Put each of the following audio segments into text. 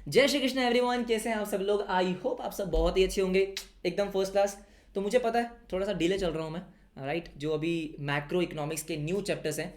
जय श्री कृष्ण एवरीवन, कैसे हैं आप सब लोग। आई होप आप सब बहुत ही अच्छे होंगे, एकदम फर्स्ट क्लास। तो मुझे पता है थोड़ा सा डिले चल रहा हूँ मैं, राइट। जो अभी मैक्रो इकोनॉमिक्स के न्यू चैप्टर्स हैं,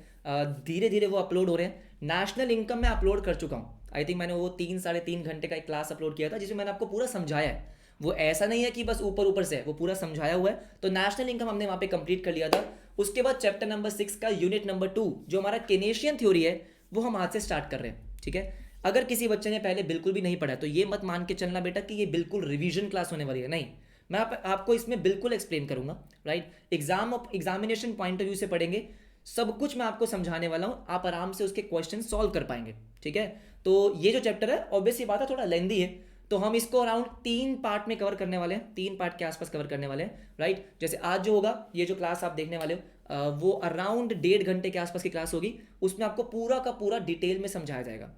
धीरे धीरे वो अपलोड हो रहे हैं। नेशनल इनकम मैं अपलोड कर चुका हूँ। आई थिंक मैंने वो 3 साढ़े 3 घंटे का एक क्लास अपलोड किया था जिसमें मैंने आपको पूरा समझाया है। वो ऐसा नहीं है कि बस ऊपर ऊपर से है, वो पूरा समझाया हुआ है। तो नेशनल इनकम हमने वहाँ पे कंप्लीट कर लिया था। उसके बाद चैप्टर नंबर 6 का यूनिट नंबर 2 जो हमारा केनेशियन थ्योरी है वो हम आज से स्टार्ट कर रहे हैं, ठीक है। अगर किसी बच्चे ने पहले बिल्कुल भी नहीं पढ़ा है तो ये मत मान के चलना बेटा कि ये बिल्कुल रिवीजन क्लास होने वाली है, नहीं। मैं आपको इसमें बिल्कुल एक्सप्लेन करूंगा, right. Examination point of view से पढ़ेंगे, सब कुछ मैं आपको समझाने वाला हूँ, आप आराम से उसके क्वेश्चन सॉल्व कर पाएंगे, ठीक है। तो ये जो चैप्टर है ऑब्वियसली बात है थोड़ा लेंदी है, तो हम इसको अराउंड 3 पार्ट में कवर करने वाले हैं, 3 पार्ट के आसपास कवर करने वाले हैं, राइट। जैसे आज जो होगा, ये जो क्लास आप देखने वाले हो, वो अराउंड 1.5 घंटे के आसपास की क्लास होगी। उसमें आपको पूरा का पूरा डिटेल में समझाया जाएगा।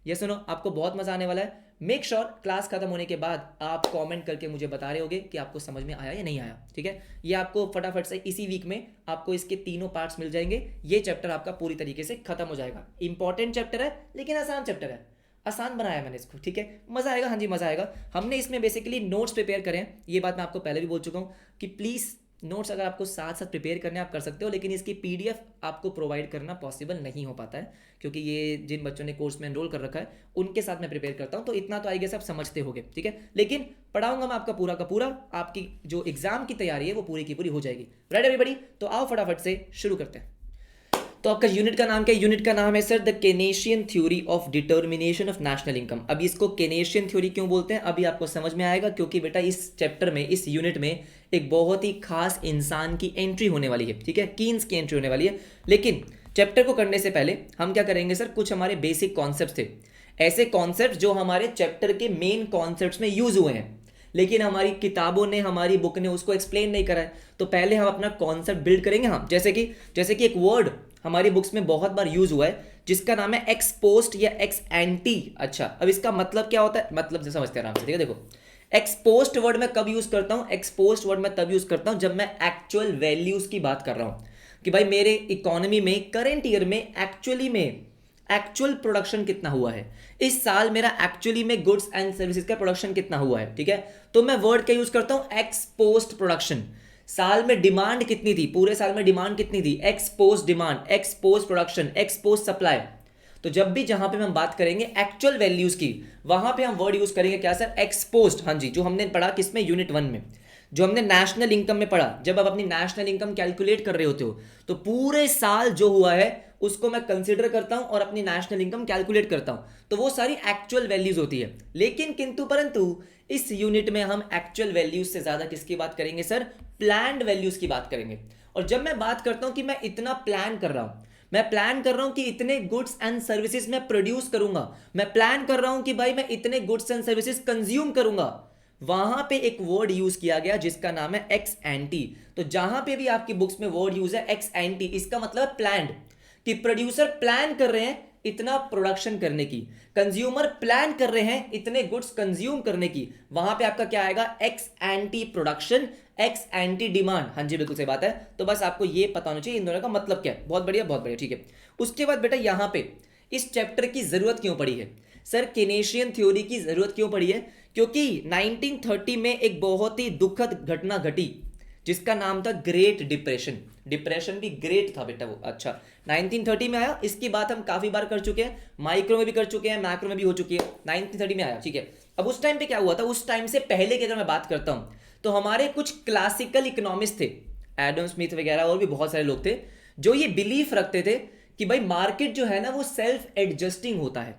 ये सुनो, आपको बहुत मजा आने वाला है। मेक श्योर क्लास खत्म होने के बाद आप कमेंट करके मुझे बता रहे होगे कि आपको समझ में आया या नहीं आया, ठीक है। ये आपको फटाफट से इसी वीक में आपको इसके तीनों पार्ट्स मिल जाएंगे। ये चैप्टर आपका पूरी तरीके से खत्म हो जाएगा। इंपॉर्टेंट चैप्टर है लेकिन आसान चैप्टर है, आसान बनाया मैंने इसको, ठीक है। मजा आएगा, हाँ जी मजा आएगा। हमने इसमें बेसिकली नोट्स प्रिपेयर करें, ये बात मैं आपको पहले भी बोल चुका हूँ कि प्लीज़ नोट्स अगर आपको साथ साथ प्रिपेयर करने आप कर सकते हो, लेकिन इसकी पीडीएफ आपको प्रोवाइड करना पॉसिबल नहीं हो पाता है, क्योंकि ये जिन बच्चों ने कोर्स में एनरोल कर रखा है उनके साथ मैं प्रिपेयर करता हूँ। तो इतना तो आई गेस आप समझते होगे, ठीक है। लेकिन पढ़ाऊंगा मैं आपका पूरा का पूरा, आपकी जो एग्जाम की तैयारी है वो पूरी की पूरी हो जाएगी। राइट एवरीबॉडी, तो आओ फटाफट से शुरू करते हैं। तो आपका यूनिट का नाम क्या है? यूनिट का नाम है sir the Keynesian theory of determination of national income. अभी इसको केनेशियन थ्योरी क्यों बोलते हैं अभी आपको समझ में आएगा, क्योंकि बेटा इस चैप्टर में, इस यूनिट में एक बहुत ही खास इंसान की एंट्री होने वाली है, ठीक है। कीन्स की एंट्री होने वाली है। लेकिन चैप्टर को करने से पहले हम क्या करेंगे सर, कुछ हमारे बेसिक कॉन्सेप्ट थे, ऐसे कॉन्सेप्ट जो हमारे चैप्टर के मेन कॉन्सेप्ट में यूज हुए हैं, लेकिन हमारी किताबों ने, हमारी बुक ने उसको एक्सप्लेन नहीं करा है। तो पहले हम अपना कॉन्सेप्ट बिल्ड करेंगे हम। जैसे कि एक वर्ड हमारी बुक्स में बहुत बार यूज हुआ है जिसका नाम है एक्स पोस्ट या एक्स एंटी। अच्छा, अब इसका मतलब क्या होता है, मतलब जो समझते हैं आराम से, ठीक है। देखो, एक्सपोस्ट वर्ड मैं कब यूज करता हूं? एक्सपोस्ट वर्ड मैं तब यूज करता हूं जब मैं एक्चुअल वैल्यूज की बात कर रहा हूं कि भाई मेरे इकोनॉमी में करंट ईयर में एक्चुअली में एक्चुअल प्रोडक्शन कितना हुआ है, इस साल मेरा एक्चुअली में गुड्स एंड सर्विसेज का प्रोडक्शन कितना हुआ है, ठीक है। तो मैं वर्ड क्या यूज करता हूं? Ex post production. साल में डिमांड कितनी थी, पूरे साल में डिमांड कितनी थी, expose demand, expose production, expose supply. तो जब भी जहां पे हम बात करेंगे एक्चुअल वैल्यूज की, वहां पे हम वर्ड यूज करेंगे क्या सर? एक्सपोज्ड। हाँ जी, जो हमने पढ़ा किसमें? यूनिट 1 में, जो हमने नेशनल इनकम में पढ़ा। जब आप अपनी नेशनल इनकम कैलकुलेट कर रहे होते हो तो पूरे साल जो हुआ है उसको मैं कंसीडर करता हूं और अपनी नेशनल इनकम कैलकुलेट करता हूं, तो वो सारी एक्चुअल वैल्यूज होती है। लेकिन किंतु परंतु इस यूनिट में हम एक्चुअल वैल्यूज से ज्यादा किसकी बात करेंगे सर? प्लान्ड वैल्यूज की बात करेंगे। और जब मैं बात करता हूं कि मैं इतना प्लान कर रहा हूं, मैं प्लान कर रहा हूं कि इतने गुड्स एंड सर्विसेज मैं प्रोड्यूस करूंगा, मैं प्लान कर रहा हूं कि भाई मैं इतने गुड्स एंड सर्विसेज कंज्यूम करूंगा, वहां पे एक वर्ड यूज किया गया जिसका नाम है एक्स एंटी। तो जहां पे भी आपकी बुक्स में वर्ड यूज है एक्स एंटी, इसका मतलब प्लान्ड, कि प्रोड्यूसर प्लान कर रहे हैं इतना प्रोडक्शन करने की, कंज्यूमर प्लान कर रहे हैं इतने गुड्स कंज्यूम करने की, वहां पे आपका क्या आएगा? X anti production, x anti demand. हाँ जी बिल्कुल सही बात है। तो बस आपको ये पता होना चाहिए इन दोनों का मतलब क्या है। बहुत बढ़िया बहुत बढ़िया, ठीक है। उसके बाद बेटा यहां पे इस चैप्टर की जरूरत क्यों पड़ी है सर? केनेशियन थ्योरी की जरूरत क्यों पड़ी है? क्योंकि 1930 में एक बहुत ही दुखद घटना घटी जिसका नाम था ग्रेट डिप्रेशन। डिप्रेशन भी ग्रेट था बेटा वो। अच्छा, 1930 में आया, इसकी बात हम काफी बार कर चुके हैं, माइक्रो में भी कर चुके हैं, मैक्रो में भी हो चुकी है। 1930 में आया, ठीक है। अब उस टाइम पे क्या हुआ था? उस टाइम से पहले की अगर मैं बात करता हूं तो हमारे कुछ क्लासिकल इकोनॉमिस्ट थे, एडम स्मिथ वगैरह और भी बहुत सारे लोग थे, जो ये बिलीफ रखते थे कि भाई मार्केट जो है ना वो सेल्फ एडजस्टिंग होता है,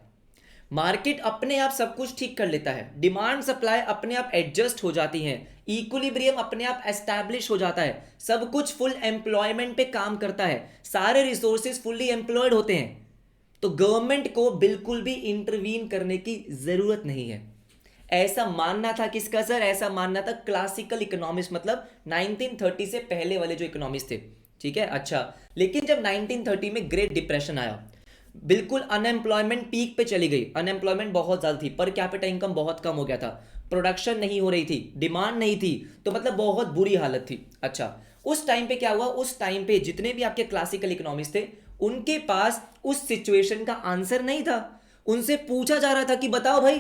मार्केट अपने आप सब कुछ ठीक कर लेता है, डिमांड सप्लाई अपने आप एडजस्ट हो जाती हैं, इक्विलिब्रियम अपने आप एस्टैब्लिश हो जाता है, सब कुछ फुल एम्प्लॉयमेंट पे काम करता है, सारे रिसोर्सेज फुल्ली एम्प्लॉयड होते हैं, तो गवर्नमेंट को बिल्कुल भी इंटरवीन करने की जरूरत नहीं है। ऐसा मानना था किसका सर? ऐसा मानना था क्लासिकल इकोनॉमिस्ट, मतलब 1930 से पहले वाले जो इकोनॉमिस्ट थे, ठीक है। अच्छा, लेकिन जब 1930 में ग्रेट डिप्रेशन आया, बिल्कुल अनएम्प्लॉयमेंट पीक पे चली गई, अनएम्प्लॉयमेंट बहुत ज्यादा थी, पर कैपिटा इनकम बहुत कम हो गया था, प्रोडक्शन नहीं हो रही थी, डिमांड नहीं थी, तो मतलब बहुत बुरी हालत थी। अच्छा, उस टाइम पे क्या हुआ? उस टाइम पे जितने भी आपके क्लासिकल इकोनॉमिस्ट थे उनके पास उस सिचुएशन का आंसर नहीं था। उनसे पूछा जा रहा था कि बताओ भाई,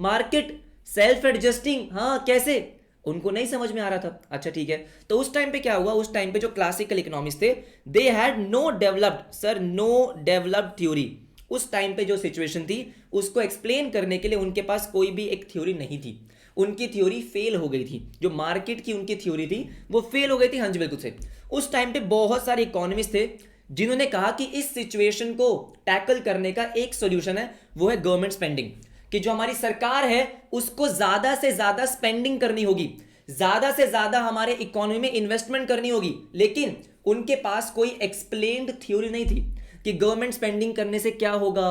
मार्केट सेल्फ एडजस्टिंग, हाँ कैसे, उनको नहीं समझ में आ रहा था। अच्छा ठीक है, तो उस टाइम पे क्या हुआ, उस टाइम पे जो क्लासिकल इकोनॉमिक्स थे, they had no developed, sir no developed theory. उस टाइम पे जो सिचुएशन थी उसको एक्सप्लेन करने के लिए उनके पास कोई भी एक थ्योरी नहीं थी, उनकी थ्योरी फेल हो गई थी, जो मार्केट की उनकी थ्योरी थी वो फेल हो गई थी। हाँ जी बिल्कुल से। उस टाइम पे बहुत सारे इकोनॉमिस्ट थे जिन्होंने कहा कि इस सिचुएशन को टैकल करने का एक सोल्यूशन है, वो है गवर्नमेंट स्पेंडिंग, कि जो हमारी सरकार है उसको ज्यादा से ज्यादा स्पेंडिंग करनी होगी, ज्यादा से ज्यादा हमारे इकोनॉमी में इन्वेस्टमेंट करनी होगी। लेकिन उनके पास कोई एक्सप्लेन्ड थ्योरी नहीं थी कि गवर्नमेंट स्पेंडिंग करने से क्या होगा,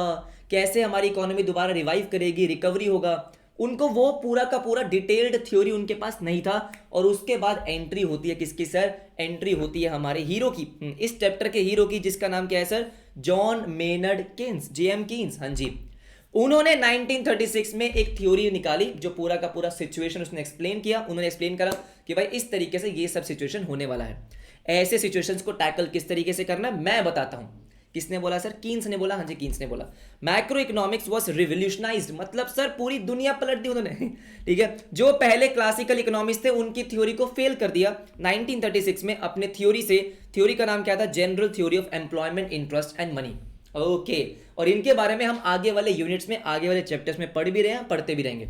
कैसे हमारी इकोनॉमी दोबारा रिवाइव करेगी, रिकवरी होगा। उनको वो पूरा का पूरा डिटेल्ड थ्योरी उनके पास नहीं था। और उसके बाद एंट्री होती है किसकी सर, एंट्री होती है हमारे हीरो की, इस चैप्टर के हीरो की, जिसका नाम क्या है sir, John Maynard Keynes, JM Keynes. हाँ जी, उन्होंने 1936 में एक थ्योरी निकाली जो पूरा का पूरा सिचुएशन उसने एक्सप्लेन किया। उन्होंने एक्सप्लेन करा कि भाई इस तरीके से ये सब सिचुएशन होने वाला है, ऐसे सिचुएशंस को टैकल किस तरीके से करना है मैं बताता हूं। किसने बोला सर, कीन्स ने बोला। हाँ जी कीन्स ने बोला। मैक्रो इकोनॉमिक्स वाज रिवोल्यूशनाइज्ड, मतलब सर पूरी दुनिया पलट दी उन्होंने। ठीक है, जो पहले क्लासिकल इकोनॉमिक्स थे उनकी थ्योरी को फेल कर दिया 1936 में अपने थ्योरी से। थ्योरी का नाम क्या था, general theory of employment, interest and money. Okay, और इनके बारे में हम आगे वाले यूनिट्स में, आगे वाले चैप्टर्स में पढ़ भी रहे हैं, पढ़ते भी रहेंगे।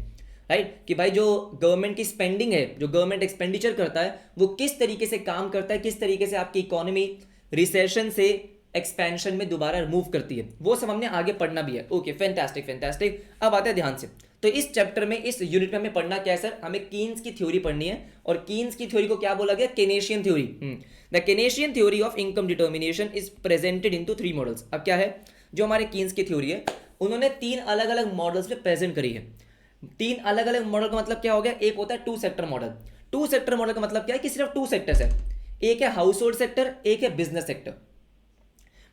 राइट, कि भाई जो गवर्नमेंट की स्पेंडिंग है, जो गवर्नमेंट एक्सपेंडिचर करता है, वो किस तरीके से काम करता है, किस तरीके से आपकी इकोनॉमी रिसेशन से एक्सपेंशन में दोबारा मूव करती है, वो सब हमने आगे पढ़ना भी है। Okay fantastic fantastic. अब आते हैं ध्यान से। तो इस चैप्टर में, इस यूनिट में हमें पढ़ना क्या है सर, हमें कीन्स की थ्योरी पढ़नी है। और कीन्स की थ्योरी को क्या बोला गया, Keynesian theory. The Keynesian theory of income determination is presented into 3 models. अब क्या है, जो हमारे कीन्स की थ्योरी है उन्होंने 3 अलग अलग मॉडल्स में प्रेजेंट करी है। 3 अलग अलग मॉडल का मतलब क्या हो गया, एक होता है 2 सेक्टर मॉडल। 2 सेक्टर मॉडल का मतलब क्या है कि सिर्फ 2 सेक्टर्स है, एक है हाउस होल्ड सेक्टर, एक है business sector.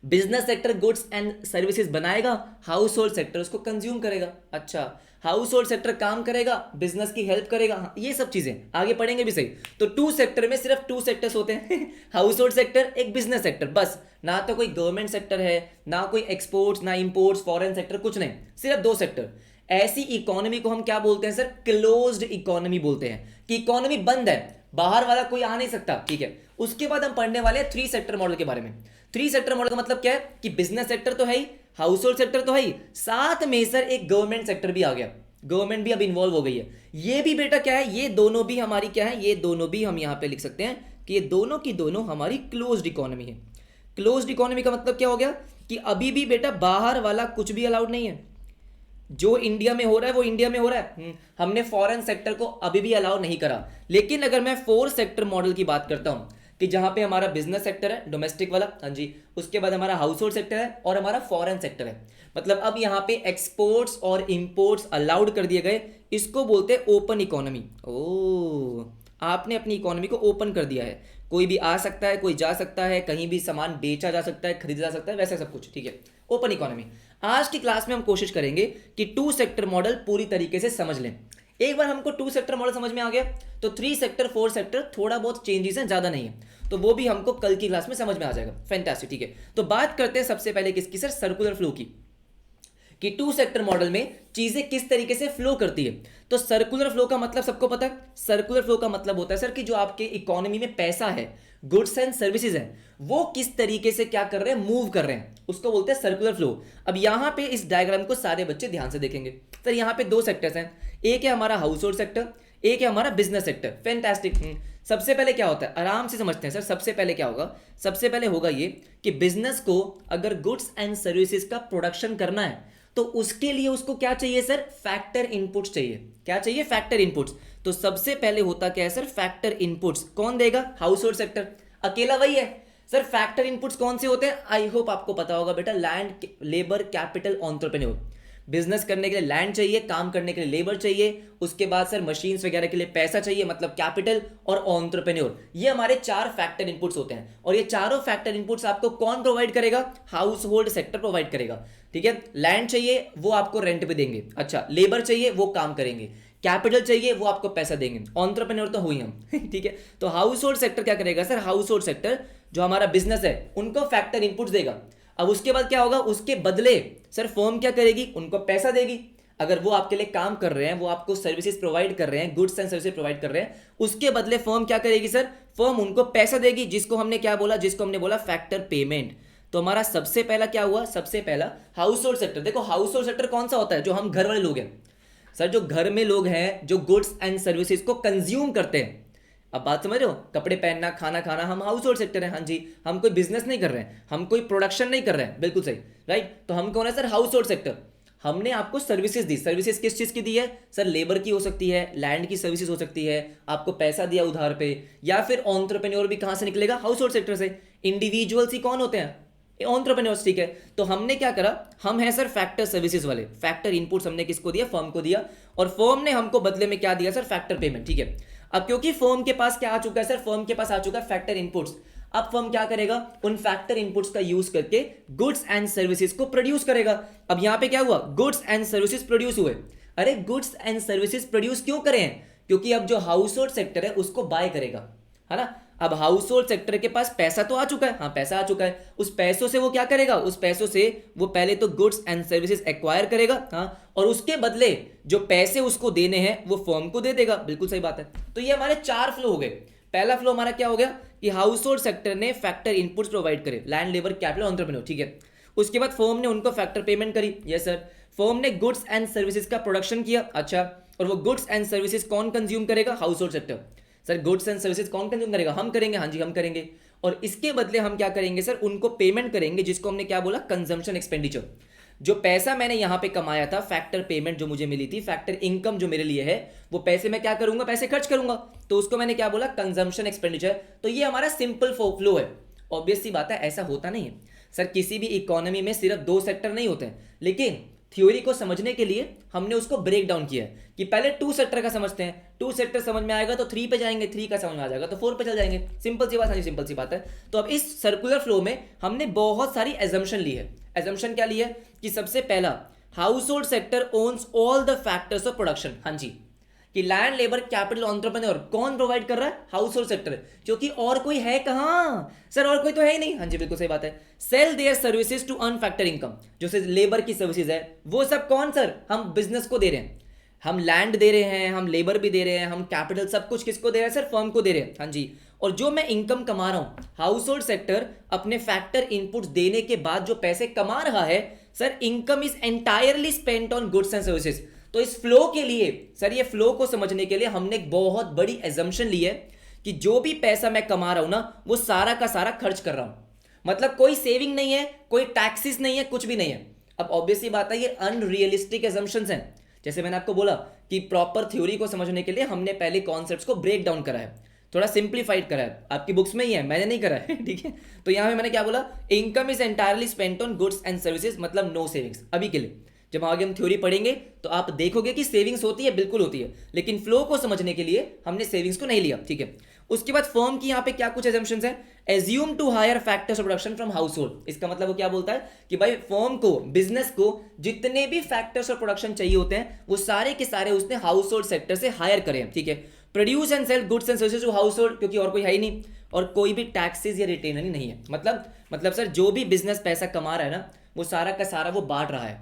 Business sector goods and services बनाएगा, हाउस होल्ड सेक्टर उसको कंज्यूम करेगा। अच्छा, हाउस होल्ड सेक्टर काम करेगा, बिजनेस की हेल्प करेगा, ये सब चीजें आगे पढ़ेंगे भी सही। तो 2 सेक्टर में सिर्फ 2 सेक्टर्स होते हैं, हाउस होल्ड सेक्टर, एक बिजनेस सेक्टर, बस। ना तो कोई गवर्नमेंट सेक्टर है, ना कोई एक्सपोर्ट्स, ना इंपोर्ट्स, फॉरेन सेक्टर, कुछ नहीं, सिर्फ 2 सेक्टर। ऐसी इकोनॉमी को हम क्या बोलते हैं सर, क्लोज्ड इकोनॉमी बोलते हैं, कि इकोनॉमी बंद है, बाहर वाला कोई आ नहीं सकता। ठीक है, उसके बाद हम पढ़ने वाले हैं 3 सेक्टर मॉडल के बारे में। 3 सेक्टर मॉडल का मतलब क्या है कि बिजनेस सेक्टर तो है ही, हाउस होल्ड सेक्टर तो है ही, साथ में सर एक गवर्नमेंट सेक्टर भी आ गया, गवर्नमेंट भी अब इन्वॉल्व हो गई है। ये भी बेटा क्या है, ये दोनों भी हमारी क्या है, ये दोनों भी हम यहां पे लिख सकते हैं कि ये दोनों की दोनों हमारी क्लोज्ड इकोनॉमी है। क्लोज्ड इकोनॉमी का मतलब क्या हो गया कि अभी भी बेटा बाहर वाला कुछ भी अलाउड नहीं है, जो इंडिया में हो रहा है वो इंडिया में हो रहा है। हमने फॉरेन सेक्टर को अभी भी अलाउ नहीं करा। लेकिन अगर मैं 4 सेक्टर मॉडल की बात करता हूं, कि जहां पे हमारा बिजनेस सेक्टर है, डोमेस्टिक वाला, हाँ जी, उसके बाद हमारा हाउस होल्ड सेक्टर है और हमारा फॉरेन सेक्टर है, मतलब अब यहां पे एक्सपोर्ट्स और इंपोर्ट्स अलाउड कर दिए गए, इसको बोलते हैं ओपन इकोनॉमी। ओ, आपने अपनी इकोनॉमी को ओपन कर दिया है, कोई भी आ सकता है, कोई जा सकता है, कहीं भी सामान बेचा जा सकता है, खरीदा जा सकता है, वैसा सब कुछ। ठीक है, ओपन इकोनॉमी। आज की क्लास में हम कोशिश करेंगे कि 2 सेक्टर मॉडल पूरी तरीके से समझ लें। एक बार हमको 2 सेक्टर मॉडल समझ में आ गया तो 3 सेक्टर 4 सेक्टर थोड़ा बहुत चेंजेस हैं, ज्यादा नहीं है, तो वो भी हमको कल की क्लास में समझ में आ जाएगा। फैंटास्टिक। ठीक है, तो बात करते हैं सबसे पहले किसकी सर, सर्कुलर फ्लो की, कि 2 सेक्टर मॉडल में चीजें किस तरीके से फ्लो करती है। तो सर्कुलर फ्लो का मतलब सबको पता है, सर्कुलर फ्लो का मतलब होता है सर कि जो आपके इकोनॉमी में पैसा है, गुड्स एंड सर्विसेज है, वो किस तरीके से क्या कर रहे हैं, मूव कर रहे हैं, उसको बोलते हैं सर्कुलर फ्लो। अब यहां पे इस डायग्राम को सारे बच्चे ध्यान से देखेंगे। सर यहां पे 2 सेक्टर्स हैं, एक है हमारा हाउस होल्ड सेक्टर, एक है हमारा बिजनेस सेक्टर। फैंटास्टिक। सबसे पहले क्या होता है, आराम से समझते हैं सर। सबसे पहले क्या होगा, सबसे पहले होगा ये कि बिजनेस को अगर गुड्स एंड सर्विसेज का प्रोडक्शन करना है तो उसके लिए उसको क्या चाहिए सर, फैक्टर इनपुट्स चाहिए। क्या चाहिए, फैक्टर इनपुट्स। तो सबसे पहले होता क्या है सर, फैक्टर इनपुट्स। कौन देगा, हाउस होल्ड सेक्टर, अकेला वही है सर। फैक्टर इनपुट्स कौन से होते हैं, आई होप आपको पता होगा बेटा, land, labour, capital, entrepreneur. Business करने के लिए लैंड चाहिए, काम करने के लिए लेबर चाहिए, उसके बाद सर मशीन्स वगैरह के लिए पैसा चाहिए, मतलब कैपिटल, और एंटरप्रेन्योर। ये हमारे 4 फैक्टर इनपुट्स होते हैं। और ये चारों फैक्टर इनपुट्स आपको कौन प्रोवाइड करेगा, हाउस होल्ड सेक्टर प्रोवाइड करेगा। ठीक है, लैंड चाहिए वो आपको रेंट पे देंगे, अच्छा, लेबर चाहिए वो काम करेंगे, कैपिटल चाहिए वो आपको पैसा देंगे, एंटरप्रेन्योर तो हुई हम। ठीक है, तो हाउस होल्ड सेक्टर क्या करेगा सर, हाउस होल्ड सेक्टर जो हमारा बिजनेस है उनको फैक्टर इनपुट्स देगा। अब उसके बाद क्या होगा, उसके बदले सर फर्म क्या करेगी, उनको पैसा देगी। अगर वो आपके लिए काम कर रहे हैं, वो आपको सर्विसेज प्रोवाइड कर रहे हैं, गुड्स एंड सर्विसेज प्रोवाइड कर रहे हैं, उसके बदले फर्म क्या करेगी सर, फर्म उनको पैसा देगी, जिसको हमने क्या बोला, जिसको हमने बोला फैक्टर पेमेंट। तो हमारा सबसे पहला क्या हुआ, सबसे पहला हाउस होल्ड सेक्टर। देखो हाउस होल्ड सेक्टर कौन सा होता है, जो हम घर वाले लोग हैं सर, जो घर में लोग हैं, जो गुड्स एंड सर्विसेज को कंज्यूम करते हैं। अब बात समझ रहे हो, कपड़े पहनना, खाना खाना, हम हाउस होल्ड सेक्टर है। हाँ जी, हम कोई बिजनेस नहीं कर रहे हैं, हम कोई प्रोडक्शन नहीं कर रहे हैं, बिल्कुल सही, राइट। तो हम कौन है सर, हाउस होल्ड सेक्टर। हमने आपको सर्विसेज दी, सर्विसेज किस चीज़ की दी है सर, लेबर की हो सकती है, लैंड की सर्विसेज हो सकती है, आपको पैसा दिया उधार पे, या फिर एंटरप्रेन्योर भी कहाँ से निकलेगा, हाउस होल्ड सेक्टर से। इंडिविजुअल्स ही कौन होते हैं, एंटरप्रेन्योर्स, ठीक है। तो हमने क्या करा, हम हैं सर फैक्टर सर्विसेज वाले, फैक्टर इनपुट्स हमने किसको दिया, फर्म को दिया, और फर्म ने हमको बदले में क्या दिया सर, फैक्टर पेमेंट, ठीक है। अब क्योंकि फर्म के पास क्या आ चुका है सर, फर्म के पास आ चुका है फैक्टर इनपुट्स। अब फर्म क्या करेगा, उन फैक्टर इनपुट्स का यूज करके गुड्स एंड सर्विसेज को प्रोड्यूस करेगा। अब यहां पे क्या हुआ, गुड्स एंड सर्विसेज प्रोड्यूस हुए। अरे गुड्स एंड सर्विसेज प्रोड्यूस क्यों करें, क्योंकि अब जो हाउस होल्ड सेक्टर है उसको बाय करेगा, है ना। अब हाउस होल्ड सेक्टर के पास पैसा तो आ चुका है, हाँ पैसा आ चुका है, उस पैसों से वो क्या करेगा, उस पैसों से वो पहले तो गुड्स एंड सर्विसेज एक्वायर करेगा, हाँ, और उसके बदले जो पैसे उसको देने हैं वो फर्म को दे देगा, बिल्कुल सही बात है। तो ये हमारे 4 फ्लो हो गए। पहला फ्लो हमारा क्या हो गया कि हाउस होल्ड सेक्टर ने फैक्टर इनपुट्स प्रोवाइड करे, लैंड, लेबर, कैपिटल, एंटरप्रेन्योर, ठीक है। उसके बाद फर्म ने उनको फैक्टर पेमेंट करी, यस सर। फर्म ने गुड्स एंड सर्विसेज का प्रोडक्शन किया, अच्छा, और वो गुड्स एंड सर्विसेज कौन कंज्यूम करेगा, house hold sector. Sir goods and services कौन कंज्यूम करेगा, हम करेंगे, हाँ जी हम करेंगे। और इसके बदले हम क्या करेंगे सर, उनको पेमेंट करेंगे, जिसको हमने क्या बोला, कंजम्पशन एक्सपेंडिचर। जो पैसा मैंने यहां पे कमाया था, फैक्टर पेमेंट जो मुझे मिली थी, फैक्टर इनकम जो मेरे लिए है, वो पैसे मैं क्या करूंगा, पैसे खर्च करूंगा, तो उसको मैंने क्या बोला, कंजम्पशन एक्सपेंडिचर। तो ये हमारा सिंपल फ्लो है। ऑब्वियस सी बात है, ऐसा होता नहीं है सर, किसी भी इकोनॉमी में सिर्फ 2 सेक्टर नहीं होते हैं, लेकिन थ्योरी को समझने के लिए हमने उसको ब्रेक डाउन किया है कि पहले 2 सेक्टर का समझते हैं, 2 सेक्टर समझ में आएगा तो 3 पे जाएंगे, 3 का समझ में आ जाएगा तो 4 पे चल जाएंगे, सिंपल सी बात, हाँ जी सिंपल सी बात है। तो अब इस सर्कुलर फ्लो में हमने बहुत सारी एजम्पशन ली है। एजम्पशन क्या ली है कि सबसे पहला, household sector owns all the factors of production, हाँ जी, कि लैंड, लेबर, कैपिटल, एंटरप्रेन्योर कौन प्रोवाइड कर रहा है, हाउस होल्ड सेक्टर, क्योंकि और कोई है कहां सर, और कोई तो है ही नहीं, हाँ जी बिल्कुल सही बात है। Sell their services to earn factor income, जो लेबर की सर्विसेज है वो सब कौन सर, हम बिजनेस को दे रहे हैं, हम लैंड दे रहे हैं, हम लेबर भी दे रहे हैं, हम कैपिटल, सब कुछ किसको दे रहे हैं सर, फर्म को दे रहे हैं, हाँ जी। और जो मैं इनकम कमा रहा हूं, हाउस होल्ड सेक्टर अपने फैक्टर इनपुट्स देने के बाद जो पैसे कमा रहा है sir, income is entirely spent on goods and services. तो इस फ्लो के लिए सर, ये फ्लो को समझने के लिए हमने एक बहुत बड़ी एजम्पशन ली है कि जो भी पैसा मैं कमा रहा हूं ना, वो सारा का सारा खर्च कर रहा हूं, मतलब कोई सेविंग नहीं है, कोई टैक्सेस नहीं है, कुछ भी नहीं है। अब ऑब्वियसली बात है, ये अनरियलिस्टिक एजम्पशंस हैं। जैसे मैंने आपको बोला कि प्रॉपर थ्योरी को समझने के लिए हमने पहले कॉन्सेप्ट्स को ब्रेक डाउन करा है, थोड़ा सिंप्लीफाइड करा है, आपकी बुक्स में ही है, मैंने नहीं करा है, ठीक है। तो यहां पे मैंने क्या बोला, income is entirely spent on goods and services, मतलब नो सेविंग्स अभी के लिए। जब आगे हम थ्योरी पढ़ेंगे तो आप देखोगे कि सेविंग्स होती है, बिल्कुल होती है, लेकिन फ्लो को समझने के लिए हमने सेविंग्स को नहीं लिया, ठीक है। उसके बाद फर्म की यहाँ पे क्या कुछ एजम्पशंस हैं, assume to hire factors of production from household. इसका मतलब वो क्या बोलता है कि भाई फर्म को, बिजनेस को जितने भी फैक्टर्स ऑफ प्रोडक्शन चाहिए होते हैं वो सारे के सारे उसने हाउस होल्ड सेक्टर से हायर करें, ठीक है। Produce and sell goods and services to household, क्योंकि और कोई है ही नहीं, और कोई भी टैक्सेस या रिटेनर ही नहीं है। मतलब सर जो भी बिजनेस पैसा कमा रहा है ना, वो सारा का सारा वो बांट रहा है।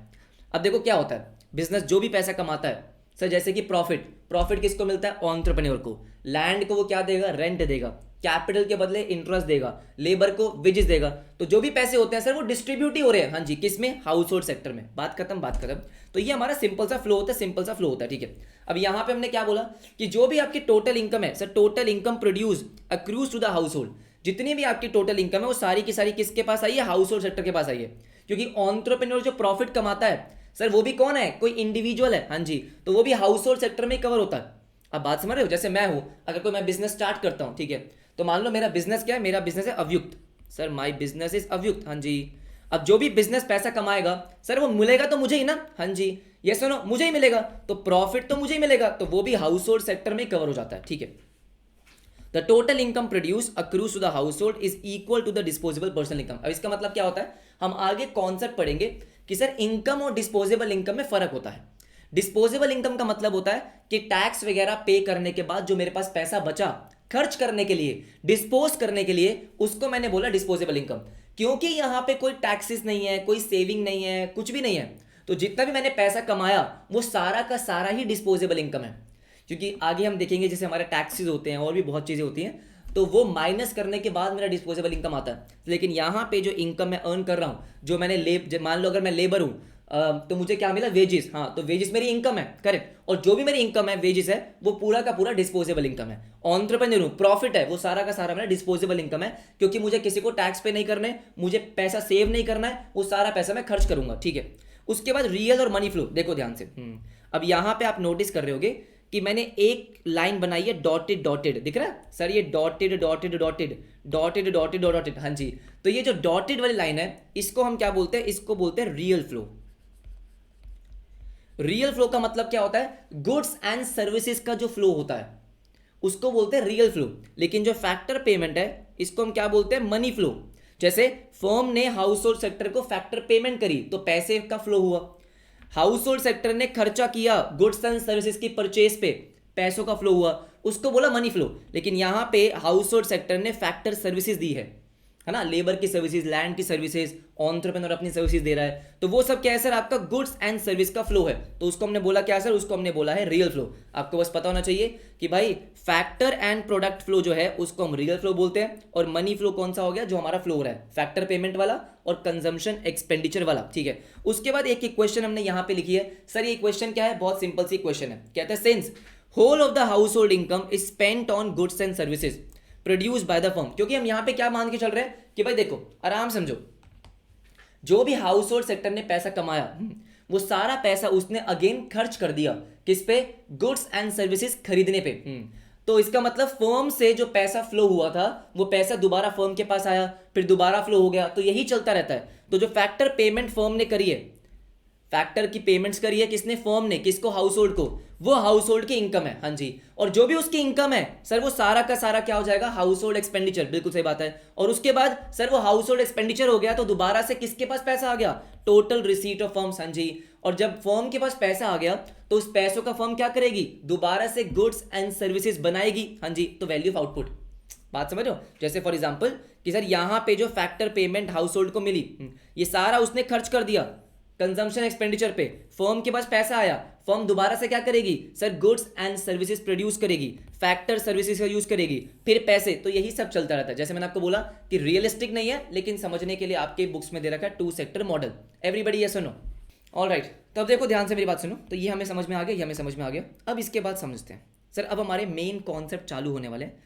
अब देखो क्या होता है, बिजनेस जो भी पैसा कमाता है सर, जैसे कि प्रॉफिट किसको मिलता है, एंटरप्रेन्योर को। लैंड को वो क्या देगा, रेंट देगा। कैपिटल के बदले इंटरेस्ट देगा। लेबर को वेजेस देगा। तो जो भी पैसे होते हैं सर वो डिस्ट्रीब्यूट ही हो रहे हैं, हाँ जी, किसमें, हाउस होल्ड सेक्टर में। बात खत्म। तो ये हमारा सिंपल सा फ्लो होता है, ठीक है। अब यहाँ पे हमने क्या बोला कि जो भी आपकी टोटल इनकम है sir, total income produce accrues to the household, जितनी भी आपकी टोटल इनकम है वो सारी की सारी किसके पास आई है, हाउस होल्ड सेक्टर के पास आई है। क्योंकि एंटरप्रेन्योर जो प्रॉफिट कमाता है सर, वो भी कौन है, कोई इंडिविजुअल है, हाँ जी, तो वो भी हाउस होल्ड सेक्टर में कवर होता है। अब बात समझ रहे हो, जैसे मैं हूं, अगर कोई मैं बिजनेस स्टार्ट करता हूं, ठीक है, तो मान लो मेरा बिजनेस क्या है, मेरा बिजनेस है अवयुक्त, सर माय बिजनेस इज अवयुक्त, हाँ जी। अब जो भी बिजनेस पैसा कमाएगा सर, वो मिलेगा तो मुझे ही ना, हाँ जी, ये सुनो, मुझे ही मिलेगा, तो प्रॉफिट तो मुझे ही मिलेगा, तो वो भी हाउस होल्ड सेक्टर में कवर हो जाता है, ठीक है। The total income produce accrues to the household is equal to the disposable personal income. अब इसका मतलब क्या होता है, हम आगे कॉन्सेप्ट पढ़ेंगे कि सर इनकम और डिस्पोजेबल इनकम में फर्क होता है। डिस्पोजेबल इनकम का मतलब होता है कि टैक्स वगैरह पे करने के बाद जो मेरे पास पैसा बचा, खर्च करने के लिए, डिस्पोज करने के लिए, उसको मैंने बोला डिस्पोजेबल इनकम। क्योंकि यहां पे कोई टैक्सेस नहीं है, कोई सेविंग नहीं है, कुछ भी नहीं है, तो जितना भी मैंने पैसा कमाया वो सारा का सारा ही डिस्पोजेबल इनकम है। क्योंकि आगे हम देखेंगे जैसे हमारे टैक्सेस होते हैं और भी बहुत चीज़ें होती हैं, तो वो माइनस करने के बाद मेरा डिस्पोजेबल इनकम आता है। लेकिन यहाँ पे जो इनकम मैं अर्न कर रहा हूँ, जो मैंने मान लो अगर मैं लेबर हूँ, तो मुझे क्या मिला, वेजेस। हाँ, तो वेजेस मेरी इनकम है, करेक्ट। और जो भी मेरी इनकम है, वेजेस है, वो पूरा का पूरा डिस्पोजेबल इनकम है। एंटरप्रेन्योर हूँ, प्रॉफिट है, वो सारा का सारा मेरा डिस्पोजेबल इनकम है। क्योंकि मुझे किसी को टैक्स पे नहीं करने, मुझे पैसा सेव नहीं करना है, वो सारा पैसा मैं खर्च करूंगा, ठीक है। उसके बाद रियल और मनी फ्लो, देखो ध्यान से। अब यहाँ पे आप नोटिस कर रहे होगे कि मैंने एक लाइन बनाई है डॉटेड डॉटेड, दिख रहा है सर, ये dotted dotted dotted dotted dotted dotted, हाँ जी। तो ये जो डॉटेड वाली लाइन है, इसको हम क्या बोलते हैं, इसको बोलते हैं रियल फ्लो। रियल फ्लो का मतलब क्या होता है, गुड्स एंड सर्विसेज का जो फ्लो होता है उसको बोलते हैं रियल फ्लो। लेकिन जो फैक्टर पेमेंट है, इसको हम क्या बोलते हैं, मनी फ्लो। जैसे फर्म ने हाउस होल्ड सेक्टर को फैक्टर पेमेंट करी तो पैसे का फ्लो हुआ, हाउस होल्ड सेक्टर ने खर्चा किया गुड्स एंड सर्विसेज की परचेज पे, पैसों का फ्लो हुआ, उसको बोला मनी फ्लो। लेकिन यहां पे हाउस होल्ड सेक्टर ने फैक्टर सर्विसेज दी है ना, लेबर की सर्विसेज, लैंड की सर्विसेज, एंटरप्रेन्योर अपनी सर्विसेज दे रहा है, तो वो सब क्या है सर, आपका गुड्स एंड सर्विस का फ्लो है। तो उसको हमने बोला क्या सर, उसको हमने बोला है रियल फ्लो। आपको बस पता होना चाहिए कि भाई फैक्टर एंड प्रोडक्ट फ्लो जो है उसको हम रियल फ्लो बोलते हैं, और मनी फ्लो कौन सा हो गया, जो हमारा फ्लो हो रहा है फैक्टर पेमेंट वाला और कंजम्पशन एक्सपेंडिचर वाला, ठीक है। उसके बाद एक क्वेश्चन हमने यहां पे लिखी है सर, ये क्वेश्चन क्या है, बहुत सिंपल सी क्वेश्चन है। कहता है since whole of the household income is spent on goods and services produce by the firm. क्योंकि हम यहां पे क्या मान के चल रहे हैं कि भाई देखो, आराम समझो, जो भी हाउस होल्ड सेक्टर ने पैसा कमाया, वो सारा पैसा उसने अगेन खर्च कर दिया किस पे, गुड्स एंड सर्विसेज खरीदने पे। तो इसका मतलब फर्म से जो पैसा फ्लो हुआ था वो पैसा दोबारा फर्म के पास आया, फिर दोबारा फ्लो हो गया, तो यही चलता रहता है। तो जो फैक्टर पेमेंट फर्म ने करी है, फैक्टर की पेमेंट्स करी है किसने, फर्म ने, किसको, हाउस होल्ड को, वो हाउस होल्ड की इनकम है, हाँ जी। और जो भी उसकी इनकम है सर, वो सारा का सारा क्या हो जाएगा, हाउस होल्ड एक्सपेंडिचर, बिल्कुल सही बात है। और उसके बाद सर वो हाउस होल्ड एक्सपेंडिचर हो गया, तो दोबारा से किसके पास पैसा आ गया, टोटल रिसीट ऑफ फर्म्स, हाँ जी। और जब फर्म के पास पैसा आ गया तो उस पैसों का फर्म क्या करेगी, दोबारा से गुड्स एंड सर्विसेज बनाएगी, हाँ जी। तो वैल्यू ऑफ आउटपुट, बात समझ रहे हो। जैसे फॉर एग्जांपल कि सर यहां पे जो फैक्टर पेमेंट हाउस होल्ड को मिली, ये सारा उसने खर्च कर दिया कंजम्पशन एक्सपेंडिचर पे, फर्म के पास पैसा आया, फर्म दोबारा से क्या करेगी sir, goods and services produce करेगी, फैक्टर सर्विसेज का यूज करेगी, फिर पैसे। तो यही सब चलता रहता है। जैसे मैंने आपको बोला कि रियलिस्टिक नहीं है, लेकिन समझने के लिए आपके बुक्स में दे रखा है two sector model. Everybody yes और नो, ऑलराइट। तो अब देखो ध्यान से मेरी बात सुनो, तो ये हमें समझ में आ गया, ये हमें समझ में आ गया। अब इसके बाद समझते हैं सर, अब हमारे मेन कॉन्सेप्ट चालू होने वाले हैं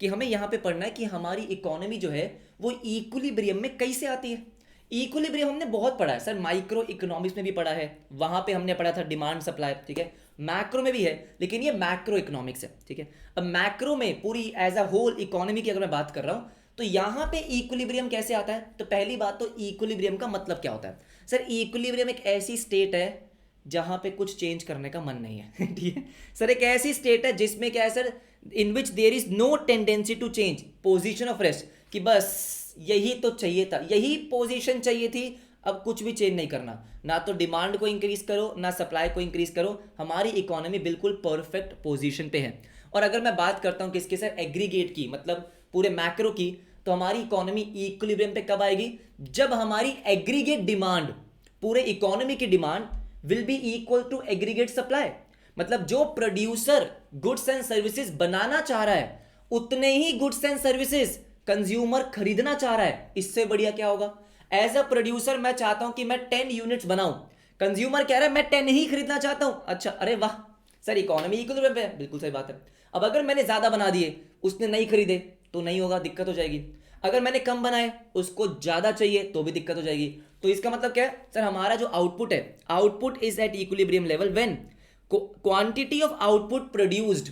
कि हमें यहाँ पे पढ़ना है कि हमारी इकोनॉमी जो है वो इक्विलिब्रियम में कैसे आती है। इक्विलिब्रियम हमने बहुत पढ़ा है सर, माइक्रो इकोनॉमिक्स में भी पढ़ा है, वहां पे हमने पढ़ा था डिमांड सप्लाई, ठीक है। मैक्रो में भी है, लेकिन ये मैक्रो इकोनॉमिक्स है, ठीक है। अब मैक्रो में पूरी एज अ होल इकोनॉमी की अगर मैं बात कर रहा हूं, तो यहां पे इक्विलिब्रियम कैसे आता है। तो पहली बात तो इक्विलिब्रियम का मतलब क्या होता है सर, इक्विलिब्रियम एक ऐसी स्टेट है जहां पे कुछ चेंज करने का मन नहीं है, ठीक है सर। एक ऐसी स्टेट है जिसमें क्या है sir, in which there is no tendency to change position of rest, कि बस यही तो चाहिए था, यही पोजीशन चाहिए थी, अब कुछ भी चेंज नहीं करना, ना तो डिमांड को इंक्रीज करो ना सप्लाई को इंक्रीज करो, हमारी इकोनॉमी बिल्कुल परफेक्ट पोजीशन पे है। और अगर मैं बात करता हूं किसके सर, एग्रीगेट की, मतलब पूरे मैक्रो की, तो हमारी इकोनॉमी इक्विलिब्रियम पे कब आएगी, जब हमारी एग्रीगेट डिमांड, पूरे इकोनॉमी की demand will be equal to aggregate supply. मतलब जो प्रोड्यूसर गुड्स एंड सर्विसेज बनाना चाह रहा है, उतने ही गुड्स एंड सर्विसेज कंज्यूमर खरीदना चाह रहा है। इससे बढ़िया क्या होगा, एज अ प्रोड्यूसर मैं चाहता हूं कि मैं 10 यूनिट्स बनाऊं, कंज्यूमर कह रहा है मैं 10 ही खरीदना चाहता हूं। अच्छा, अरे वाह सर, इकोनॉमी इक्विलिब्रियम पे है, बिल्कुल सही बात है। अब अगर मैंने ज्यादा बना दिए, उसने नहीं खरीदे, तो नहीं होगा, दिक्कत हो जाएगी। अगर मैंने कम बनाए, उसको ज्यादा चाहिए, तो भी दिक्कत हो जाएगी। तो इसका मतलब क्या है सर, हमारा जो आउटपुट है, output is at equilibrium level when quantity of output produced,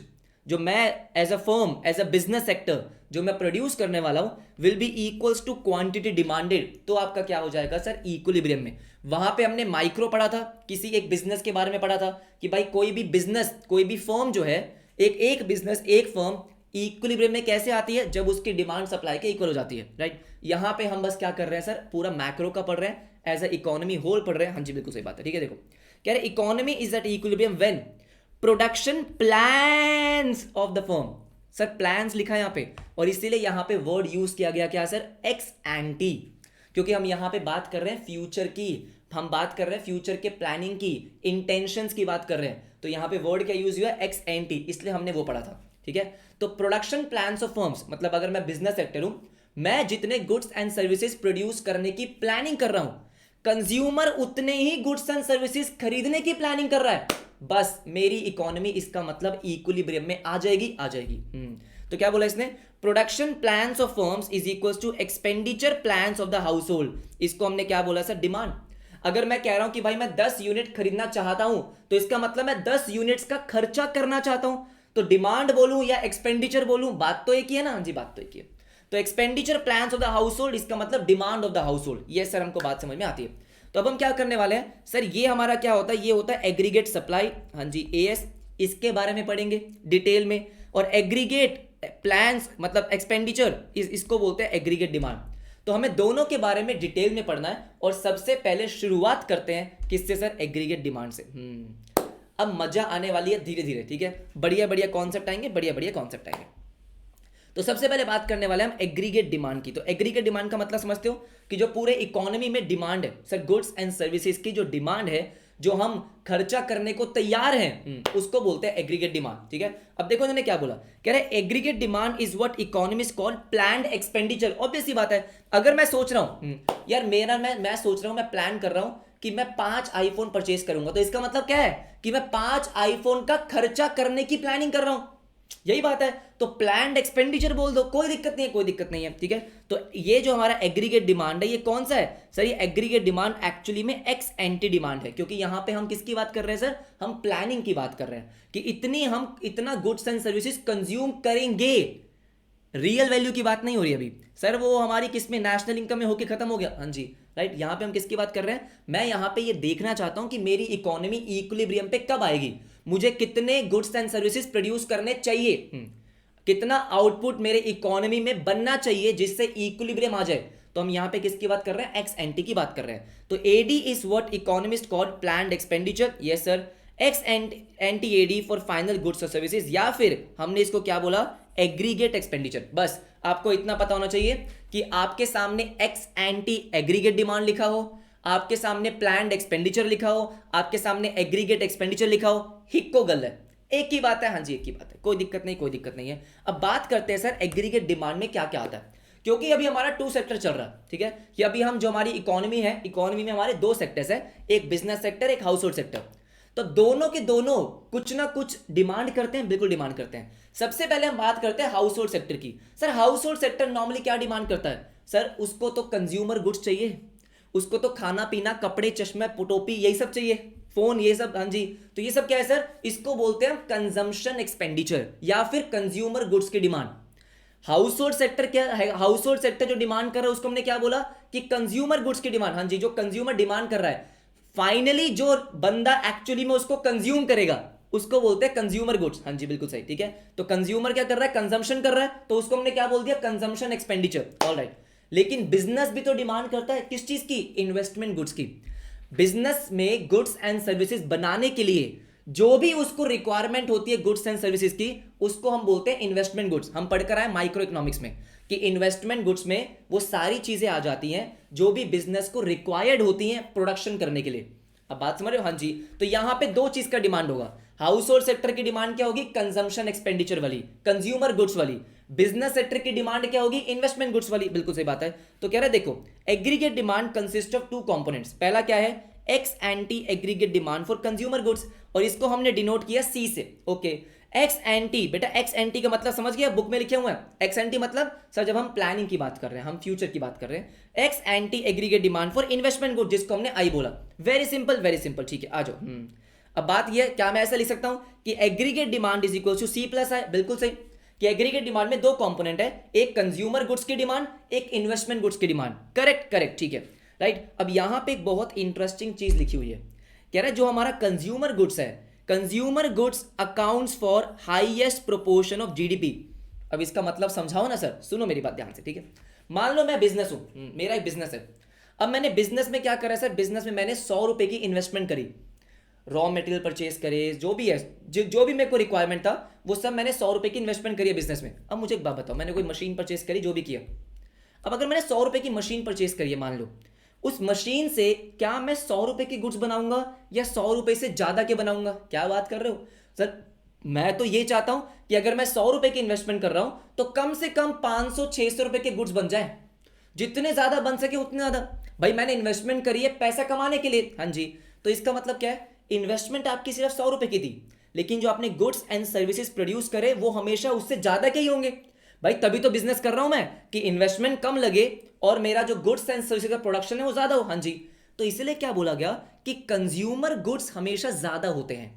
जो मैं as a firm, as a business sector जो मैं प्रोड्यूस करने वाला हूं, will be equals to quantity demanded. तो आपका क्या हो जाएगा सर, इक्विलिब्रियम में। वहां पे हमने माइक्रो पढ़ा था, किसी एक बिजनेस के बारे में पढ़ा था कि भाई कोई भी बिजनेस, कोई भी फर्म जो है, एक बिजनेस, एक फर्म इक्विलिब्रियम में कैसे आती है, जब उसकी डिमांड सप्लाई के इक्वल हो जाती है, राइट। यहां पे हम बस क्या कर रहे हैं सर, पूरा मैक्रो का पढ़ रहे हैं, एज अ इकोनॉमी होल पढ़ रहे हैं। हाँ जी, बिल्कुल सही बात है, ठीक है। देखो कह रहे economy is at equilibrium when production plans of the firm, sir plans लिखा है यहाँ पे, और इसीलिए यहाँ पे वर्ड यूज किया गया क्या सर, एक्स एंटी, क्योंकि हम यहाँ पे बात कर रहे हैं फ्यूचर की, हम बात कर रहे हैं फ्यूचर के प्लानिंग की, इंटेंशंस की बात कर रहे हैं, तो यहाँ पे वर्ड क्या यूज हुआ, एक्स एंटी, इसलिए हमने वो पढ़ा था, ठीक है। तो प्रोडक्शन प्लान्स ऑफ फर्म्स, मतलब अगर मैं बिजनेस सेक्टर हूं, मैं जितने गुड्स एंड सर्विसेज प्रोड्यूस करने की प्लानिंग कर रहा हूं, कंज्यूमर उतने ही गुड्स एंड सर्विसेज खरीदने की प्लानिंग कर रहा है, बस मेरी इकोनॉमी इसका मतलब इक्विलिब्रियम में आ जाएगी, आ जाएगी। तो क्या बोला इसने, production plans of firms is equal to expenditure plans of the household, इसको हमने क्या बोला सर, डिमांड। अगर मैं कह रहा हूं कि भाई मैं 10 यूनिट खरीदना चाहता हूं, तो इसका मतलब मैं 10 यूनिट्स का खर्चा करना चाहता हूं, तो डिमांड बोलूं या एक्सपेंडिचर बोलूं, बात तो एक ही है ना, जी बात तो एक ही है। तो expenditure plans of the household, इसका मतलब demand of the house hold, ये सर हमको बात समझ में आती है। तो अब हम क्या करने वाले हैं सर, ये हमारा क्या होता है, ये होता है एग्रीगेट सप्लाई, हाँ जी एएस, इसके बारे में पढ़ेंगे डिटेल में, और एग्रीगेट प्लान्स मतलब एक्सपेंडिचर, इसको बोलते हैं एग्रीगेट डिमांड। तो हमें दोनों के बारे में डिटेल में पढ़ना है, और सबसे पहले शुरुआत करते हैं किससे सर, एग्रीगेट डिमांड से। अब मजा आने वाली है धीरे धीरे, ठीक है, बढ़िया बढ़िया कॉन्सेप्ट आएंगे, बढ़िया बढ़िया कॉन्सेप्ट आएंगे। तो सबसे पहले बात करने वाले हम एग्रीगेट डिमांड की। तो एग्रीगेट डिमांड का मतलब समझते हो कि जो पूरे इकोनॉमी में डिमांड है सर, गुड्स एंड सर्विसेज की जो डिमांड है, जो हम खर्चा करने को तैयार हैं, उसको बोलते हैं एग्रीगेट डिमांड, ठीक है। अब देखो इन्होंने क्या बोला, कह रहे aggregate demand is what economist call planned expenditure. Obvious सी बात है, अगर मैं सोच रहा हूं यार मैं सोच रहा हूं, मैं प्लान कर रहा हूं कि मैं 5 आईफोन परचेज करूंगा, तो इसका मतलब क्या है कि मैं 5 आईफोन का खर्चा करने की प्लानिंग कर रहा हूं, यही बात है। तो प्लान्ड एक्सपेंडिचर बोल दो, कोई दिक्कत नहीं है, कोई दिक्कत नहीं है, ठीक है। तो ये जो हमारा एग्रीगेट डिमांड है, ये कौन सा है सर, ये एग्रीगेट डिमांड एक्चुअली में एक्स एंटी डिमांड है, क्योंकि यहां पे हम किसकी बात कर रहे हैं सर, हम प्लानिंग की बात कर रहे हैं कि हम इतना गुड्स एंड सर्विसेज कंज्यूम करेंगे, रियल वैल्यू की बात नहीं हो रही अभी सर, वो हमारी किस में, नेशनल इनकम में होके खत्म हो गया, हाँ जी राइट। यहां पे हम किसकी बात कर रहे हैं, मैं यहां पे ये देखना चाहता हूं कि मेरी इकोनॉमी इक्विलिब्रियम पे कब आएगी, मुझे कितने गुड्स एंड सर्विसेज प्रोड्यूस करने चाहिए, कितना आउटपुट मेरे इकोनॉमी में बनना चाहिए जिससे इक्विलिब्रियम आ जाए। तो हम यहां पे किसकी बात कर रहे हैं, एक्स एंटी की बात कर रहे हैं। तो AD is what economist called planned expenditure, yes sir, ex ante AD for final goods और सर्विसेज, या फिर हमने इसको क्या बोला, एग्रीगेट एक्सपेंडिचर। बस आपको इतना पता होना चाहिए कि आपके सामने एक्स एंटी एग्रीगेट डिमांड लिखा हो, आपके सामने प्लान्ड एक्सपेंडिचर लिखा हो, आपके सामने एग्रीगेट एक्सपेंडिचर लिखा हो, हिक्को गल है, एक ही बात है, हाँ जी एक ही बात है, कोई दिक्कत नहीं, कोई दिक्कत नहीं है। अब बात करते हैं सर एग्रीगेट डिमांड में क्या क्या आता है, क्योंकि अभी हमारा 2 सेक्टर चल रहा है, ठीक है, कि अभी हम जो हमारी इकोनॉमी है, इकोनॉमी में हमारे 2 सेक्टर्स है, एक बिजनेस सेक्टर, एक हाउस होल्ड सेक्टर। तो दोनों के दोनों कुछ ना कुछ डिमांड करते हैं, बिल्कुल डिमांड करते हैं। सबसे पहले हम बात करते हैं हाउस होल्ड सेक्टर की। Sir house hold sector normally क्या डिमांड करता है सर, उसको तो कंज्यूमर गुड्स चाहिए, उसको तो खाना पीना, कपड़े, चश्मे, टोपी, यही सब चाहिए, फोन, ये सब, हाँ जी। तो ये सब क्या है सर, इसको बोलते हैं कंजम्पशन एक्सपेंडिचर या फिर कंज्यूमर गुड्स की डिमांड। हाउस होल्ड सेक्टर क्या है, हाउस होल्ड सेक्टर जो डिमांड कर रहा है उसको हमने क्या बोला कि कंज्यूमर गुड्स की डिमांड, हाँ जी, जो कंज्यूमर डिमांड कर रहा है, फाइनली जो बंदा एक्चुअली में उसको कंज्यूम करेगा उसको बोलते हैं कंज्यूमर गुड्स, हाँ जी बिल्कुल सही, ठीक है। तो कंज्यूमर क्या कर रहा है, कंजम्पशन कर रहा है, तो उसको हमने क्या बोल दिया, कंजम्पशन एक्सपेंडिचर, ऑलराइट। लेकिन बिजनेस भी तो डिमांड करता है किस चीज की, इन्वेस्टमेंट गुड्स की। बिजनेस में गुड्स एंड सर्विसेज बनाने के लिए जो भी उसको रिक्वायरमेंट होती है गुड्स एंड सर्विसेज की, उसको हम बोलते हैं इन्वेस्टमेंट गुड्स। हम पढ़कर आए माइक्रो इकोनॉमिक्स में कि इन्वेस्टमेंट गुड्स में वो सारी चीजें आ जाती हैं जो भी बिजनेस को रिक्वायर्ड होती हैं प्रोडक्शन करने के लिए। अब बात समझ रहे हो, हाँ जी। तो यहां पे 2 चीज का डिमांड होगा, हाउस होल्ड सेक्टर की डिमांड क्या होगी, कंजम्पशन एक्सपेंडिचर वाली, कंज्यूमर गुड्स वाली। बिजनेस सेक्टर की डिमांड क्या होगी, इन्वेस्टमेंट गुड्स वाली, बिल्कुल सही बात है। तो कह रहे देखो aggregate demand consist of 2 components. पहला क्या है, x anti aggregate demand for consumer goods, और इसको हमने डिनोट किया सी से, ओके। एक्स एंटी, बेटा एक्स एंटी का मतलब समझ गया, बुक में लिखे हुए हैं। एक्स एंटी मतलब सर जब हम प्लानिंग की बात कर रहे हैं, हम फ्यूचर की बात कर रहे हैं। X anti aggregate demand for investment good, जिसको हमने आई बोला। वेरी सिंपल, ठीक है, आ जाओ। अब बात यह, क्या मैं ऐसा लिख सकता हूं कि aggregate demand is equal to C plus है, बिल्कुल सही, कि एग्रीगेट डिमांड में 2 कंपोनेंट है, एक कंज्यूमर गुड्स की डिमांड, एक इन्वेस्टमेंट गुड्स की डिमांड। करेक्ट, ठीक है, राइट। अब यहां पे एक बहुत इंटरेस्टिंग चीज लिखी हुई है, कह रहा है जो हमारा कंज्यूमर गुड्स है, consumer goods accounts for highest proportion of GDP. अब इसका मतलब समझाओ ना सर, सुनो मेरी बात ध्यान से, ठीक है। मान लो मैं बिजनेस हूं, मेरा एक बिजनेस है। अब मैंने बिजनेस में क्या करा सर, बिजनेस में मैंने 100 रुपए की इन्वेस्टमेंट करी। रॉ मटेरियल परचेज करे, जो भी है, जो भी मेरे को रिक्वायरमेंट था वो सब मैंने 100 रुपये की इन्वेस्टमेंट करी है बिजनेस में। अब मुझे एक बात बताओ, मैंने कोई मशीन परचेज करी, जो भी किया, अब अगर मैंने 100 रुपये की मशीन परचेज करी है मान लो, उस मशीन से क्या मैं 100 रुपये की गुड्स बनाऊंगा या 100 रुपये से ज़्यादा के बनाऊंगा? क्या बात कर रहे हो सर? मैं तो ये चाहता हूं कि अगर मैं 100 रुपये की इन्वेस्टमेंट कर रहा हूं तो कम से कम 500-600 रुपये के गुड्स बन जाए, जितने ज़्यादा बन सके उतने ज़्यादा। भाई मैंने इन्वेस्टमेंट करी है पैसा कमाने के लिए, हाँ जी, तो इसका मतलब क्या है, इन्वेस्टमेंट आपकी सिर्फ 100 रुपये की थी, लेकिन जो आपने गुड्स एंड सर्विसेज प्रोड्यूस करे वो हमेशा उससे ज़्यादा के ही होंगे। भाई तभी तो बिजनेस कर रहा हूं मैं कि इन्वेस्टमेंट कम लगे और मेरा जो गुड्स एंड सर्विसेज का प्रोडक्शन है वो ज़्यादा हो, हाँ जी। तो इसलिए क्या बोला गया कि कंज्यूमर गुड्स हमेशा ज़्यादा होते हैं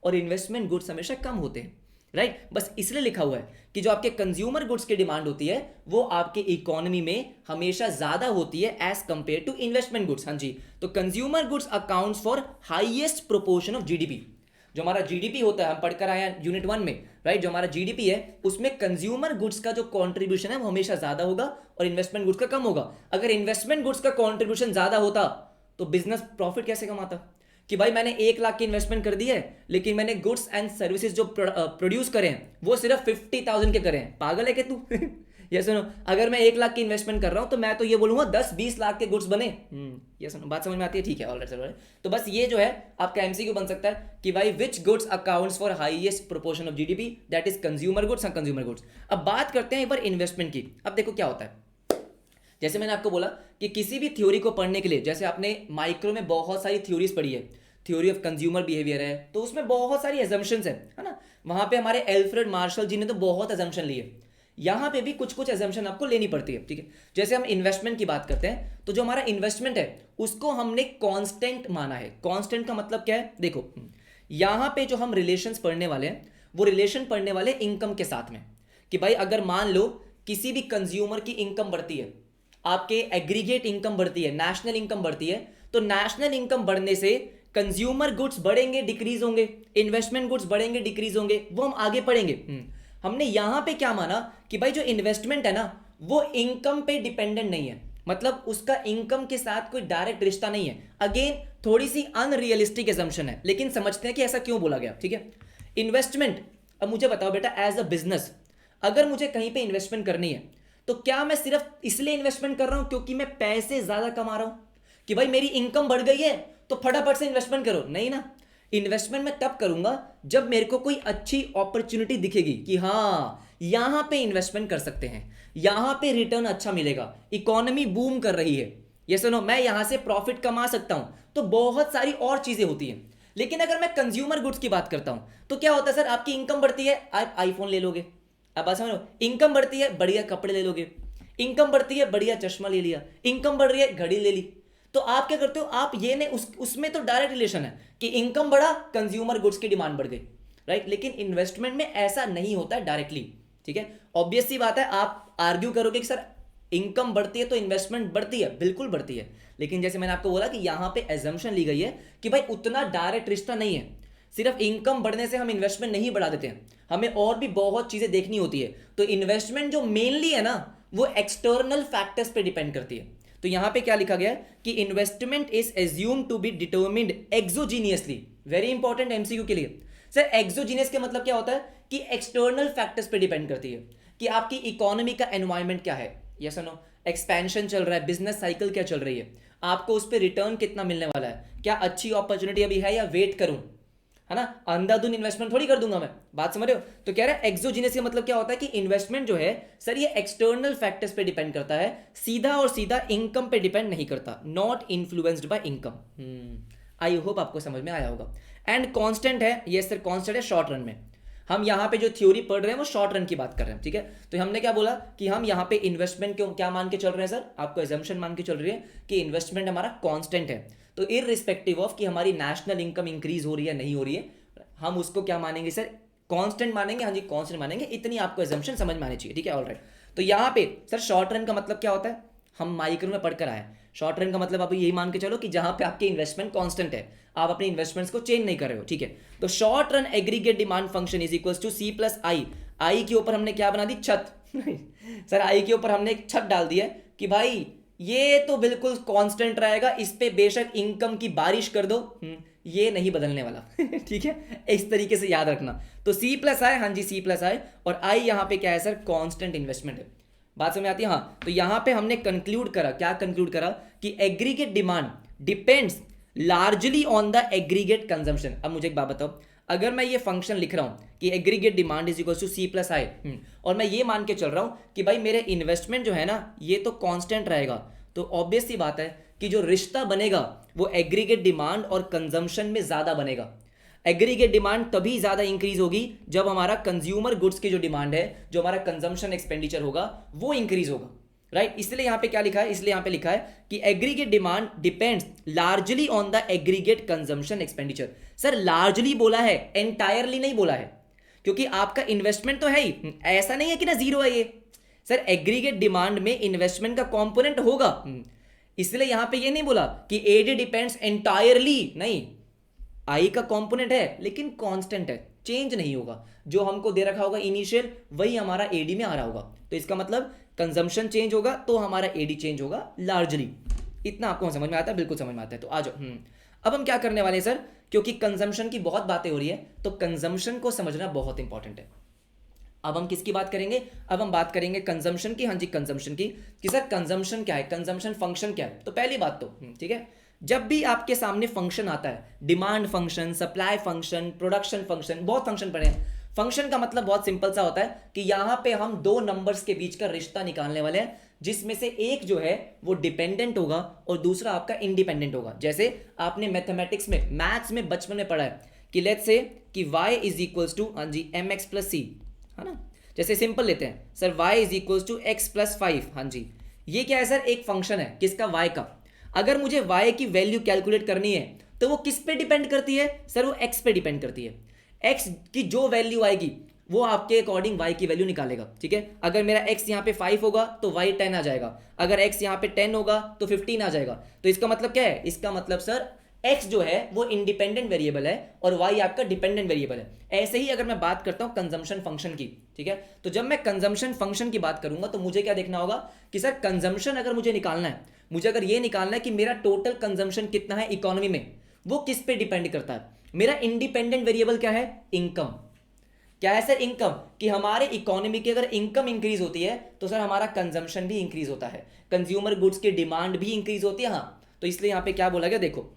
और इन्वेस्टमेंट गुड्स हमेशा कम होते हैं, राइट? बस इसलिए लिखा हुआ है कि जो आपके कंज्यूमर गुड्स की डिमांड होती है वो आपके इकोनॉमी में हमेशा ज्यादा होती है as compare to investment goods, हाँ जी। तो consumer goods accounts for highest proportion of GDP. जो हमारा जीडीपी होता है, हम पढ़कर आए हैं यूनिट 1 में, राइट? जो हमारा जीडीपी है उसमें कंज्यूमर गुड्स का जो कॉन्ट्रीब्यूशन है वो हमेशा ज्यादा होगा और इन्वेस्टमेंट गुड्स का कम होगा। अगर इन्वेस्टमेंट गुड्स का कॉन्ट्रीब्यूशन ज्यादा होता तो बिजनेस प्रॉफिट कैसे कमाता? कि भाई मैंने 1 लाख की इन्वेस्टमेंट कर दी है लेकिन मैंने गुड्स एंड सर्विसेज जो प्रोड्यूस करे हैं वो सिर्फ 50,000 के करे हैं। पागल है क्या तू? ये सुनो, अगर मैं 1 लाख की इन्वेस्टमेंट कर रहा हूं तो मैं तो ये बोलूंगा 10-20 लाख के गुड्स बने। ये सुनो, बात समझ में आती है? ठीक है, ऑलराइट चलो। तो बस ये जो है आपका एमसीक्यू बन सकता है कि भाई which goods accounts for highest proportion of GDP, that is consumer goods and consumer goods. अब बात करते हैं एक बार इन्वेस्टमेंट की। अब देखो क्या होता है, जैसे मैंने आपको बोला कि किसी भी थ्योरी को पढ़ने के लिए, जैसे आपने माइक्रो में बहुत सारी थ्योरीज पढ़ी है, थ्योरी ऑफ कंज्यूमर बिहेवियर है, तो उसमें बहुत सारी एजम्पशंस है ना? वहां पे हमारे एल्फ्रेड मार्शल जी ने तो बहुत एजम्पशन लिए, यहाँ पे भी कुछ कुछ एजम्पशन आपको लेनी पड़ती है, ठीक है? जैसे हम इन्वेस्टमेंट की बात करते हैं तो जो हमारा इन्वेस्टमेंट है उसको हमने कांस्टेंट माना है। कांस्टेंट का मतलब क्या है? देखो यहाँ पे जो हम रिलेशंस पढ़ने वाले हैं वो रिलेशन पढ़ने वाले इनकम के साथ में, कि भाई अगर मान लो किसी भी कंज्यूमर की इनकम बढ़ती है, आपके एग्रीगेट इनकम बढ़ती है, नेशनल इनकम बढ़ती है, तो नेशनल इनकम बढ़ने से कंज्यूमर गुड्स बढ़ेंगे डिक्रीज होंगे, इन्वेस्टमेंट गुड्स बढ़ेंगे डिक्रीज होंगे, वो हम आगे पढ़ेंगे। हमने यहां पे क्या माना कि भाई जो इन्वेस्टमेंट है ना वो इनकम पे डिपेंडेंट नहीं है, मतलब उसका इनकम के साथ कोई डायरेक्ट रिश्ता नहीं है। अगेन थोड़ी सी अनरियलिस्टिक एजम्पशन है, लेकिन समझते हैं कि ऐसा क्यों बोला गया, ठीक है? इन्वेस्टमेंट, अब मुझे बताओ बेटा, एज अ बिजनेस अगर मुझे कहीं पे इन्वेस्टमेंट करनी है तो क्या मैं सिर्फ इसलिए इन्वेस्टमेंट कर रहा हूं क्योंकि मैं पैसे ज्यादा कमा रहा हूं, कि भाई मेरी इनकम बढ़ गई है तो फटाफट से इन्वेस्टमेंट करो? नहीं ना, इन्वेस्टमेंट मैं तब करूंगा जब मेरे को कोई अच्छी अपॉर्चुनिटी दिखेगी कि हाँ यहां पे इन्वेस्टमेंट कर सकते हैं, यहां पे रिटर्न अच्छा मिलेगा, इकोनॉमी बूम कर रही है, ये सुनो मैं यहां से प्रॉफिट कमा सकता हूं, तो बहुत सारी और चीजें होती हैं। लेकिन अगर मैं कंज्यूमर गुड्स की बात करता हूं तो क्या होता है सर, आपकी इनकम बढ़ती है, आप आईफोन ले लोगे, अब बात समझो, इनकम बढ़ती है बढ़िया कपड़े ले लोगे, इनकम बढ़ती है बढ़िया चश्मा ले लिया, इनकम बढ़ रही है घड़ी ले ली, तो आप क्या करते हो, आप ये नहीं उसमें तो डायरेक्ट रिलेशन है कि इनकम बढ़ा कंज्यूमर गुड्स की डिमांड बढ़ गई, राइट? लेकिन इन्वेस्टमेंट में ऐसा नहीं होता है डायरेक्टली, ठीक है? ऑब्वियस सी बात है, आप आर्ग्यू करोगे कि सर इनकम बढ़ती है तो इन्वेस्टमेंट बढ़ती है, बिल्कुल बढ़ती है, लेकिन जैसे मैंने आपको बोला कि यहां पे एजम्पशन ली गई है कि भाई उतना डायरेक्ट रिश्ता नहीं है, सिर्फ इनकम बढ़ने से हम इन्वेस्टमेंट नहीं बढ़ा देते हैं, हमें और भी बहुत चीजें देखनी होती है। तो इन्वेस्टमेंट जो मेनली है ना वो एक्सटर्नल फैक्टर्स पे डिपेंड करती है। तो यहां पे क्या लिखा गया है कि investment is assumed to be determined exogenously. Very important MCQ के लिए सर, एक्सोजीनियस के मतलब क्या होता है कि एक्सटर्नल फैक्टर्स पे डिपेंड करती है, कि आपकी इकोनॉमी का एनवायरमेंट क्या है, यस और नो, एक्सपेंशन चल रहा है, बिजनेस साइकिल क्या चल रही है, आपको उस पर रिटर्न कितना मिलने वाला है, क्या अच्छी अपॉर्चुनिटी अभी है या वेट करूं, है ना? अंधाधुन इन्वेस्टमेंट थोड़ी कर दूंगा मैं, बात समझ रहे हो? तो कह रहा है एक्सोजीनियस का मतलब क्या होता है कि इन्वेस्टमेंट जो है सर ये एक्सटर्नल फैक्टर्स पे डिपेंड करता है, सीधा और सीधा इनकम पे डिपेंड नहीं करता, not influenced by income. I hope आपको समझ में आया होगा। एंड कांस्टेंट है, ये सर कांस्टेंट है शॉर्ट रन में। हम यहाँ पे जो थ्योरी पढ़ रहे हैं वो शॉर्ट रन की बात कर रहे हैं, ठीक है? तो हमने क्या बोला कि हम यहाँ पे इन्वेस्टमेंट क्यों क्या मान के चल रहे हैं सर, आपको एजम्पशन मान के चल रही है कि इन्वेस्टमेंट हमारा कांस्टेंट है, तो इररिस्पेक्टिव ऑफ कि हमारी नेशनल इनकम इंक्रीज हो रही है नहीं हो रही है, हम उसको क्या मानेंगे सर, कांस्टेंट मानेंगे, हाँ जी कांस्टेंट मानेंगे, इतनी आपको एजम्पशन समझ में आनी चाहिए, ठीक है? ऑलराइट। तो यहाँ पे सर शॉर्ट रन का मतलब क्या होता है, हम माइक्रो में पढ़कर आए, शॉर्ट रन का मतलब आप यही मान के चलो कि जहां पे आपकी इन्वेस्टमेंट कांस्टेंट है, आप अपनी इन्वेस्टमेंट्स को चेंज नहीं कर रहे हो, ठीक है? तो short run aggregate demand function is equal to C plus I. I के ऊपर हमने क्या बना दी, छत सर आई के ऊपर हमने एक छत डाल दी है कि भाई ये तो बिल्कुल कांस्टेंट रहेगा, इस पे बेशक इनकम की बारिश कर दो, ये नहीं बदलने वाला ठीक है, इस तरीके से याद रखना। तो सी प्लस आई, हाँ जी सी प्लस आई, और आई यहाँ पे क्या है सर, कांस्टेंट इन्वेस्टमेंट है। बात समझ आती है? हाँ, तो यहाँ पे हमने कंक्लूड करा, क्या कंक्लूड करा कि aggregate demand depends largely on the aggregate consumption. अब मुझे एक बात बताओ, अगर मैं ये फंक्शन लिख रहा हूँ कि aggregate demand is equal to C plus I, और मैं ये मान के चल रहा हूँ कि भाई मेरे इन्वेस्टमेंट जो है ना ये तो कांस्टेंट रहेगा, तो ऑब्वियस सी बात है कि जो रिश्ता बनेगा वो एग्रीगेट डिमांड और कंजम्पशन में ज़्यादा बनेगा। एग्रीगेट डिमांड तभी ज़्यादा इंक्रीज होगी जब हमारा कंज्यूमर गुड्स की जो डिमांड है, जो हमारा कंजम्पशन एक्सपेंडिचर होगा वो इंक्रीज होगा, राइट। इसलिए यहाँ पे क्या लिखा है, इसलिए यहाँ पे लिखा है कि aggregate demand depends largely on the aggregate consumption expenditure. Sir largely बोला है, एंटायरली नहीं बोला है, क्योंकि आपका इन्वेस्टमेंट तो है ही, ऐसा नहीं है कि ना जीरो है ये। सर एग्रीगेट डिमांड में इन्वेस्टमेंट का कॉम्पोनेंट होगा, इसलिए यहां पे ये नहीं बोला कि एडी डिपेंड्स एंटायरली, नहीं, आई का कंपोनेंट है लेकिन कांस्टेंट है, चेंज नहीं होगा। जो हमको दे रखा होगा इनिशियल वही हमारा एडी में आ रहा होगा, तो इसका मतलब कंजम्पशन चेंज होगा तो हमारा एडी चेंज होगा लार्जली। इतना आपको समझ में आता है? बिल्कुल समझ में आता है। तो आ जाओ, अब हम क्या करने वाले हैं सर, क्योंकि कंजम्पशन की बहुत बातें हो रही है तो कंजम्पशन को समझना बहुत इंपॉर्टेंट है। अब हम किसकी बात करेंगे, अब हम बात करेंगे कंजम्पशन की, हाँ जी कंजम्पशन की, कि सर कंजम्पशन क्या है, कंजम्पशन फंक्शन क्या है। तो पहली बात तो ठीक है, जब भी आपके सामने फंक्शन आता है, demand function, supply function, production function, बहुत फंक्शन पढ़े हैं। फंक्शन का मतलब बहुत सिंपल सा होता है कि यहां पे हम दो नंबर्स के बीच का रिश्ता निकालने वाले हैं, जिसमें से एक जो है वो डिपेंडेंट होगा और दूसरा आपका इंडिपेंडेंट होगा। जैसे आपने मैथमेटिक्स में, मैथ्स में बचपन में पढ़ा है कि लेट्स से कि y इज इक्वल्स टू, हाँ जी एम एक्स प्लस सी, है ना। जैसे सिंपल लेते हैं sir, y is equals to X plus 5, हाँ जी, ये क्या है सर, एक फंक्शन है, किसका, y का। अगर मुझे y की वैल्यू कैलकुलेट करनी है तो वो किस पे डिपेंड करती है सर, वो x पे डिपेंड करती है। x की जो वैल्यू आएगी वो आपके अकॉर्डिंग y की वैल्यू निकालेगा, ठीक है। अगर मेरा x यहाँ पे 5 होगा तो y 10 आ जाएगा, अगर x यहाँ पे 10 होगा तो 15 आ जाएगा। तो इसका मतलब क्या है, इसका मतलब सर x जो है वो इंडिपेंडेंट वेरिएबल है और y आपका डिपेंडेंट वेरिएबल है। ऐसे ही अगर मैं बात करता हूँ कंजम्पशन फंक्शन की, ठीक है, तो जब मैं कंजम्पशन फंक्शन की बात करूंगा तो मुझे क्या देखना होगा कि सर कंजम्पशन अगर मुझे निकालना है, मुझे अगर ये निकालना है कि मेरा टोटल कंजम्पशन कितना है इकोनॉमी में, वो किस पे डिपेंड करता है। मेरा इंडिपेंडेंट वेरिएबल क्या है, इनकम। क्या है सर, इनकम, कि हमारे इकोनॉमी की अगर इनकम इंक्रीज होती है तो सर हमारा कंजम्पशन भी इंक्रीज होता है, कंज्यूमर गुड्स की डिमांड भी इंक्रीज होती है। हाँ, तो इसलिए यहां पे क्या बोला गया, देखो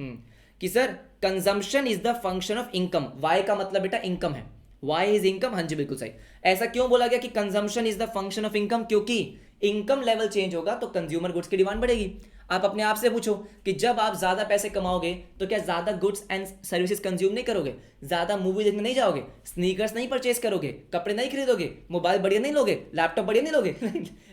कि sir consumption is the function of income. Y का मतलब बेटा इनकम है, वाई इज इनकम, हाँ जी बिल्कुल सही। ऐसा क्यों बोला गया कि consumption is the function of income, क्योंकि इनकम लेवल चेंज होगा तो कंज्यूमर गुड्स की डिमांड बढ़ेगी। आप अपने आप से पूछो कि जब आप ज्यादा पैसे कमाओगे तो क्या ज्यादा गुड्स एंड सर्विसेज कंज्यूम नहीं करोगे, ज्यादा मूवी देखने नहीं जाओगे, स्नीकर्स नहीं परचेज करोगे, कपड़े नहीं खरीदोगे, मोबाइल बढ़िया नहीं लोगे, लैपटॉप बढ़िया नहीं लोगे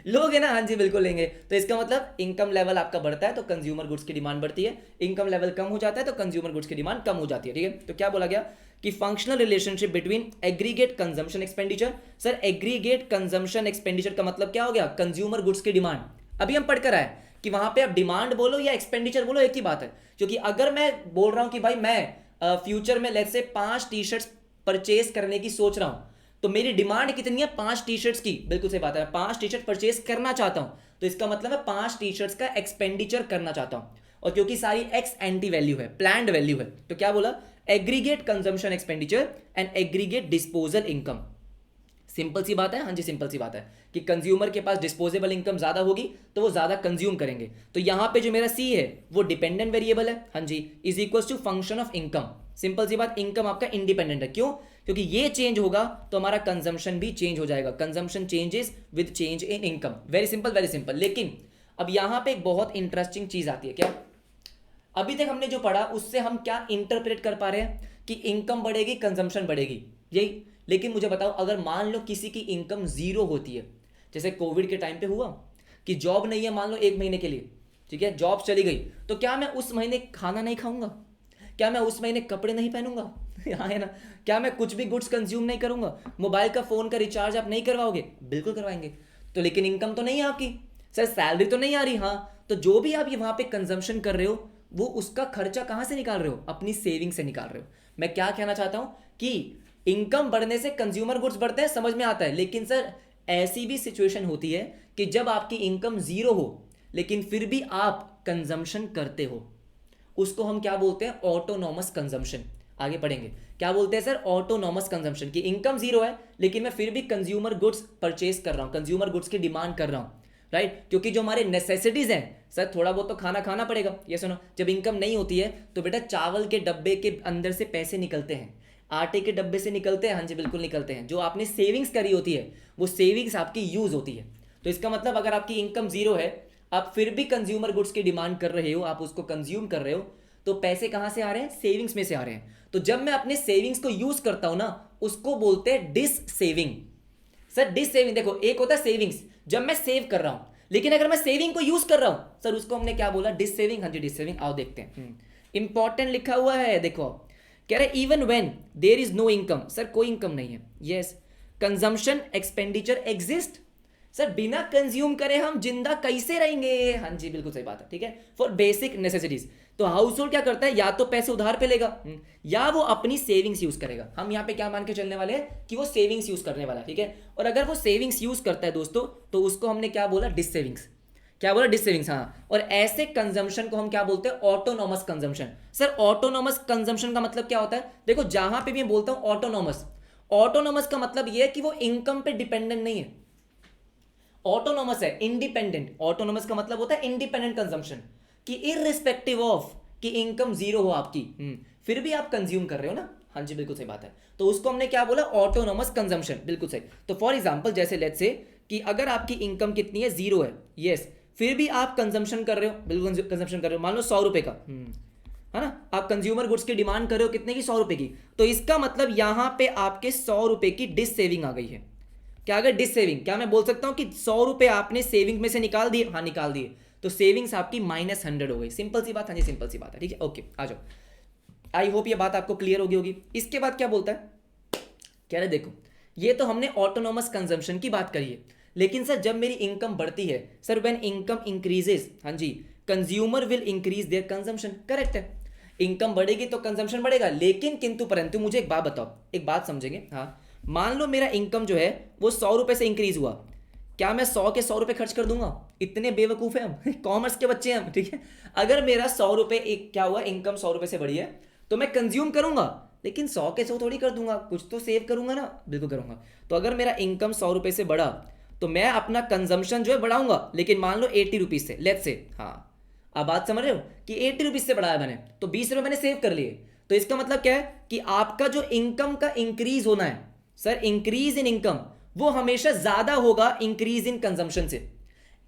लोगे ना, हाँ जी बिल्कुल लेंगे। तो इसका मतलब इनकम लेवल आपका बढ़ता है तो कंज्यूमर गुड्स की डिमांड बढ़ती है, इनकम लेवल कम हो जाता है तो कंज्यूमर गुड्स की डिमांड कम हो जाती है, ठीक है। तो क्या बोला गया कि functional relationship between aggregate consumption expenditure. Sir aggregate consumption expenditure का मतलब क्या हो गया, कंज्यूमर गुड्स की डिमांड। अभी हम पढ़कर आए कि वहां पे आप डिमांड बोलो या एक्सपेंडिचर बोलो एक ही बात है, क्योंकि अगर मैं बोल रहा हूं कि भाई मैं फ्यूचर में let's say 5 T shirts purchase करने की सोच रहा हूं, तो मेरी डिमांड कितनी है, 5 टी शर्ट्स की, बिल्कुल सही बात है, 5 टी शर्ट परचेज करना चाहता हूं, तो इसका मतलब है 5 टी शर्ट्स का एक्सपेंडिचर करना चाहता हूं। और क्योंकि सारी एक्स एंटी वैल्यू है, प्लान्ड वैल्यू है, तो क्या बोला, aggregate consumption expenditure and aggregate disposal income. Simple सी बात है, हाँ जी सिंपल सी बात है कि कंज्यूमर के पास डिस्पोजेबल इनकम ज्यादा होगी तो वो ज्यादा कंज्यूम करेंगे। तो यहां पे जो मेरा सी है वो डिपेंडेंट वेरिएबल है, हाँ जी, is equals to function of income. Simple सी बात, इनकम आपका इंडिपेंडेंट है, क्यों, क्योंकि ये चेंज होगा तो हमारा कंजम्पशन भी चेंज हो जाएगा, consumption changes with change in income. Very simple, very simple. लेकिन अब यहां पे एक बहुत इंटरेस्टिंग चीज आती है, क्या, अभी तक हमने जो पढ़ा उससे हम क्या इंटरप्रेट कर पा रहे हैं कि इनकम बढ़ेगी कंजम्पशन बढ़ेगी, यही। लेकिन मुझे बताओ अगर मान लो किसी की इनकम जीरो होती है, जैसे कोविड के टाइम पे हुआ कि जॉब नहीं है मान लो 1 महीने के लिए, ठीक है, जॉब चली गई, तो क्या मैं उस महीने खाना नहीं खाऊंगा, क्या मैं उस महीने कपड़े नहीं पहनूंगा हाँ है ना, क्या मैं कुछ भी गुड्स कंज्यूम नहीं करूंगा, मोबाइल का फोन का रिचार्ज आप नहीं करवाओगे, बिल्कुल करवाएंगे। तो लेकिन इनकम तो नहीं है आपकी, सर सैलरी तो नहीं आ रही, हाँ, तो जो भी आप ये वहां पे कंजम्पशन कर रहे हो वो उसका खर्चा कहां से निकाल रहे हो, अपनी सेविंग से निकाल रहे हो। मैं क्या कहना चाहता हूं कि इनकम बढ़ने से कंज्यूमर गुड्स बढ़ते हैं, समझ में आता है, लेकिन सर ऐसी भी सिचुएशन होती है कि जब आपकी इनकम जीरो हो लेकिन फिर भी आप कंजम्पशन करते हो, उसको हम क्या बोलते हैं, ऑटोनॉमस कंजम्पशन। आगे पढ़ेंगे क्या बोलते हैं सर, ऑटोनॉमस कंजम्पशन। की इनकम जीरो है लेकिन मैं फिर भी कंज्यूमर गुड्स परचेज कर रहा हूँ, कंज्यूमर गुड्स की डिमांड कर रहा हूँ, राइट। क्योंकि जो हमारे नेसेसिटीज हैं सर, थोड़ा बहुत तो खाना खाना पड़ेगा, ये सुनो। जब इनकम नहीं होती है तो बेटा चावल के डब्बे के अंदर से पैसे निकलते हैं, आटे के डब्बे से निकलते हैं, हाँ जी बिल्कुल निकलते हैं। जो आपने सेविंग्स करी होती है वो सेविंग्स आपकी यूज होती है। तो इसका मतलब अगर आपकी इनकम जीरो है, आप फिर भी कंज्यूमर गुड्स की डिमांड कर रहे हो, आप उसको कंज्यूम कर रहे हो, तो पैसे कहां से आ रहे हैं, सेविंग्स में से आ रहे हैं। तो जब मैं अपने सेविंग्स को यूज करता हूं ना, उसको बोलते हैं dissaving. Sir dissaving देखो, एक होता है सेविंग्स जब मैं सेव कर रहा हूं, लेकिन अगर मैं सेविंग को यूज कर रहा हूं सर, उसको हमने क्या बोला, डिस सेविंग। हाँ जी डिस सेविंग। आओ देखते हैं, इंपॉर्टेंट लिखा हुआ है, देखो कह रहे even when there is no income. Sir कोई इनकम नहीं है, yes. Consumption expenditure exist. Sir बिना कंज्यूम करे हम जिंदा कैसे रहेंगे, हाँ जी बिल्कुल सही बात है, ठीक है। For basic necessities. तो हाउस होल्ड क्या करता है, या तो पैसे उधार पे लेगा या वो अपनी सेविंग्स यूज करेगा। हम यहाँ पे क्या मान के चलने वाले हैं कि वो सेविंग्स यूज करने वाला है, ठीक है। और अगर वो सेविंग्स यूज करता है दोस्तों, तो उसको हमने क्या बोला, डिस सेविंग्स। क्या बोला, डिस सेविंग्स, हाँ। और ऐसे कंजम्पशन को हम क्या बोलते हैं, autonomous consumption. Sir autonomous consumption का मतलब क्या होता है, देखो जहां पे भी मैं बोलता हूं ऑटोनॉमस, ऑटोनॉमस का मतलब ये है कि वो इनकम पे डिपेंडेंट नहीं है। ऑटोनॉमस है इंडिपेंडेंट, ऑटोनॉमस का मतलब होता है इंडिपेंडेंट कंजम्पशन, कि इररिस्पेक्टिव ऑफ कि इनकम जीरो हो आपकी, फिर भी आप कंज्यूम कर रहे हो ना, हाँ जी बिल्कुल सही बात है। तो उसको हमने क्या बोला, ऑटोनॉमस कंजम्पशन, बिल्कुल सही। तो फॉर एग्जांपल जैसे लेट्स से कि अगर आपकी इनकम कितनी है, जीरो है, यस, फिर भी आप कंजम्पशन कर रहे हो, बिल्कुल कंजम्पशन कर रहे हो, मान लो 100 रुपए का, है ना, आप कंज्यूमर गुड्स की डिमांड कर रहे हो कितने की, 100 रुपए की। तो इसका मतलब यहां पे आपके 100 रुपए की डिस सेविंग आ गई है। क्या अगर डिस सेविंग, क्या मैं बोल सकता हूं कि 100 रुपए आपने सेविंग में से निकाल दिए, हाँ निकाल दिए, तो सेविंग्स आपकी -100 हो गई। सिंपल सी बात, हाँ जी सिंपल सी बात है, ठीक है, ओके आ जाओ। आई होप ये बात आपको क्लियर होगी। इसके बाद क्या बोलता है, कह रहे देखो ये तो हमने ऑटोनॉमस कंजम्पशन की बात करी है, लेकिन सर जब मेरी इनकम बढ़ती है, सर व्हेन इनकम इंक्रीजेस, हाँ जी, consumer will increase their consumption, correct है। इनकम बढ़ेगी तो कंजम्पशन बढ़ेगा, लेकिन किंतु परंतु मुझे एक बात बताओ, एक बात समझेंगे, हाँ। मान लो मेरा इनकम जो है वो 100 रुपए से इंक्रीज हुआ, क्या मैं 100 के 100 रुपए खर्च कर दूंगा, इतने बेवकूफ है हम कॉमर्स के बच्चे हैं हम, ठीक है। अगर मेरा 100 रुपए एक क्या हुआ, इनकम 100 रुपए से बढ़ी है, तो मैं कंज्यूम करूंगा, लेकिन 100 के 100 थोड़ी कर दूंगा, कुछ तो सेव करूंगा ना, बिल्कुल करूंगा। तो अगर मेरा इनकम 100 रुपए से बढ़ा, तो मैं अपना कंजम्पशन जो है बढ़ाऊंगा, लेकिन मान लो 80 रुपीज से, लेट्स से, हाँ आप बात समझ रहे हो कि 80 रुपीज से बढ़ाया मैंने, तो 20 रुपए मैंने सेव कर लिए। तो इसका मतलब क्या है कि आपका जो इनकम का इंक्रीज होना है सर, इंक्रीज इन इनकम, वो हमेशा ज्यादा होगा इंक्रीज इन कंजम्पशन से,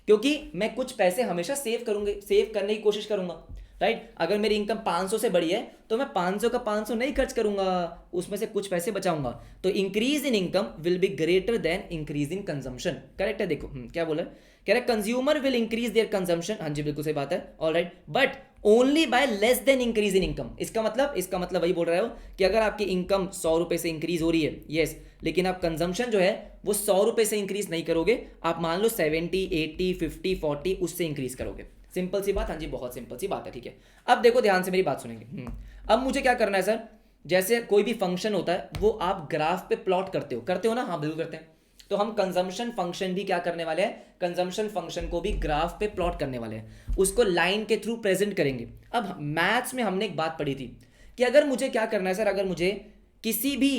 क्योंकि मैं कुछ पैसे हमेशा सेव करूंगे, सेव करने की कोशिश करूंगा, राइट। अगर मेरी इनकम 500 से बढ़ी है, तो मैं 500 का 500 नहीं खर्च करूंगा, उसमें से कुछ पैसे बचाऊंगा। तो increase in income will be greater than increase in consumption, correct है। देखो क्या बोला, कह रहा है consumer will increase their consumption, हाँ जी बिल्कुल सही बात है, alright, but only by less than increase in income. इसका मतलब वही बोल रहे हो कि अगर आपकी इनकम 100 रुपए से इंक्रीज हो रही है, यस, लेकिन आप कंजम्पशन जो है वो 100 रुपए से इंक्रीज नहीं करोगे, आप मान लो 70, 80, 50, 40 उससे इंक्रीज करोगे। सिंपल सी बात, हाँ जी बहुत सिंपल सी बात है, ठीक है। अब देखो ध्यान से मेरी बात सुनेंगे। अब मुझे क्या करना है सर, जैसे कोई भी फंक्शन होता है वो आप ग्राफ पे प्लॉट करते हो ना, हाँ बिल्कुल करते हैं। तो हम कंजम्पशन फंक्शन भी क्या करने वाले हैं, कंजम्पशन फंक्शन को भी ग्राफ पे प्लॉट करने वाले हैं, उसको लाइन के थ्रू प्रेजेंट करेंगे। अब मैथ्स में हमने एक बात पढ़ी थी कि अगर मुझे क्या करना है सर, अगर मुझे किसी भी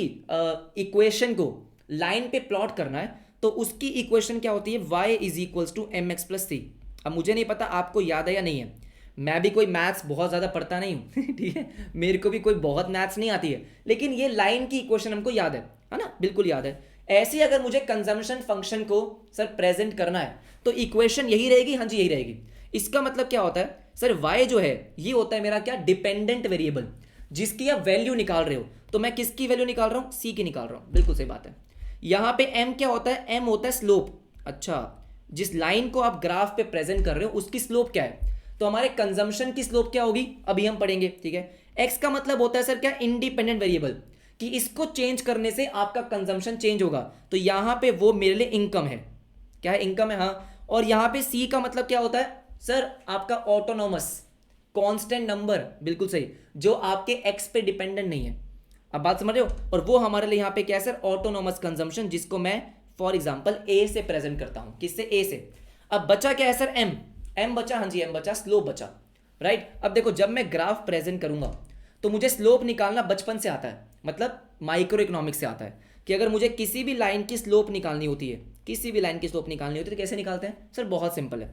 इक्वेशन को लाइन पे प्लॉट करना है, तो उसकी इक्वेशन क्या होती है, y is equals to m x plus C. अब मुझे नहीं पता आपको याद है या नहीं है, मैं भी कोई मैथ्स बहुत ज़्यादा पढ़ता नहीं हूँ ठीक है, मेरे को भी कोई बहुत मैथ्स नहीं आती है, लेकिन ये लाइन की इक्वेशन हमको याद है ना, बिल्कुल याद है। ऐसे अगर मुझे कंजम्पशन फंक्शन को सर प्रेजेंट करना है, तो इक्वेशन यही रहेगी, हाँ जी यही रहेगी। इसका मतलब क्या होता है सर, y जो है ये होता है मेरा क्या, डिपेंडेंट वेरिएबल, जिसकी आप वैल्यू निकाल रहे हो। तो मैं किसकी वैल्यू निकाल रहा हूँ, c की निकाल रहा हूँ, बिल्कुल सही बात है। यहाँ पे m क्या होता है, m होता है स्लोप। अच्छा, जिस लाइन को आप ग्राफ पे प्रेजेंट कर रहे हो उसकी स्लोप क्या है, तो हमारे कंजम्पशन की स्लोप क्या होगी अभी हम पढ़ेंगे, ठीक है। x का मतलब होता है सर क्या, इंडिपेंडेंट वेरिएबल, कि इसको चेंज करने से आपका कंजम्पशन चेंज होगा। तो यहां पे वो मेरे लिए इनकम है, क्या है, इनकम है, हाँ। और यहां पे c का मतलब क्या होता है सर, आपका ऑटोनॉमस कांस्टेंट नंबर, बिल्कुल सही, जो आपके x पे डिपेंडेंट नहीं है। अब बात समझ रहे हो, और वो हमारे लिए यहां पे क्या है सर, ऑटोनॉमस कंजम्पशन, जिसको मैं फॉर एग्जाम्पल a से प्रेजेंट करता हूं, किससे, a से। अब बचा क्या है सर, m बचा, हाँ जी m बचा, स्लोप बचा। राइट। अब देखो जब मैं ग्राफ प्रेजेंट करूंगा तो मुझे स्लोप निकालना बचपन से आता है, मतलब माइक्रो इकोनॉमिक्स से आता है कि अगर मुझे किसी भी लाइन की स्लोप निकालनी होती है, किसी भी लाइन की स्लोप निकालनी होती है तो कैसे निकालते हैं सर? बहुत सिंपल है,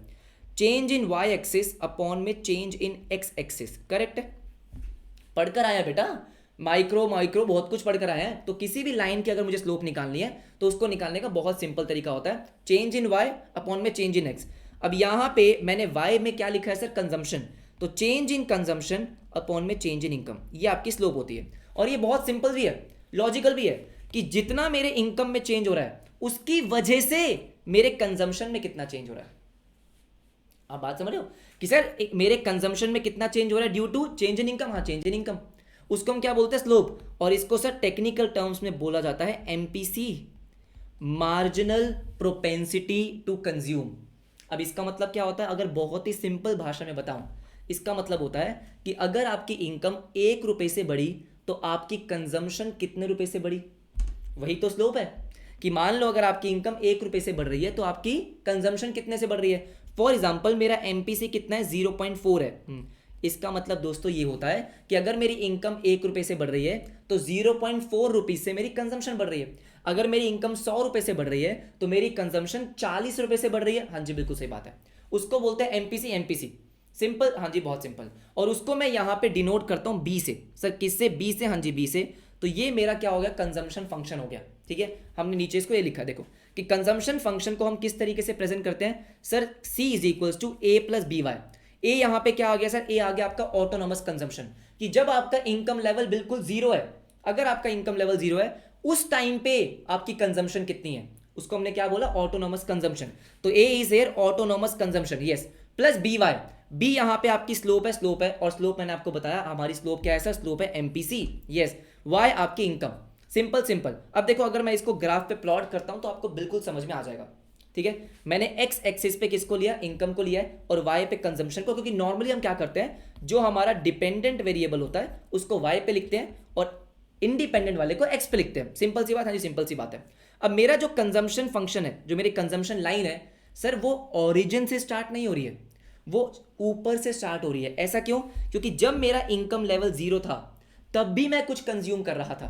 change in Y axis upon में change in X axis. Correct है, पढ़कर आया बेटा, माइक्रो माइक्रो बहुत कुछ पढ़कर आया है। तो किसी भी लाइन की अगर मुझे स्लोप निकालनी है तो उसको निकालने का बहुत सिंपल तरीका होता है, चेंज इन वाई अपॉन में चेंज इन एक्स। अब यहाँ पे मैंने वाई में क्या लिखा है सर? कंजम्पशन, तो चेंज इन कंजम्पशन अपॉन में चेंज इन इनकम, ये आपकी स्लोप होती है। और ये बहुत सिंपल भी है, लॉजिकल भी है कि जितना मेरे इनकम में चेंज हो रहा है उसकी वजह से मेरे कंजम्पशन में कितना चेंज हो रहा है। आप बात समझ रहे हो कि सर मेरे कंजम्पशन में कितना चेंज हो रहा है due to change in income. हाँ, चेंज इन इनकम, उसको हम क्या बोलते हैं? स्लोप। और इसको सर टेक्निकल टर्म्स में बोला जाता है MPC, marginal propensity to consume. अब इसका मतलब क्या होता है? अगर बहुत ही सिंपल भाषा में बताऊं, इसका मतलब होता है कि अगर आपकी इनकम 1 रुपए से बढ़ी तो आपकी कंजम्पशन कितने रुपए से बढ़ी? वही तो स्लोप है कि मान लो अगर आपकी इनकम 1 रुपए से बढ़ रही है तो आपकी कंजम्पशन कितने से बढ़ रही है। फॉर एग्जाम्पल मेरा एमपीसी कितना है? 0.4 है। इसका मतलब दोस्तों ये होता है कि अगर मेरी इनकम 1 रुपए से बढ़ रही है तो 0.4 रुपीज से मेरी कंजम्पशन बढ़ रही है। अगर मेरी इनकम 100 रुपए से बढ़ रही है तो मेरी कंजम्पशन 40 रुपए से बढ़ रही है। हाँ जी, बिल्कुल सही बात है, उसको बोलते हैं एमपीसी। एमपीसी सिंपल, हाँ जी बहुत सिंपल। और उसको मैं यहाँ पे डिनोट करता हूँ बी से। सर किससे? बी से। हाँ जी बी से। तो ये मेरा क्या हो गया? कंजम्पशन फंक्शन हो गया। ठीक है, हमने नीचे इसको ये लिखा है, देखो कि कंजम्पशन फंक्शन को हम किस तरीके से प्रेजेंट करते हैं sir? C is equals to a plus B Y. A यहाँ पे क्या आ गया सर? ए आ गया आपका ऑटोनॉमस कंजम्पशन, कि जब आपका इनकम लेवल बिल्कुल जीरो है, अगर आपका इनकम लेवल जीरो है उस टाइम पे आपकी कंजम्पशन कितनी है, उसको हमने क्या बोला? Autonomous consumption. तो a is here autonomous consumption, yes, plus B Y. B यहाँ पे आपकी स्लोप है, स्लोप है, और स्लोप मैंने आपको बताया हमारी स्लोप क्या है सर? स्लोप है एमपीसी, यस। वाई आपकी इनकम, सिंपल सिंपल। अब देखो अगर मैं इसको ग्राफ पे प्लॉट करता हूं तो आपको बिल्कुल समझ में आ जाएगा। ठीक है, मैंने एक्स एक्सिस पे किसको लिया? इनकम को लिया है, और वाई पे कंजम्पशन को, क्योंकि नॉर्मली हम क्या करते हैं, जो हमारा डिपेंडेंट वेरिएबल होता है उसको वाई पे लिखते हैं और इंडिपेंडेंट वाले को एक्स पे लिखते हैं। सिंपल सी बात। हाँ जी, सिंपल सी बात है। अब मेरा जो कंजम्पशन फंक्शन है, जो मेरी कंजम्पशन लाइन है सर, वो ओरिजिन से स्टार्ट नहीं हो रही है, वो ऊपर से स्टार्ट हो रही है। ऐसा क्यों? क्योंकि जब मेरा इनकम लेवल जीरो था तब भी मैं कुछ कंज्यूम कर रहा था,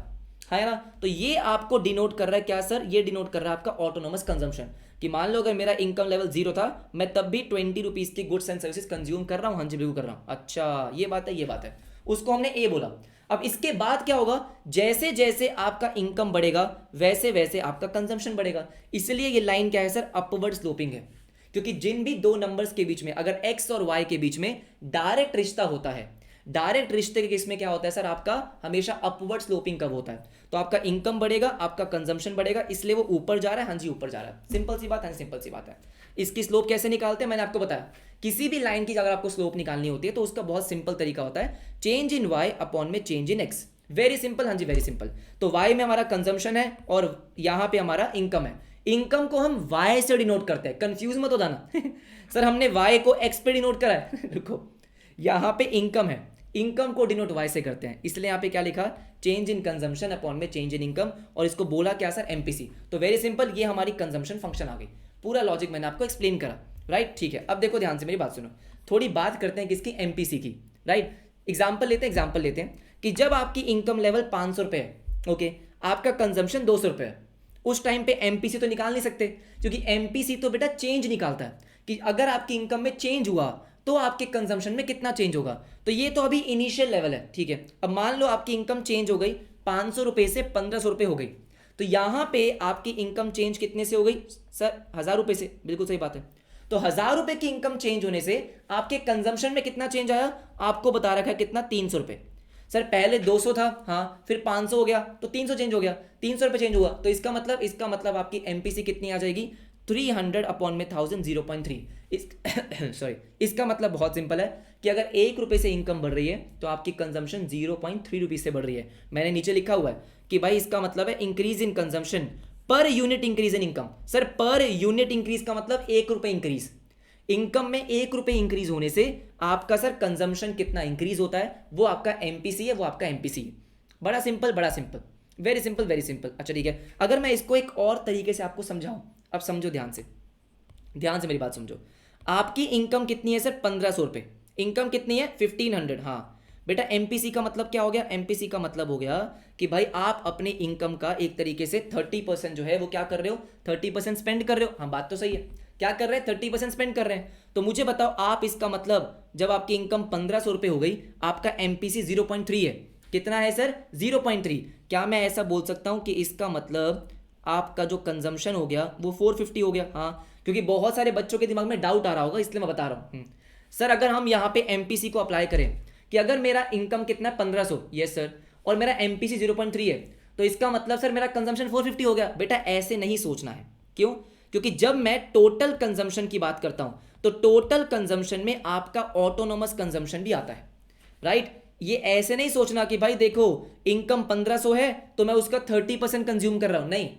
है ना? तो ये आपको डिनोट कर रहा है क्या सर? ये डिनोट कर रहा है आपका ऑटोनोमस कंजम्पशन, कि मान लो अगर मेरा इनकम लेवल जीरो था मैं तब भी 20 रुपीज की गुड्स एंड सर्विसेज कंज्यूम कर रहा हूँ। हाँ जी बिल्कुल कर रहा हूँ। अच्छा ये बात है, ये बात है, उसको हमने ए बोला। अब इसके बाद क्या होगा? जैसे जैसे आपका इनकम बढ़ेगा वैसे वैसे आपका कंजम्पशन बढ़ेगा। इसलिए ये लाइन क्या है सर? अपवर्ड स्लोपिंग है, क्योंकि जिन भी दो नंबर्स के बीच में अगर एक्स और वाई के बीच में डायरेक्ट रिश्ता होता है, डायरेक्ट रिश्ते के केस में क्या होता है सर? आपका हमेशा अपवर्ड स्लोपिंग कब होता है? तो आपका इनकम बढ़ेगा, आपका कंजम्पशन बढ़ेगा, इसलिए वो ऊपर जा रहा है। हाँ जी ऊपर जा रहा है, सिंपल सी बात है, सिंपल सी बात है। इसकी स्लोप कैसे निकालते हैं मैंने आपको बताया। किसी भी लाइन की अगर आपको स्लोप निकालनी होती है तो उसका बहुत सिंपल तरीका होता है, चेंज इन वाई अपॉन में change in x. Very simple, हाँ जी वेरी सिंपल। तो वाई में हमारा कंजम्पशन है और यहाँ पे हमारा इनकम है। इनकम को हम वाई से डिनोट करते हैं, कंफ्यूज मत हो जाना सर हमने वाई को एक्स पे डिनोट करा है देखो यहाँ पे इनकम है, इनकम को डिनोट वाई से करते हैं, इसलिए यहाँ पे क्या लिखा? चेंज इन कंजम्पशन अपॉन में चेंज इन इनकम, और इसको बोला क्या सर? एमपीसी। तो वेरी सिंपल, ये हमारी कंजम्पशन फंक्शन आ गई। पूरा लॉजिक मैंने आपको एक्सप्लेन करा, राइट? ठीक है, अब देखो ध्यान से मेरी बात सुनो, थोड़ी बात करते हैं किसकी? एमपीसी की, राइट? एग्जाम्पल लेते हैं कि जब आपकी इनकम लेवल 500 रुपये है, ओके, आपका कंजम्पशन 200 रुपये है, उस टाइम पे एमपीसी तो निकाल नहीं सकते, क्योंकि एमपीसी तो बेटा चेंज निकालता है कि अगर आपकी इनकम में चेंज हुआ तो आपके कंजम्पशन में कितना चेंज होगा। तो ये तो अभी इनिशियल लेवल है, ठीक है। अब मान लो आपकी इनकम चेंज हो गई 500 रुपये से 1500 रुपये हो गई, तो यहाँ पे आपकी इनकम चेंज कितने से हो गई सर? 1000 रुपये से। बिल्कुल सही बात है। तो 1000 रुपये की इनकम चेंज होने से आपके कंजम्पशन में कितना चेंज आया? आपको बता रखा है कितना? 300 रुपये। सर पहले 200 था, हाँ, फिर 500 हो गया तो 300 चेंज हो गया, 300 रुपये चेंज हुआ, तो इसका मतलब आपकी एमपीसी कितनी आ जाएगी? 300 अपॉन में 1000, 0.3। सॉरी, इसका मतलब बहुत सिंपल है कि अगर 1 रुपये से इनकम बढ़ रही है तो आपकी कंजम्पशन 0.3 रुपीज से बढ़ रही है। मैंने नीचे लिखा हुआ है कि भाई इसका मतलब है increase in consumption per unit increase in income. Sir per unit increase का मतलब 1 रुपये इंक्रीज, इनकम में 1 रुपये इंक्रीज होने से आपका सर कंजम्पशन कितना इंक्रीज होता है, वो आपका एमपीसी है, वो आपका एमपीसी है। बड़ा सिंपल, बड़ा simple, very simple, very simple. अच्छा ठीक है, अगर मैं इसको एक और तरीके से आपको समझाऊं, अब समझो ध्यान से, ध्यान से मेरी बात समझो। आपकी इनकम कितनी है सर? 1500 रुपये, इनकम कितनी है 1500। हाँ बेटा, एमपीसी का मतलब क्या हो गया? एमपीसी का मतलब हो गया कि भाई आप अपने इनकम का एक तरीके से 30% जो है वो क्या कर रहे हो, 30% स्पेंड कर रहे हो। हाँ बात तो सही है, क्या कर रहे हैं? 30% स्पेंड कर रहे हैं। तो मुझे बताओ आप, इसका मतलब जब आपकी इनकम 1500 रुपये हो गई, आपका एमपीसी 0.3 है। कितना है सर? 0.3। क्या मैं ऐसा बोल सकता हूं कि इसका मतलब आपका जो कंजम्पशन हो गया वो 450 हो गया? हाँ, क्योंकि बहुत सारे बच्चों के दिमाग में डाउट आ रहा होगा, इसलिए मैं बता रहा हूँ। सर अगर हम यहाँ पे एमपीसी को अप्लाई करें कि अगर मेरा इनकम कितना है 1500, यस सर, और मेरा एमपीसी 0.3 है, तो इसका मतलब सर मेरा कंजम्पशन 450 हो गया। बेटा ऐसे नहीं सोचना है। क्यों? क्योंकि जब मैं टोटल कंजम्पशन की बात करता हूं तो टोटल कंजम्पशन में आपका ऑटोनोमस कंजम्पशन भी आता है, राइट? ये ऐसे नहीं सोचना कि भाई देखो इनकम 1500 है तो मैं उसका 30% कंज्यूम कर रहा हूं। नहीं,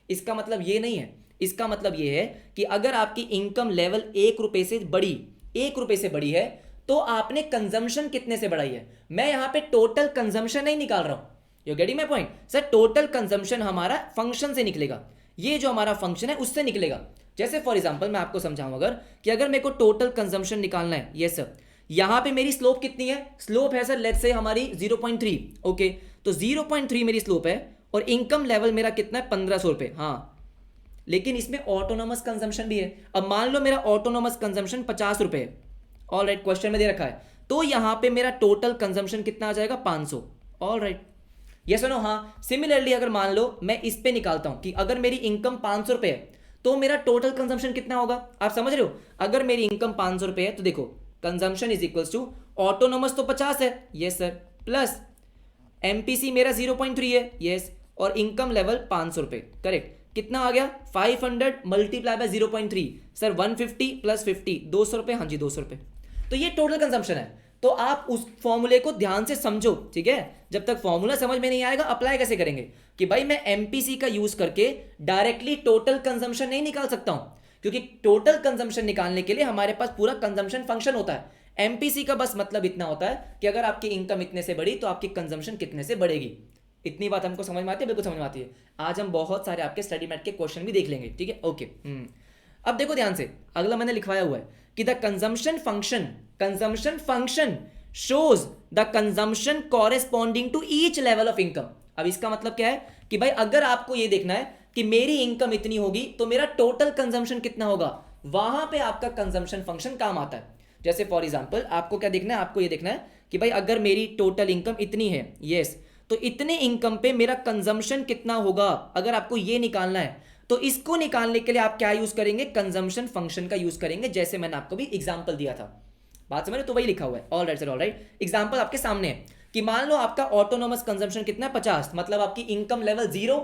इसका मतलब ये नहीं है। इसका मतलब ये है कि अगर आपकी इनकम लेवल 1 रुपए से बड़ी, 1 रुपए से बड़ी है, तो आपने कंजम्पशन कितने से बढ़ाई है। मैं यहां पे टोटल कंजम्पशन नहीं निकाल रहा हूं। You getting my point? Sir total consumption हमारा फंक्शन से निकलेगा, ये जो हमारा फंक्शन है उससे निकलेगा। जैसे फॉर एग्जांपल मैं आपको समझाऊं, अगर कि अगर मेरे को टोटल कंजम्पशन निकालना है, यस सर, यहां पे मेरी स्लोप कितनी है? स्लोप है सर लेट्स से हमारी 0.3। ओके, तो 0.3 मेरी स्लोप है और इनकम लेवल मेरा कितना है? 1500 रुपए। हाँ, लेकिन इसमें ऑटोनोमस कंजम्पशन भी है। अब मान लो मेरा ऑटोनोमस कंजम्पशन 50 रुपए है, ऑल राइट, क्वेश्चन में दे रखा है, तो यहां पे मेरा टोटल कंजम्पशन कितना आ जाएगा? 500। All right, yes no? हाँ। सिमिलरली अगर मान लो मैं इस पे निकालता हूं कि अगर मेरी इनकम 500 रुपए है तो मेरा टोटल कंजम्पशन कितना होगा? आप समझ रहे हो? अगर मेरी इनकम 500 रुपए है तो देखो consumption is equals to autonomous तो 50 है, यस सर, प्लस एमपीसी मेरा 0.3 है, यस, और इनकम लेवल 500 रुपए, करेक्ट। कितना आ गया? 500 मल्टीप्लाई बाय 0.3, सर 150 प्लस 50, 200 रुपए। हाँ जी 200 रुपए। तो ये टोटल कंजम्पशन है। तो आप उस फॉर्मूले को ध्यान से समझो, ठीक है? जब तक फॉर्मूला समझ में नहीं आएगा अप्लाई कैसे करेंगे? कि भाई मैं एमपीसी का यूज करके डायरेक्टली टोटल कंजम्पशन नहीं निकाल सकता हूं, क्योंकि टोटल कंजम्पशन निकालने के लिए हमारे पास पूरा कंजम्पशन फंक्शन होता है। एमपीसी का बस मतलब इतना होता है कि अगर आपकी इनकम इतने से बढ़ी तो आपकी कंजम्पशन कितने से बढ़ेगी। इतनी बात हमको समझ में आती है? बिल्कुल समझ में आती है। आज हम बहुत सारे आपके स्टडी मैट के क्वेश्चन भी देख लेंगे, ठीक है? ओके। अब देखो ध्यान से, अगला मैंने लिखवाया हुआ है कि the consumption function shows the consumption corresponding to each level of income. अब इसका मतलब क्या है कि भाई अगर आपको ये देखना है कि मेरी इनकम इतनी होगी तो मेरा टोटल कंजम्पशन कितना होगा, वहां पे आपका कंजम्पशन फंक्शन काम आता है। जैसे फॉर एग्जांपल आपको क्या देखना है? आपको ये देखना है कि भाई अगर मेरी टोटल इनकम इतनी है, यस, तो इतने इनकम पे मेरा कंजम्पशन कितना होगा, अगर आपको ये निकालना है तो इसको निकालने के लिए आप क्या यूज करेंगे? कंजम्पशन फंक्शन का यूज करेंगे, जैसे मैंने आपको भी एग्जांपल दिया था। बात समझ रहे? तो वही लिखा हुआ है। All right sir, all right. Example आपके सामने है कि मान लो आपका ऑटोनोमस कंजम्पशन कितना है? 50, मतलब आपकी इनकम लेवल 0,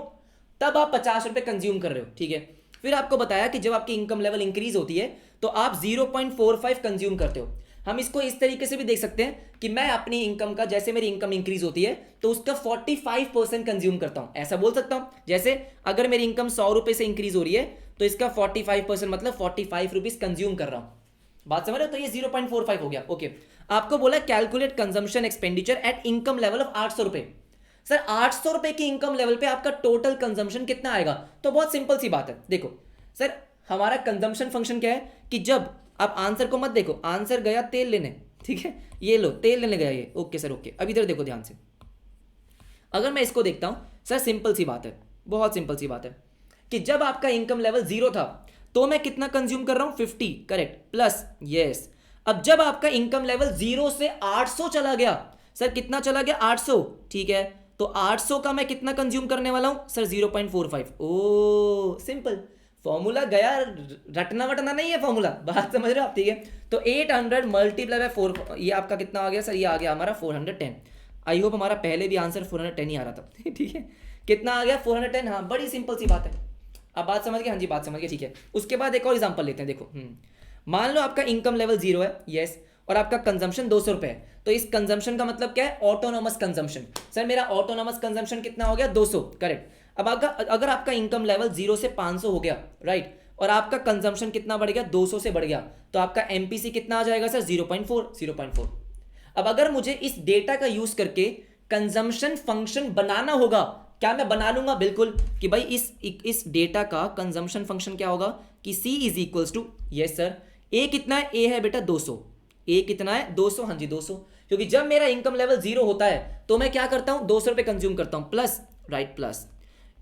तब आप 50 रुपए कंज्यूम कर रहे हो, ठीक है? फिर आपको बताया कि जब आपकी इनकम लेवल इंक्रीज होती है तो आप 0.45 कंज्यूम करते हो। हम इसको इस तरीके से भी देख सकते हैं कि मैं अपनी इनकम का, जैसे मेरी इनकम इंक्रीज होती है तो उसका 45% कंज्यूम करता हूं, ऐसा बोल सकता हूं। जैसे अगर मेरी इनकम 100 रुपए से इंक्रीज हो रही है तो इसका 45% मतलब 45 रुपीज कंज्यूम कर रहा हूं। बात समझ रहे हो? तो ये 0.45 हो गया। ओके, आपको बोला calculate consumption expenditure at income level of 800 रुपए। सर 800 रुपए की इनकम लेवल पे आपका टोटल कंजम्पशन कितना आएगा? तो बहुत सिंपल सी बात है, देखो सर हमारा कंजम्पशन फंक्शन क्या है कि जब आप आंसर को मत देखो, आंसर गया तेल लेने, ठीक है? ये लो तेल लेने गया ये, ओके सर, ओके। अब इधर देखो ध्यान से, अगर मैं इसको देखता हूं सर, सिंपल सी बात है, बहुत सिंपल सी बात है कि जब आपका इनकम लेवल 0 था तो मैं कितना कंज्यूम कर रहा हूं? 50, करेक्ट, प्लस यस। अब जब आपका इनकम लेवल 0 से 800 चला गया, सर कितना चला गया? 800, ठीक है? तो 800 का मैं कितना कंज्यूम करने वाला हूं सर? 0.45। ओ सिंपल फॉर्मूला गया, रटना वटना नहीं है फॉर्मूला, बात समझ रहे हो आप? ठीक है, तो 800 मल्टीप्लाई बाय 4, ये आपका कितना आ गया सर? ये आ गया हमारा 410। आई होप हमारा पहले भी आंसर 410 ही आ रहा था ठीक है? कितना आ गया? 410। हाँ, बड़ी सिंपल सी बात है। अब बात समझ गए? हाँ जी बात समझ गए, ठीक है। उसके बाद एक और एग्जांपल लेते हैं, देखो मान लो आपका इनकम लेवल 0 है, यस, और आपका कंजम्पशन 200 रुपए है, तो इस कंजम्पशन का मतलब क्या है? Autonomous consumption. सर मेरा ऑटोनोमस कंजम्पशन कितना हो गया? 200, करेक्ट। अब अगर आपका इनकम लेवल 0 से 500 हो गया, राइट, और आपका कंजम्पशन कितना बढ़ गया? 200 से बढ़ गया, तो आपका एमपीसी कितना आ जाएगा सर? 0.4। अब अगर मुझे इस डेटा का यूज करके कंजम्पशन फंक्शन बनाना होगा, क्या मैं बना लूंगा? बिल्कुल, कि भाई इस डेटा का कंजम्पशन फंक्शन क्या होगा कि C is equals to, yes sir, a कितना है? ए है बेटा 200, ए कितना है 200, हाँ जी 200, क्योंकि जब मेरा इनकम लेवल 0 होता है तो मैं क्या करता हूं 200 रुपए कंज्यूम करता हूं, प्लस राइट प्लस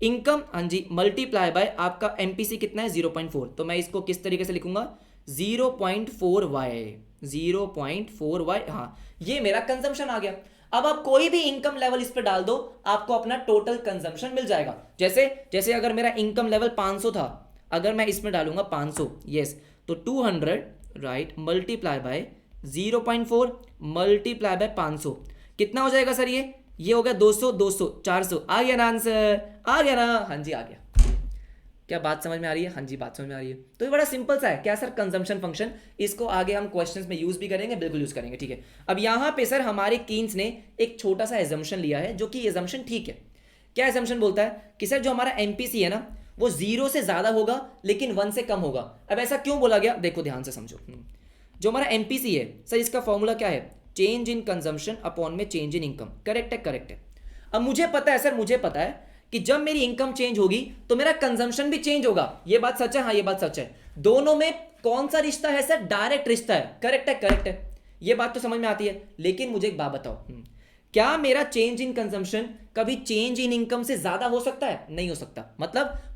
इनकम, हाँ जी मल्टीप्लाई बाय आपका एमपीसी कितना है 0.4, तो मैं इसको किस तरीके से लिखूंगा 0.4y, 0.4y, हाँ ये मेरा कंजम्पशन आ गया। अब आप कोई भी इनकम लेवल इस पर डाल दो, आपको अपना टोटल कंजम्पशन मिल जाएगा। जैसे जैसे अगर मेरा इनकम लेवल 500 था, अगर मैं इसमें डालूंगा 500, यस, तो 200 right multiply by 0.4 multiply by 500 कितना हो जाएगा सर, ये हो गया 200, 200, 400, आ गया ना आंसर, आ गया ना, हाँ जी आ गया। क्या बात समझ में आ रही है? हाँ जी बात समझ में आ रही है। तो ये बड़ा सिंपल सा है, क्या सर कंजम्पशन फंक्शन, इसको आगे हम क्वेश्चंस में यूज भी करेंगे, बिल्कुल यूज करेंगे, ठीक है। अब यहाँ पे सर हमारे कीन्स ने एक छोटा सा एजम्पशन लिया है, जो कि एजम्पशन ठीक है। क्या एजम्पशन बोलता है कि सर जो हमारा एमपीसी है ना वो 0 से ज्यादा होगा लेकिन 1 से कम होगा। अब ऐसा क्यों बोला गया, देखो ध्यान से समझो। जो हमारा एमपीसी है सर, इसका फॉर्मूला क्या है, चेंज इन कंजम्पशन अपॉन में चेंज इन इनकम, करेक्ट है, करेक्ट है। अब मुझे पता है सर, मुझे पता है कि जब मेरी इनकम चेंज होगी तो मेरा कंजम्पशन भी चेंज होगा, ये बात सच है, हाँ ये बात सच है। दोनों में कौन सा रिश्ता है सर, डायरेक्ट रिश्ता है, करेक्ट है, करेक्ट है, ये बात तो समझ में आती है। लेकिन मुझे एक बात बताओ, क्या मेरा चेंज इन कंजम्पशन कभी चेंज इन इनकम से ज्यादा हो सकता है? नहीं हो सकता।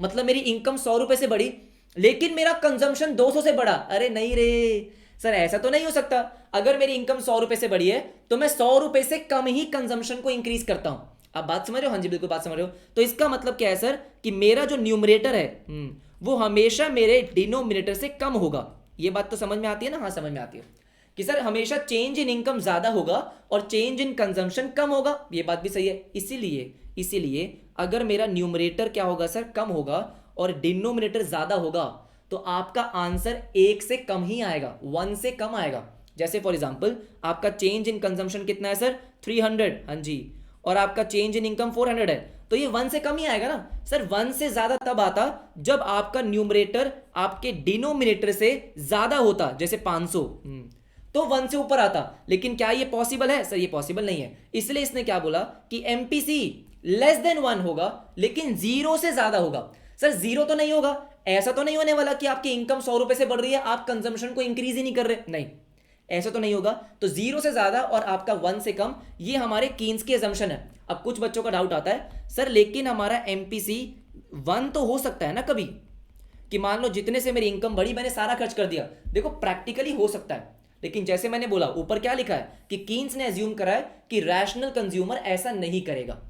मतलब मेरी इनकम 100 रुपए से बढ़ी लेकिन मेरा कंजम्पशन 200 से बढ़ा, अरे नहीं रे सर, ऐसा तो नहीं हो सकता। अगर मेरी इनकम 100 रुपए से बढ़ी है तो मैं 100 रुपए से कम ही कंजम्पशन को इंक्रीज करता हूं। आप बात समझ रहे हो? हाँ जी बिल्कुल बात समझ रहे हो। तो इसका मतलब क्या है सर कि मेरा जो न्यूमरेटर है वो हमेशा मेरे डिनोमिनेटर से कम होगा। ये बात तो समझ में आती है ना? हाँ समझ में आती है कि सर हमेशा चेंज इन इनकम ज्यादा होगा और चेंज इन कंजम्पशन कम होगा, ये बात भी सही है। इसीलिए अगर मेरा न्यूमरेटर क्या होगा सर, कम होगा और डिनोमिनेटर ज्यादा होगा तो आपका आंसर 1 से कम ही आएगा, 1 से कम आएगा। जैसे फॉर एग्जांपल आपका चेंज इन कंजम्पशन कितना है सर 300, हाँ जी, और आपका चेंज इन इनकम 400 है, तो ये 1 से कम ही आएगा ना सर। 1 से ज्यादा तब आता जब आपका न्यूमरेटर आपके डिनोमिनेटर से ज्यादा होता, जैसे 500, तो 1 से ऊपर आता। लेकिन क्या ये पॉसिबल है सर? ये पॉसिबल नहीं है। इसलिए इसने क्या बोला कि एमपीसी लेस देन 1 होगा लेकिन 0 से ज्यादा होगा। सर 0 तो नहीं होगा, ऐसा तो नहीं होने वाला कि आपकी इनकम 100 रुपए से बढ़ रही है, आप कंजम्पशन को इंक्रीज ही नहीं कर रहे, नहीं ऐसा तो नहीं होगा। तो 0 से ज्यादा और आपका 1 से कम, ये हमारे कीन्स की असम्पशन है। अब कुछ बच्चों का डाउट आता है सर लेकिन हमारा एमपीसी 1 तो हो सकता है ना कभी, कि मान लो जितने से मेरी इनकम बढ़ी मैंने सारा खर्च कर दिया। देखो प्रैक्टिकली हो सकता है, लेकिन जैसे मैंने बोला ऊपर क्या लिखा है कि कीन्स ने एज्यूम करा है कि रैशनल कंज्यूमर ऐसा नहीं करेगा।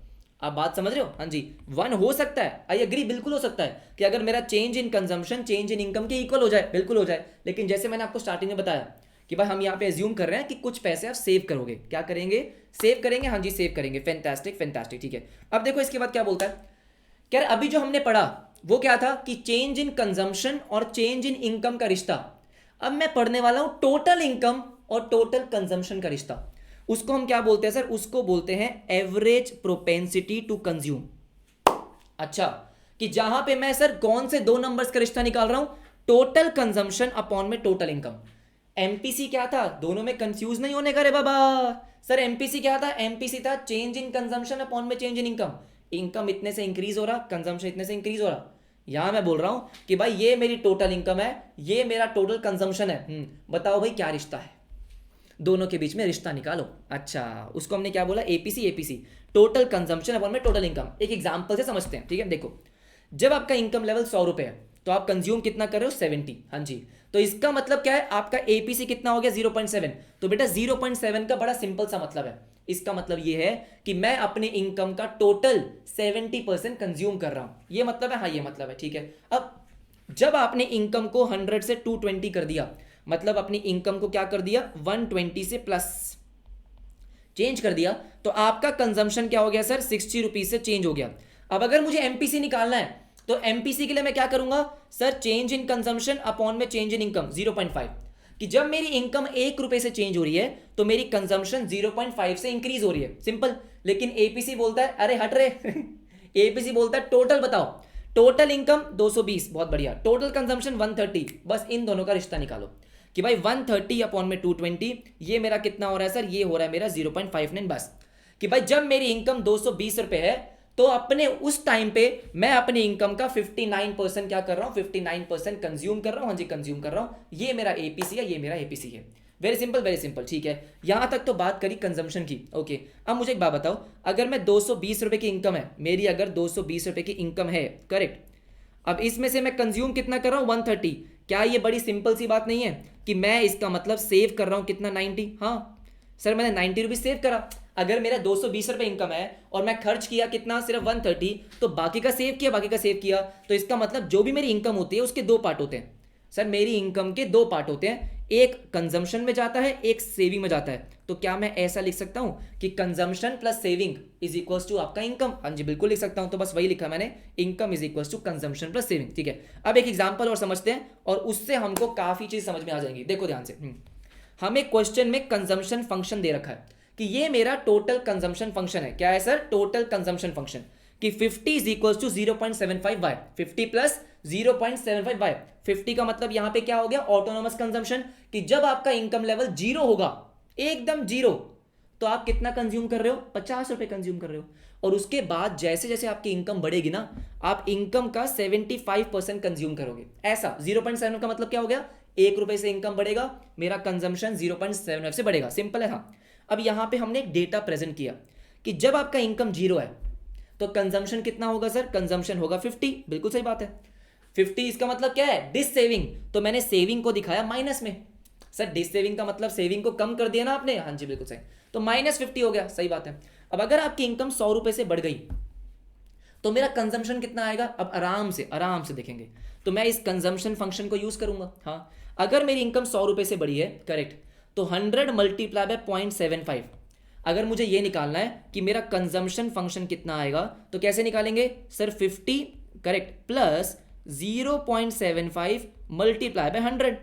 आप बात समझ रहे हो? हाँ जी 1 हो सकता है, आई एग्री, बिल्कुल हो सकता है कि अगर मेरा change in consumption change in income के इक्वल हो जाए, बिल्कुल हो जाए। लेकिन जैसे मैंने आपको स्टार्टिंग में बताया कि भाई हम यहाँ पे एज्यूम कर रहे हैं कि कुछ पैसे आप सेव करोगे, क्या करेंगे, सेव करेंगे, हाँ जी सेव करेंगे, फैंटास्टिक फैंटास्टिक, ठीक है। अब देखो इसके बाद क्या बोलता है, क्या अभी जो हमने पढ़ा वो क्या था कि चेंज इन कंजम्पशन और चेंज इन इनकम का रिश्ता। अब मैं पढ़ने वाला हूं टोटल इनकम और टोटल कंजम्पशन का रिश्ता। उसको हम क्या बोलते हैं सर? उसको बोलते हैं एवरेज प्रोपेंसिटी टू कंज्यूम। अच्छा, कि जहां पे मैं सर कौन से 2 नंबर्स का रिश्ता निकाल रहा हूं, टोटल कंजम्पशन अपॉन में टोटल इनकम। एमपीसी क्या था, दोनों में कंफ्यूज नहीं होने का रे बाबा। सर एमपीसी क्या था? एमपीसी था चेंज इन कंजम्पशन अपॉन में चेंज इन इनकम। इनकम इतने से इंक्रीज हो रहा, कंजम्पशन इतने से इंक्रीज हो रहा। यहां मैं बोल रहा हूं कि भाई ये मेरी टोटल इनकम है, ये मेरा टोटल कंजम्पशन है। बताओ भाई क्या रिश्ता है, दोनों के बीच में रिश्ता निकालो। अच्छा, उसको हमने क्या बोला, APC, APC total consumption upon में टोटल इनकम। एक एग्जांपल से समझते हैं, ठीक है। देखो जब आपका इनकम लेवल 100 रुपए है तो आप कंज्यूम कितना कर रहे हो, 70, हाँ जी। तो इसका मतलब क्या है, आपका एपीसी कितना हो गया, 0.7। तो बेटा 0.7 का बड़ा सिंपल सा मतलब है, इसका मतलब ये है कि मैं अपने इनकम का टोटल 70% कंज्यूम कर रहा हूं, ये मतलब है, हाँ ये मतलब है, ठीक है। अब जब आपने इनकम को 100 से 220 कर दिया, मतलब अपनी इनकम को क्या कर दिया, 120 से प्लस चेंज कर दिया, तो आपका कंजम्पशन क्या हो गया सर, 60 रुपीज से चेंज हो गया। अब अगर मुझे एमपीसी निकालना है तो एमपीसी के लिए मैं क्या करूंगा sir, change in consumption upon में चेंज इन इनकम 0.5, कि जब मेरी इनकम 1 रुपए से चेंज हो रही है तो मेरी कंजम्पशन 0.5 से इंक्रीज हो रही है, सिंपल। लेकिन एपीसी बोलता है, अरे हट रे एपीसी बोलता है टोटल बताओ, टोटल इनकम 220, बहुत बढ़िया, टोटल कंजम्पशन 130, बस इन दोनों का रिश्ता निकालो कि भाई 130 अपॉन में 220, ये मेरा कितना हो रहा है सर, ये हो रहा है मेरा 0.59, बस। कि भाई जब मेरी इनकम 220 रुपए है तो अपने उस टाइम पे मैं अपनी इनकम का 59% क्या कर रहा हूं, 59% कंज्यूम कर रहा हूं, हाँ जी कंज्यूम कर रहा हूं। ये मेरा एपीसी है, ये मेरा एपीसी है। वेरी सिंपल, ठीक है। यहाँ तक तो बात करी कंजम्पशन की, ओके। अब मुझे एक बात बताओ, अगर मैं 220 रुपये की इनकम है मेरी, अगर 220 रुपये की इनकम है, करेक्ट। अब इसमें से मैं कंज्यूम कितना कर रहा हूँ 130। क्या ये बड़ी सिंपल सी बात नहीं है कि मैं इसका मतलब सेव कर रहा हूँ कितना 90? हाँ सर मैंने 90 रुपीज़ सेव करा। अगर मेरा 220 रुपये इनकम है और मैं खर्च किया कितना, सिर्फ 130, तो बाकी का सेव किया, तो इसका मतलब जो भी मेरी इनकम होती है उसके दो पार्ट होते हैं। सर मेरी इनकम के दो पार्ट होते हैं, एक कंजम्पशन में जाता है, एक सेविंग में जाता है। तो क्या मैं ऐसा लिख सकता हूं कि consumption plus saving is equals to आपका इनकम? हाँ जी बिल्कुल लिख सकता हूं। तो बस वही लिखा मैंने, income is equals to consumption plus saving, ठीक है। अब एक एग्जांपल और समझते हैं और उससे हमको काफी चीज समझ में आ जाएंगी। देखो ध्यान से, हमें क्वेश्चन में कंजम्पशन फंक्शन दे रखा है कि ये मेरा टोटल कंजम्पशन फंक्शन है। क्या है सर? टोटल कंजम्पशन फंक्शन कि 50 is equals to 0.75 Y, 50 plus 0.75 Y. 50 का मतलब यहां पे क्या हो गया? ऑटोनोमस कंजम्पशन, कि जब आपका इनकम लेवल जीरो होगा, एकदम जीरो, तो आप कितना कंज्यूम कर रहे हो? 50 रुपए कंज्यूम कर रहे हो। और उसके बाद जैसे जैसे आपकी इनकम बढ़ेगी ना, आप इनकम का 75% कंज्यूम करोगे। ऐसा 0.7 का मतलब क्या हो गया? 1 रुपए से इनकम बढ़ेगा, मेरा कंजम्पशन 0.75 से बढ़ेगा। सिंपल है। हाँ अब यहां पे हमने एक डेटा प्रेजेंट किया कि जब आपका इनकम जीरो है तो कंजम्पशन कितना होगा सर? कंजम्पशन होगा 50। बिल्कुल सही बात है। 50 इसका मतलब क्या है? Dissaving. तो मैंने सेविंग को दिखाया माइनस में। सर डिस सेविंग का मतलब सेविंग को कम कर दिया ना आपने? हाँ जी बिल्कुल सही। तो -50 हो गया, सही बात है। अब अगर आपकी इनकम 100 रुपए से बढ़ गई तो मेरा कंजम्पशन कितना आएगा? अब आराम से देखेंगे। तो मैं इस कंजम्पशन फंक्शन को यूज करूंगा। हाँ अगर मेरी इनकम 100 रुपए से बढ़ी है, करेक्ट, तो 100 मल्टीप्लाई बाय 0.75। अगर मुझे ये निकालना है कि मेरा कंजम्पशन फंक्शन कितना आएगा, तो कैसे निकालेंगे sir? 50, correct, plus 0.75 multiply by 100,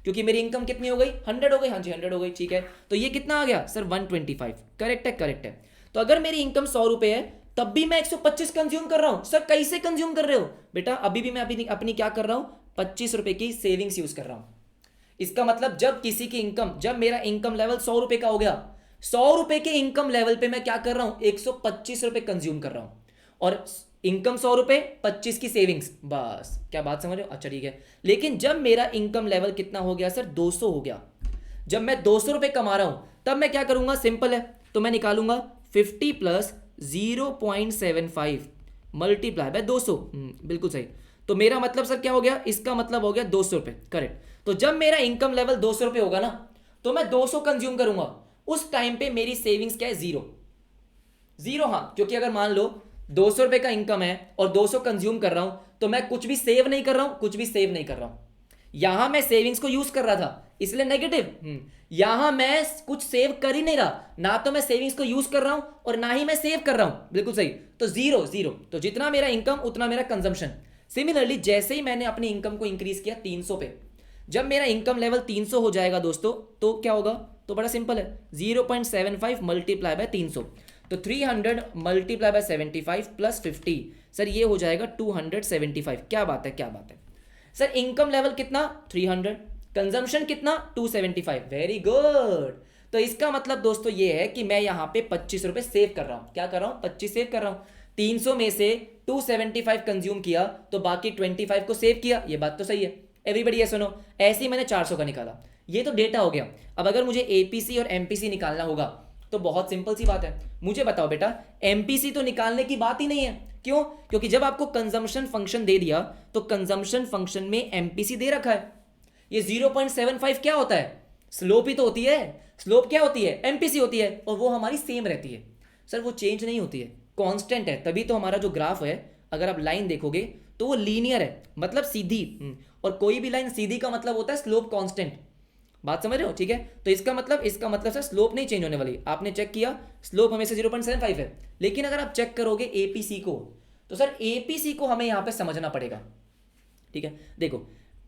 क्योंकि मेरी इनकम कितनी हो गई? 100 हो गई। हाँ जी 100 हो गई, ठीक है। तो ये कितना आ गया सर? 125। करेक्ट है। तो अगर मेरी इनकम 100 रुपए है तब भी मैं 125 कंज्यूम कर रहा हूं। सर कैसे कंज्यूम कर रहे हो? बेटा अभी भी मैं अपनी क्या कर रहा हूं? 25 रुपए की सेविंग्स यूज कर रहा हूं। इसका मतलब जब किसी की इनकम, जब मेरा इनकम लेवल 100 रुपए का हो गया, 100 रुपए के इनकम लेवल पे मैं क्या कर रहा हूं? 125 रुपए कंज्यूम कर रहा हूं। और इनकम 100 रुपए, 25 की सेविंग्स, बस। क्या बात समझ रहे हो? अच्छा ठीक है। लेकिन जब मेरा इनकम लेवल कितना हो गया सर? 200 हो गया। जब मैं 200 रुपए कमा रहा हूं तब मैं क्या करूंगा? सिंपल है, तो मैं निकालूंगा 50 प्लस 0.75 मल्टीप्लाई बाय 200। बिल्कुल सही। तो मेरा मतलब सर क्या हो गया? इसका मतलब हो गया 200 रुपए, करेक्ट। तो जब मेरा इनकम लेवल 200 रुपए होगा ना, तो मैं 200 कंज्यूम करूंगा। उस टाइम पे मेरी सेविंग्स क्या है? जीरो। हाँ क्योंकि अगर मान लो 200 रुपए का इनकम है और 200 कंज्यूम कर रहा हूं, तो मैं कुछ भी सेव नहीं कर रहा हूं, यहां मैं सेविंग्स को यूज कर रहा था, इसलिए नेगेटिव। यहां मैं कुछ सेव कर ही नहीं रहा, ना तो मैं सेविंग्स को यूज कर रहा हूं और ना ही मैं सेव कर रहा हूं। बिल्कुल सही। तो जीरो। तो जितना मेरा इनकम उतना मेरा कंजम्पशन। सिमिलरली जैसे ही मैंने अपनी इनकम को इंक्रीज किया 300 पे, जब मेरा इनकम लेवल 300 हो जाएगा दोस्तों, तो क्या होगा? तो बड़ा सिंपल है, 0.75 मल्टीप्लाई बाय 300। तो 300 मल्टीप्लाई बाय 75 प्लस 50, सर ये हो जाएगा 275। क्या बात है सर। इनकम लेवल कितना? 300, कंजम्पशन कितना? 275। Very good. तो इसका मतलब दोस्तों ये है कि मैं यहां पे 25 रुपए सेव कर रहा हूं। क्या कर रहा हूं? 25 सेव कर रहा हूं। 300 में से 275 कंज्यूम किया तो बाकी 25 को सेव किया। ये बात तो सही है। एवरीबडी ये सुनो, ऐसे ही मैंने 400 का निकाला। ये तो डेटा हो गया। अब अगर मुझे एपीसी और एमपीसी निकालना होगा तो बहुत सिंपल सी बात है। मुझे बताओ बेटा, एमपीसी तो निकालने की बात ही नहीं है। क्यों? क्योंकि जब आपको कंजम्पशन फंक्शन दे दिया तो कंजम्पशन फंक्शन में एमपीसी दे रखा है। ये 0.75 क्या होता है? स्लोप ही तो होती है। स्लोप क्या होती है? एमपीसी होती है। और वो हमारी सेम रहती है सर, वो चेंज नहीं होती है, कांस्टेंट है। तभी तो हमारा जो ग्राफ है, अगर आप लाइन देखोगे तो वो लीनियर है, मतलब सीधी। और कोई भी लाइन सीधी का मतलब होता है स्लोप कांस्टेंट। बात समझ रहे हो? ठीक है। तो इसका मतलब सर स्लोप नहीं चेंज होने वाली। आपने चेक किया, स्लोप हमेशा 0.75 है। लेकिन अगर आप चेक करोगे एपीसी को, तो सर एपीसी को हमें यहां पे समझना पड़ेगा। ठीक है, देखो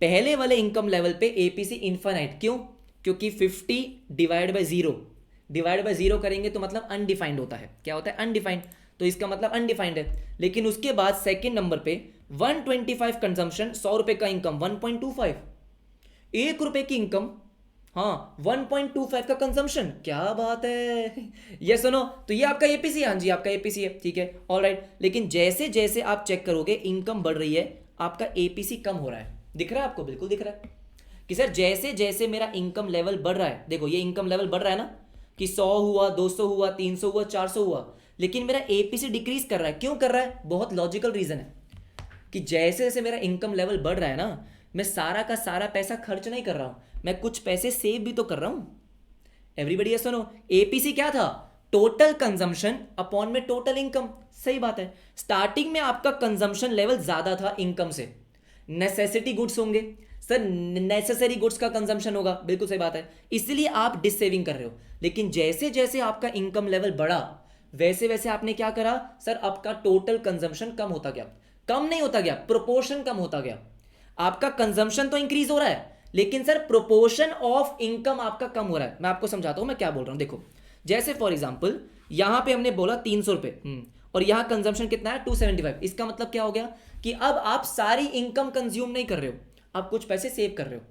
पहले वाले इनकम लेवल पे एपीसी इनफाइनाइट। क्यों? क्योंकि 50 डिवाइड बाय 0 करेंगे तो मतलब अनडिफाइंड होता है। क्या होता है? अनडिफाइंड। तो इसका मतलब अनडिफाइंड है। लेकिन उसके बाद सेकंड नंबर पे 125 कंजम्पशन, 100 रुपए का इनकम 1.25, 1 रुपए की इनकम, हाँ 1.25 का कंजम्पशन। क्या बात है। ये सुनो, तो ये आपका एपीसी है। हाँ जी आपका एपीसी है, ठीक है, ऑलराइट। लेकिन जैसे जैसे आप चेक करोगे इनकम बढ़ रही है, आपका एपीसी कम हो रहा है। दिख रहा है आपको? बिल्कुल दिख रहा है। कि सर जैसे जैसे मेरा इनकम लेवल बढ़ रहा है, देखो ये इनकम लेवल बढ़ रहा है ना, कि 100 हुआ, 200 हुआ, 300 हुआ, 400 हुआ, लेकिन मेरा एपीसी डिक्रीज कर रहा है। क्यों कर रहा है? बहुत लॉजिकल रीजन है कि जैसे जैसे मेरा इनकम लेवल बढ़ रहा है ना, मैं सारा का सारा पैसा खर्च नहीं कर रहा हूं, मैं कुछ पैसे सेव भी तो कर रहा हूं। एवरीबडी सुनो, एपीसी क्या था? टोटल कंजम्पशन अपॉन में टोटल इनकम। सही बात है, स्टार्टिंग में आपका कंजम्पशन लेवल ज्यादा था इनकम से, नेसेसिटी गुड्स होंगे सर, नेसेसरी गुड्स का कंजम्पशन होगा, बिल्कुल सही बात है, इसलिए आप डिस सेविंग कर रहे हो। लेकिन जैसे जैसे आपका इनकम लेवल बढ़ा, वैसे वैसे आपने क्या करा सर, आपका टोटल कंजम्पशन कम होता गया। कम नहीं होता गया, प्रोपोर्शन कम होता गया। आपका कंजम्पशन तो इंक्रीज हो रहा है, लेकिन सर प्रोपोर्शन ऑफ इनकम आपका कम हो रहा है। मैं आपको समझाता हूं मैं क्या बोल रहा हूं। देखो जैसे फॉर एग्जांपल यहां पे हमने बोला 300 रुपए, और यहां कंजम्पशन कितना है 275। इसका मतलब क्या हो गया कि अब आप सारी इनकम कंज्यूम नहीं कर रहे हो, आप कुछ पैसे सेव कर रहे हो।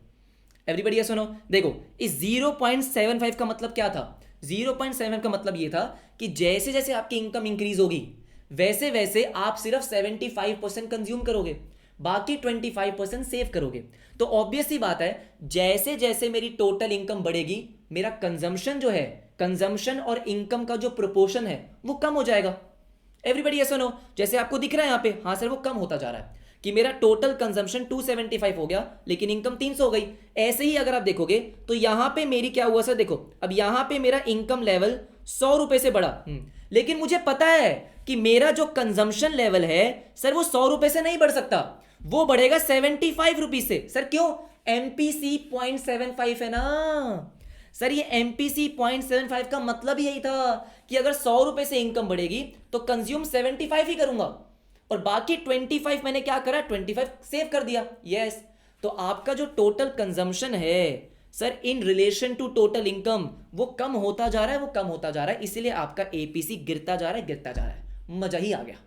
एवरीबडी सुनो, देखो इस 0.75 का मतलब क्या था? 0.75 का मतलब ये था कि जैसे जैसे आपकी इनकम इंक्रीज होगी, वैसे वैसे आप सिर्फ 75% कंज्यूम करोगे, बाकी 25% सेव करोगे। तो ऑब्वियस सी बात है, जैसे जैसे मेरी टोटल इनकम बढ़ेगी, मेरा कंजम्पशन जो है, कंजम्पशन और इनकम का जो प्रोपोर्शन है वो कम हो जाएगा। एवरीबडी सुनो, जैसे आपको दिख रहा है यहां पे, हाँ सर वो कम होता जा रहा है कि मेरा टोटल कंजम्पशन 275 हो गया, लेकिन इनकम 300 हो गई। ऐसे ही अगर आप देखोगे तो यहां पे मेरी क्या हुआ सर, देखो अब यहां पे मेरा इनकम लेवल 100 रुपए से बढ़ा, लेकिन मुझे पता है कि मेरा जो कंजम्पशन लेवल है सर वो 100 रुपए से नहीं बढ़ सकता, वो बढ़ेगा 75 रुपीज से। सर क्यों? एमपीसी 0.75 है ना सर, ये एमपीसी 0.75 का मतलब यही था कि अगर 100 रुपए से इनकम बढ़ेगी तो कंज्यूम 75 ही करूंगा, और बाकी 25 मैंने क्या करा, 25 सेव कर दिया। यस, तो आपका जो टोटल कंजम्पशन है sir in relation to total income वो कम होता जा रहा है, वो कम होता जा रहा है, इसीलिए आपका एपीसी गिरता जा रहा है, गिरता जा रहा है। मजा ही आ गया।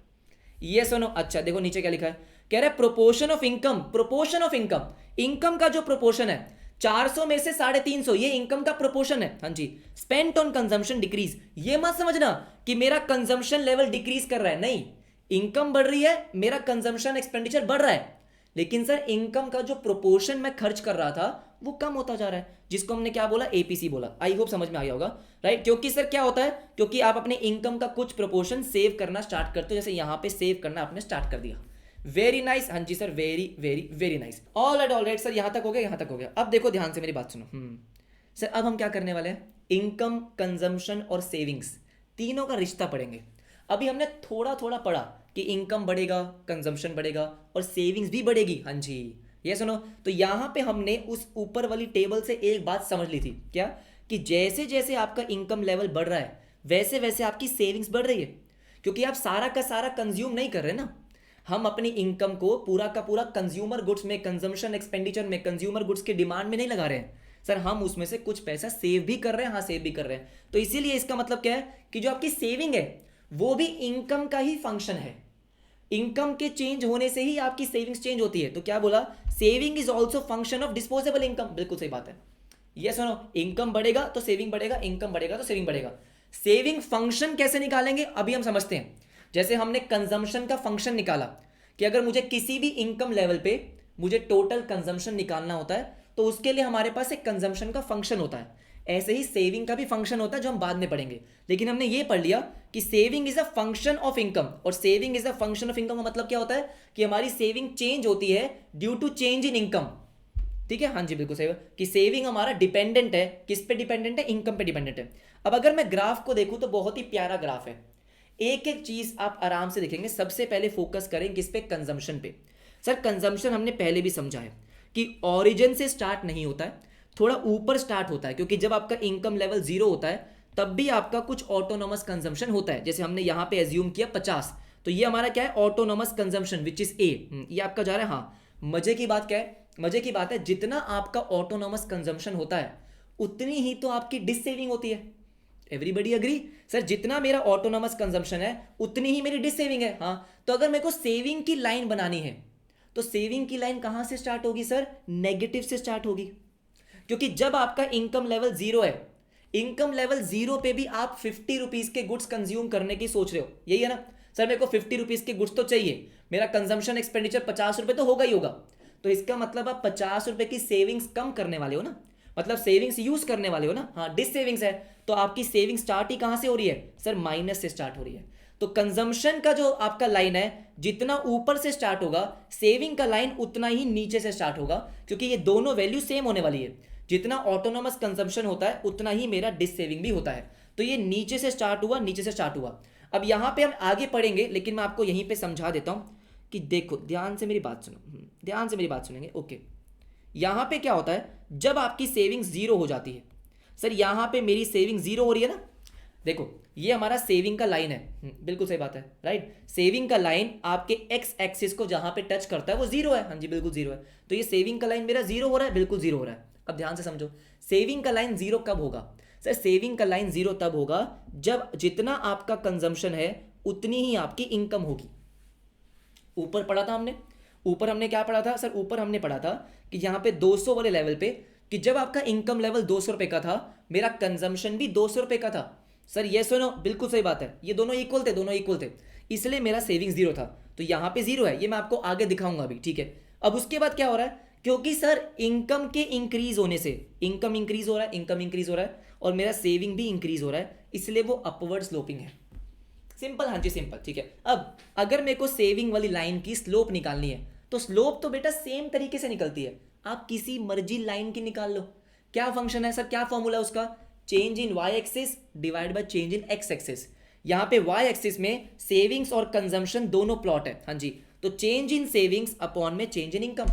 ये सुनो, अच्छा देखो नीचे क्या लिखा है, कह रहा है proportion of income. Proportion of income, income का जो प्रोपोर्शन है 400 में से 350, ये इनकम का प्रोपोर्शन है। हाँ जी, स्पेंट ऑन कंजम्पशन डिक्रीज। ये मत समझना कि मेरा कंजम्पशन लेवल डिक्रीज कर रहा है, नहीं, इनकम बढ़ रही है, मेरा कंजम्पशन एक्सपेंडिचर बढ़ रहा है, लेकिन सर इनकम का जो प्रोपोर्शन मैं खर्च कर रहा था वो कम होता जा रहा है, जिसको हमने क्या बोला, एपीसी बोला। आई होप समझ में आ गया होगा, राइट? क्योंकि सर क्या होता है, क्योंकि आप अपने इनकम का कुछ प्रोपोर्शन सेव करना स्टार्ट करते हो, जैसे यहां पे सेव करना आपने स्टार्ट कर दिया। वेरी नाइस, हाँ जी sir, very very very nice. All right sir, यहां तक हो गया, यहां तक हो गया। अब देखो ध्यान से मेरी बात सुनो। सर अब हम क्या करने वाले हैं, इनकम, कंजम्पशन और सेविंग्स तीनों का रिश्ता पढ़ेंगे। अभी हमने थोड़ा थोड़ा पढ़ा कि इनकम बढ़ेगा, कंजम्पशन बढ़ेगा और सेविंग्स भी बढ़ेगी। हाँ जी, ये सुनो, तो यहां पे हमने उस ऊपर वाली टेबल से एक बात समझ ली थी, क्या? कि जैसे जैसे आपका इनकम लेवल बढ़ रहा है, वैसे वैसे आपकी सेविंग्स बढ़ रही है, क्योंकि आप सारा का सारा कंज्यूम नहीं कर रहे ना। हम अपनी इनकम को पूरा का पूरा कंज्यूमर गुड्स में, कंजम्पशन एक्सपेंडिचर में, कंज्यूमर गुड्स के डिमांड में नहीं लगा रहे हैं सर, हम उसमें से कुछ पैसा सेव भी कर रहे हैं। हाँ, सेव भी कर रहे हैं। तो इसीलिए इसका मतलब क्या है कि जो आपकी सेविंग है वो भी इनकम का ही फंक्शन है। इनकम के चेंज होने से ही आपकी सेविंग्स चेंज होती है। तो क्या बोला, saving is also function of disposable income. बिल्कुल सही बात है। ये सुनो, इनकम बढ़ेगा तो सेविंग बढ़ेगा, इनकम बढ़ेगा तो सेविंग बढ़ेगा। सेविंग फंक्शन कैसे निकालेंगे अभी हम समझते हैं। जैसे हमने कंजम्पशन का फंक्शन निकाला कि अगर मुझे किसी भी इनकम लेवल पे मुझे टोटल कंजम्पशन निकालना होता है तो उसके लिए हमारे पास एक कंजम्पशन का फंक्शन होता है। ऐसे ही सेविंग का भी फंक्शन होता है, जो हम बाद में पढ़ेंगे। लेकिन हमने ये पढ़ लिया कि saving is a function of income, और saving is a function of income का मतलब क्या होता है कि हमारी सेविंग चेंज होती है due to change in income. ठीक है, हाँ जी बिल्कुल सही, कि सेविंग हमारा डिपेंडेंट है, किस पे डिपेंडेंट है, इनकम पे डिपेंडेंट है। अब अगर मैं ग्राफ को देखूं तो बहुत ही प्यारा ग्राफ है, एक एक चीज आप आराम से देखेंगे। सबसे पहले फोकस करें किस पे, कंजम्पशन पे। सर कंजम्पशन हमने पहले भी समझा है कि ओरिजिन से स्टार्ट नहीं होता है, थोड़ा ऊपर स्टार्ट होता है, क्योंकि जब आपका इनकम लेवल 0 होता है तब भी आपका कुछ ऑटोनोमस कंजम्पशन होता है। जैसे हमने यहां पे एज्यूम किया 50, तो ये हमारा क्या है, autonomous consumption which is a. ये आपका जा रहा है। हाँ, मजे की बात क्या है, मजे की बात है जितना आपका ऑटोनोमस कंजम्पशन होता है उतनी ही तो आपकी डिस सेविंग होती है। Everybody agree? सर जितना मेरा ऑटोनोमस कंजम्पशन है उतनी ही मेरी डिस सेविंग है। हाँ, तो अगर मेरे को सेविंग की लाइन बनानी है तो सेविंग की लाइन कहां से स्टार्ट होगी सर, नेगेटिव से स्टार्ट होगी। क्योंकि जब आपका इनकम लेवल 0 है, इनकम लेवल 0 पे भी आप 50 रुपीज के गुड्स कंज्यूम करने की सोच रहे हो, यही है ना? सर मेरे को 50 रुपीज के गुड्स तो चाहिए, मेरा कंजम्पशन एक्सपेंडिचर 50 रुपए तो होगा ही होगा, तो इसका मतलब आप 50 रुपए की सेविंग्स कम करने वाले हो ना, मतलब सेविंग्स यूज करने वाले हो ना। हाँ, डिस सेविंग्स है, तो आपकी सेविंग स्टार्ट ही कहां से हो रही है सर, माइनस से स्टार्ट हो रही है। तो कंजम्पशन का जो आपका लाइन है, जितना ऊपर से स्टार्ट होगा, सेविंग का लाइन उतना ही नीचे से स्टार्ट होगा, क्योंकि ये दोनों वैल्यू सेम होने वाली है। जितना ऑटोनोमस कंजम्पशन होता है उतना ही मेरा डिस सेविंग भी होता है। तो ये नीचे से स्टार्ट हुआ, नीचे से स्टार्ट हुआ। अब यहां पे हम आगे पढ़ेंगे, लेकिन मैं आपको यहीं पे समझा देता हूं कि देखो ध्यान से मेरी बात सुनो, ध्यान से मेरी बात सुनेंगे। ओके, यहां पे क्या होता है, जब आपकी सेविंग जीरो हो जाती है, सर यहां पे मेरी सेविंग जीरो हो रही है ना, देखो ये हमारा सेविंग का लाइन है, बिल्कुल सही बात है, राइट। सेविंग का लाइन आपके एक्स एक्सिस को जहां पे टच करता है वो जीरो है, हाँ जी बिल्कुल जीरो है। तो ये सेविंग का लाइन मेरा जीरो हो रहा है, बिल्कुल जीरो हो रहा है। अब ध्यान से समझो, सेविंग का लाइन जीरो कब होगा सर, सेविंग का लाइन जीरो तब होगा जब जितना आपका कंजम्पशन है उतनी ही आपकी इनकम होगी। ऊपर पढ़ा था हमने, ऊपर हमने क्या पढ़ा था सर, ऊपर हमने पढ़ा था कि यहाँ पे 200 वाले लेवल पे, कि जब आपका इनकम लेवल 200 रुपए का था, मेरा कंजम्पशन भी 200 रुपए का था। सर ये सुनो, बिल्कुल सही बात है, ये दोनों इक्वल थे, दोनों इक्वल थे, इसलिए मेरा सेविंग्स जीरो था। तो यहाँ पे जीरो है, ये मैं आपको आगे दिखाऊंगा अभी, ठीक है। अब उसके बाद क्या हो रहा है, क्योंकि सर इनकम के इंक्रीज होने से, इनकम इंक्रीज हो रहा है, इनकम इंक्रीज हो रहा है, और मेरा सेविंग भी इंक्रीज हो रहा है, इसलिए वो अपवर्ड स्लोपिंग है। सिंपल, हाँ जी सिंपल, ठीक है। अब अगर मेरे को सेविंग वाली लाइन की स्लोप निकालनी है, तो स्लोप तो बेटा सेम तरीके से निकलती है, आप किसी मर्जी लाइन की निकाल लो। क्या फंक्शन है सर, क्या फॉर्मूला है उसका, change in Y axis divide by change in X axis. यहाँ पे वाई एक्सिस में सेविंग्स और कंजम्पशन दोनों प्लॉट है, हाँ जी। तो चेंज इन सेविंग्स अपॉन में चेंज इन इनकम,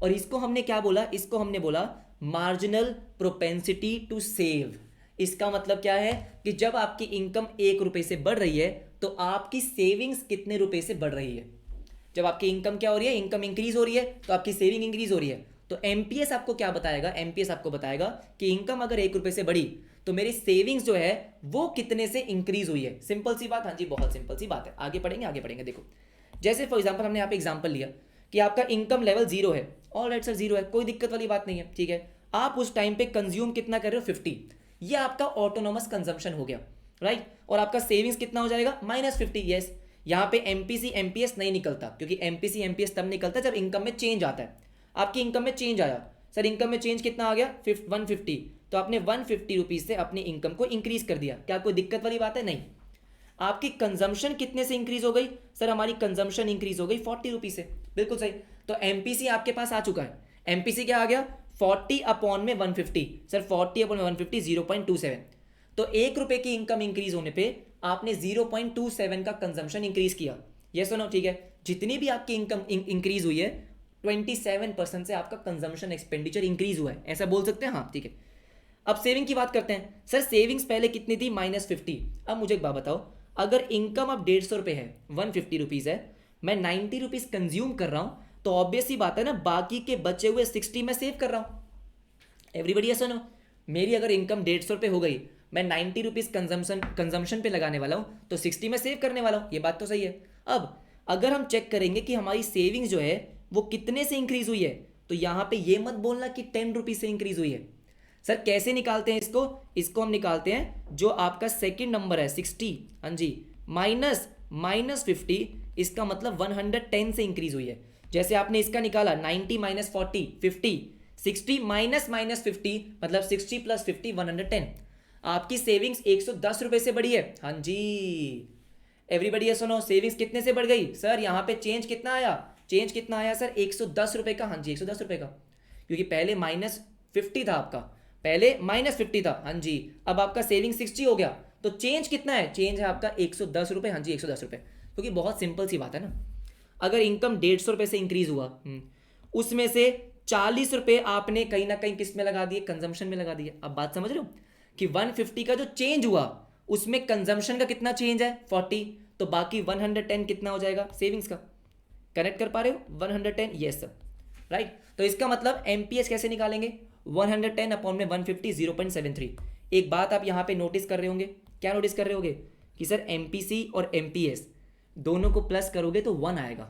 और इसको हमने क्या बोला, इसको हमने बोला मार्जिनल प्रोपेंसिटी टू सेव। इसका मतलब क्या है कि जब आपकी इनकम 1 रुपए से बढ़ रही है, तो आपकी सेविंग्स कितने रुपए से बढ़ रही है। जब आपकी इनकम क्या हो रही है, इनकम इंक्रीज हो रही है, तो आपकी सेविंग इंक्रीज हो रही है। तो एमपीएस आपको क्या बताएगा, एमपीएस आपको बताएगा कि इनकम अगर 1 रुपए से बढ़ी, तो मेरी सेविंग्स जो है वो कितने से इंक्रीज हुई है। सिंपल सी बात, हाँ जी बहुत सिंपल सी बात है। आगे पढ़ेंगे, आगे पढ़ेंगे। देखो जैसे फॉर एग्जाम्पल हमने यहाँ पे एग्जाम्पल लिया कि आपका इनकम लेवल जीरो है, ऑल राइट सर जीरो है, कोई दिक्कत वाली बात नहीं है, ठीक है। आप उस टाइम पे कंज्यूम कितना कर रहे हो, 50, ये आपका ऑटोनोमस कंजम्पशन हो गया, राइट। और आपका सेविंग्स कितना हो जाएगा, -50, यस। यहाँ पे एमपीसी एमपीएस नहीं निकलता, क्योंकि एमपीसी एमपीएस तब निकलता है जब इनकम में चेंज आता है। आपकी इनकम में चेंज आया, सर इनकम में चेंज कितना आ गया, 150, तो आपने 150 रुपीज से अपनी इनकम को इंक्रीज कर दिया, क्या कोई दिक्कत वाली बात है, नहीं। आपकी कंजम्पशन कितने से इंक्रीज हो गई, सर हमारी कंजम्पशन इंक्रीज हो गई 40 रुपीज से, बिल्कुल सही। तो एमपीसी आपके पास आ चुका है, एमपीसी क्या आ गया, 40 अपॉन में 150, सर 40 अपॉन में 150 0.27। तो 1 रुपए की इनकम इंक्रीज होने पे आपने 0.27 का कंजम्पशन इंक्रीज किया, ये सुनो, ठीक है। जितनी भी आपकी इनकम इंक्रीज हुई है, 27% से आपका कंजम्पशन एक्सपेंडिचर इंक्रीज हुआ है, ऐसा बोल सकते हैं, हाँ ठीक है। अब सेविंग की बात करते हैं। सर सेविंग्स पहले कितनी थी, -50। अब मुझे एक बात बताओ, अगर इनकम अब 150 रुपये है, 150 रुपीज़ है, मैं 90 रुपीज़ कंज्यूम कर रहा हूँ, तो ऑब्वियस ही बात है ना, बाकी के बचे हुए 60 मैं सेव कर रहा हूँ। एवरीबडी ऐसा नो, मेरी अगर इनकम 150 रुपये हो गई, मैं 90 रुपीज़ कंजम्पशन पे लगाने वाला हूँ, तो 60 में सेव करने वाला हूँ, ये बात तो सही है। अब अगर हम चेक करेंगे कि हमारी सेविंग्स जो है वो कितने से इंक्रीज हुई है, तो यहाँ पे ये मत बोलना कि 10 रुपीज़ से इंक्रीज हुई है। सर कैसे निकालते हैं इसको, इसको हम निकालते हैं जो आपका सेकंड नंबर है 60, हाँ जी, -50, इसका मतलब 110 से इंक्रीज हुई है। जैसे आपने इसका निकाला 90 - 40 50, 60 -50 मतलब 60 + 50 110। आपकी सेविंग्स 110 रुपए से बढ़ी है, हाँ जी। एवरीबडी ये सुनो, सेविंग्स कितने से बढ़ गई, सर यहाँ पे चेंज कितना आया, चेंज कितना आया सर, 110 रुपए का, हाँ जी 110 रुपए का, क्योंकि पहले -50 था आपका, पहले -50 था, हाँ जी। अब आपका सेविंग 60 हो गया, तो चेंज कितना है, चेंज है आपका 110 रुपये, हाँ जी 110 रुपये। क्योंकि बहुत सिंपल सी बात है ना, अगर इनकम 150 रुपये से इंक्रीज हुआ, उसमें से 40 रुपये आपने कहीं ना कहीं किस में लगा दिए, कंजम्पशन में लगा दिए। अब बात समझ रहे हो कि 150 का जो चेंज हुआ, उसमें कंजम्पशन का कितना चेंज है, 40, तो बाकी 110 कितना हो जाएगा, सेविंग्स का। कनेक्ट कर पा रहे हो, 110, यस सर, राइट। तो इसका मतलब एमपीएस कैसे निकालेंगे, 110 अपॉन में 150 0.73। एक बात आप यहाँ पे नोटिस कर रहे होंगे, क्या नोटिस कर रहे होंगे कि सर एमपीसी और एमपीएस दोनों को प्लस करोगे तो 1 आएगा।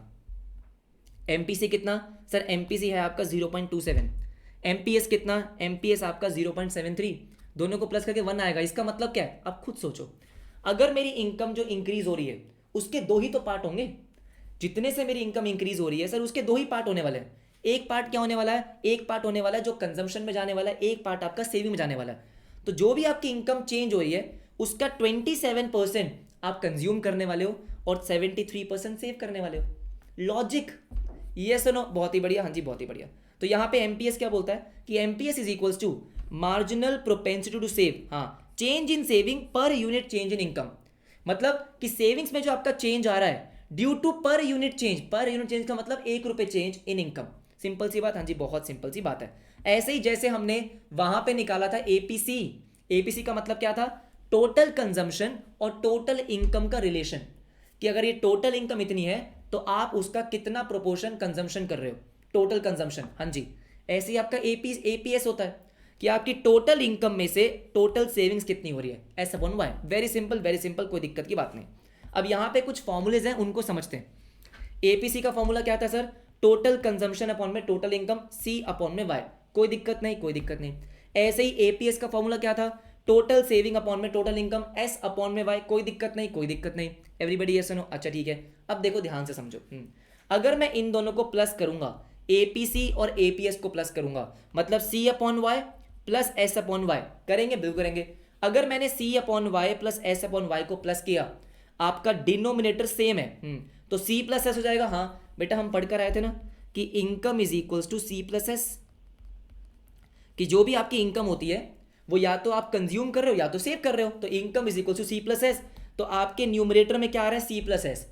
एमपीसी कितना, सर एमपीसी है आपका 0.27, एमपीएस कितना, एमपीएस आपका 0.73, दोनों को प्लस करके 1 आएगा। इसका मतलब क्या है, आप खुद सोचो, अगर मेरी इनकम जो इंक्रीज हो रही है उसके दो ही तो पार्ट होंगे, जितने से मेरी इनकम इंक्रीज हो रही है सर उसके दो ही पार्ट होने वाले हैं। एक पार्ट क्या होने वाला है, एक पार्ट होने वाला है जो कंजम्पशन में जाने वाला है, एक पार्ट आपका सेविंग में जाने वाला है। तो जो भी आपकी इनकम चेंज हो रही है उसका 27% आप कंज्यूम करने वाले हो और 73% सेव करने वाले हो। लॉजिक, ये सुनो, बहुत ही बढ़िया, हाँ जी बहुत ही बढ़िया। तो यहाँ पे एमपीएस क्या बोलता है कि MPS is equals to marginal propensity to save, हाँ, change in saving per unit change in income. मतलब कि सेविंग्स में जो आपका चेंज आ रहा है due to per unit change, per unit change का मतलब 1 रुपये चेंज इन इनकम। सिंपल सी बात, हाँ जी बहुत सिंपल सी बात है। ऐसे ही जैसे हमने वहां पे निकाला था एपीसी, एपीसी का मतलब क्या था, टोटल कंजम्पशन और टोटल इनकम का रिलेशन, कि अगर ये टोटल इनकम इतनी है तो आप उसका कितना प्रोपोर्शन कंजम्पशन कर रहे हो, टोटल कंजम्पशन, हाँ जी। ऐसे ही आपका एपीएस होता है कि आपकी टोटल इनकम में से टोटल सेविंग्स कितनी हो रही है, S upon Y. Very simple, कोई दिक्कत की बात नहीं। अब यहाँ पे कुछ फॉर्मूलेज हैं, उनको समझते हैं। एपीसी का फॉर्मूला क्या था सर, टोटल कंजम्पशन अपॉन में टोटल इनकम, सी अपॉन में वाई। कोई दिक्कत नहीं, कोई दिक्कत नहीं। ऐसे ही एपीएस का फॉर्मूला क्या था, टोटल सेविंग अपॉन में टोटल इनकम, एस अपॉन में वाई। कोई दिक्कत नहीं, कोई दिक्कत नहीं। एवरीबडी यस नो, अच्छा ठीक है। अब देखो ध्यान से समझो, अगर मैं इन दोनों को प्लस करूंगा, एपीसी और एपीएस को प्लस करूंगा, मतलब C upon Y plus S upon Y, करेंगे बिल्कुल करेंगे। अगर मैंने C upon Y plus S upon Y को प्लस किया, आपका डिनोमिनेटर सेम है, तो सी प्लस एस हो जाएगा। हाँ बेटा हम पढ़कर आए थे ना कि income is equals to C plus S, कि जो भी आपकी इनकम होती है वो या तो आप कंज्यूम कर रहे हो या तो सेव कर रहे हो, तो income is equals to C plus S. तो आपके न्यूमरेटर में क्या आ रहा है, सी प्लस एस,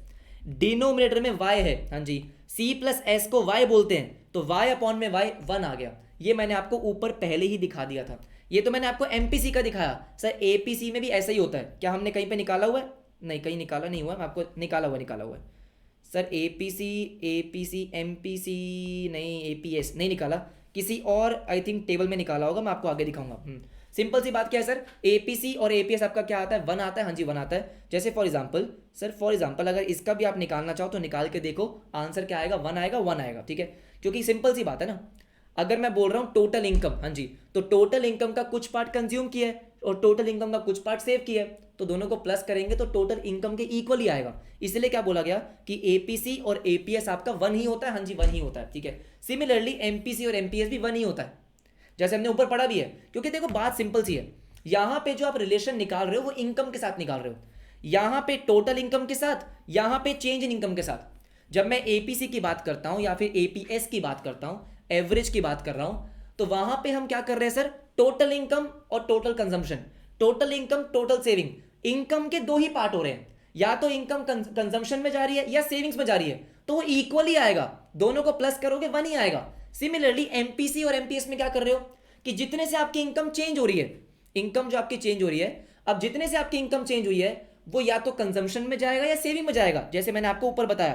डिनोमिनेटर में वाई है, हाँ जी। सी प्लस एस को वाई बोलते हैं, तो वाई अपॉन में वाई 1 आ गया। ये मैंने आपको ऊपर पहले ही दिखा दिया था, ये तो मैंने आपको एमपीसी का दिखाया। सर एपीसी में भी ऐसा ही होता है क्या, हमने कहीं पे निकाला हुआ है, नहीं कहीं निकाला नहीं हुआ, मैं आपको निकाला हुआ है सर। एपीसी एमपीसी नहीं, एपीएस नहीं निकाला, किसी और आई थिंक टेबल में निकाला होगा, मैं आपको आगे दिखाऊंगा। सिंपल सी बात क्या है सर, एपीसी और एपीएस आपका क्या आता है, 1 आता है, हाँ जी 1 आता है। जैसे फॉर एग्जांपल अगर इसका भी आप निकालना चाहो तो निकाल के देखो, आंसर क्या आएगा, 1 आएगा, 1 आएगा, ठीक है। क्योंकि सिंपल सी बात है ना, अगर मैं बोल रहा हूँ टोटल इनकम, हाँ जी, तो टोटल इनकम का कुछ पार्ट कंज्यूम किया है और टोटल इनकम का कुछ पार्ट सेव किया है, तो दोनों को प्लस करेंगे तो टोटल इनकम के इक्वल ही आएगा। इसलिए क्या बोला गया कि एपीसी और एपीएस आपका 1 ही होता है, हाँ जी 1 ही होता है, ठीक है। सिमिलरली एमपीसी और एमपीएस भी 1 ही होता है, जैसे हमने ऊपर पढ़ा भी है। क्योंकि देखो बात सिंपल सी है, यहां पे जो आप रिलेशन निकाल रहे हो वो इनकम के साथ निकाल रहे हो, यहां पे टोटल इनकम के साथ, यहां पे चेंज इन इनकम के साथ। जब मैं एपीसी की बात करता हूं या फिर एपीएस की बात करता हूं, एवरेज की बात कर रहा हूं, तो वहां पे हम क्या कर रहे हैं सर, टोटल इनकम और total consumption, total income total saving, income के 2 ही पार्ट हो रहे हैं, या तो इनकम कंजम्पशन में जा रही है या सेविंग्स में जा रही है, तो वो इक्वल ही आएगा, दोनों को प्लस करोगे 1 ही आएगा। सिमिलरली एमपीसी और एमपीएस में क्या कर रहे हो कि जितने से आपकी इनकम चेंज हो रही है, इनकम जो आपकी चेंज हो रही है, अब जितने से आपकी इनकम चेंज हुई है वो या तो कंजम्पशन में जाएगा या सेविंग में जाएगा। जैसे मैंने आपको ऊपर बताया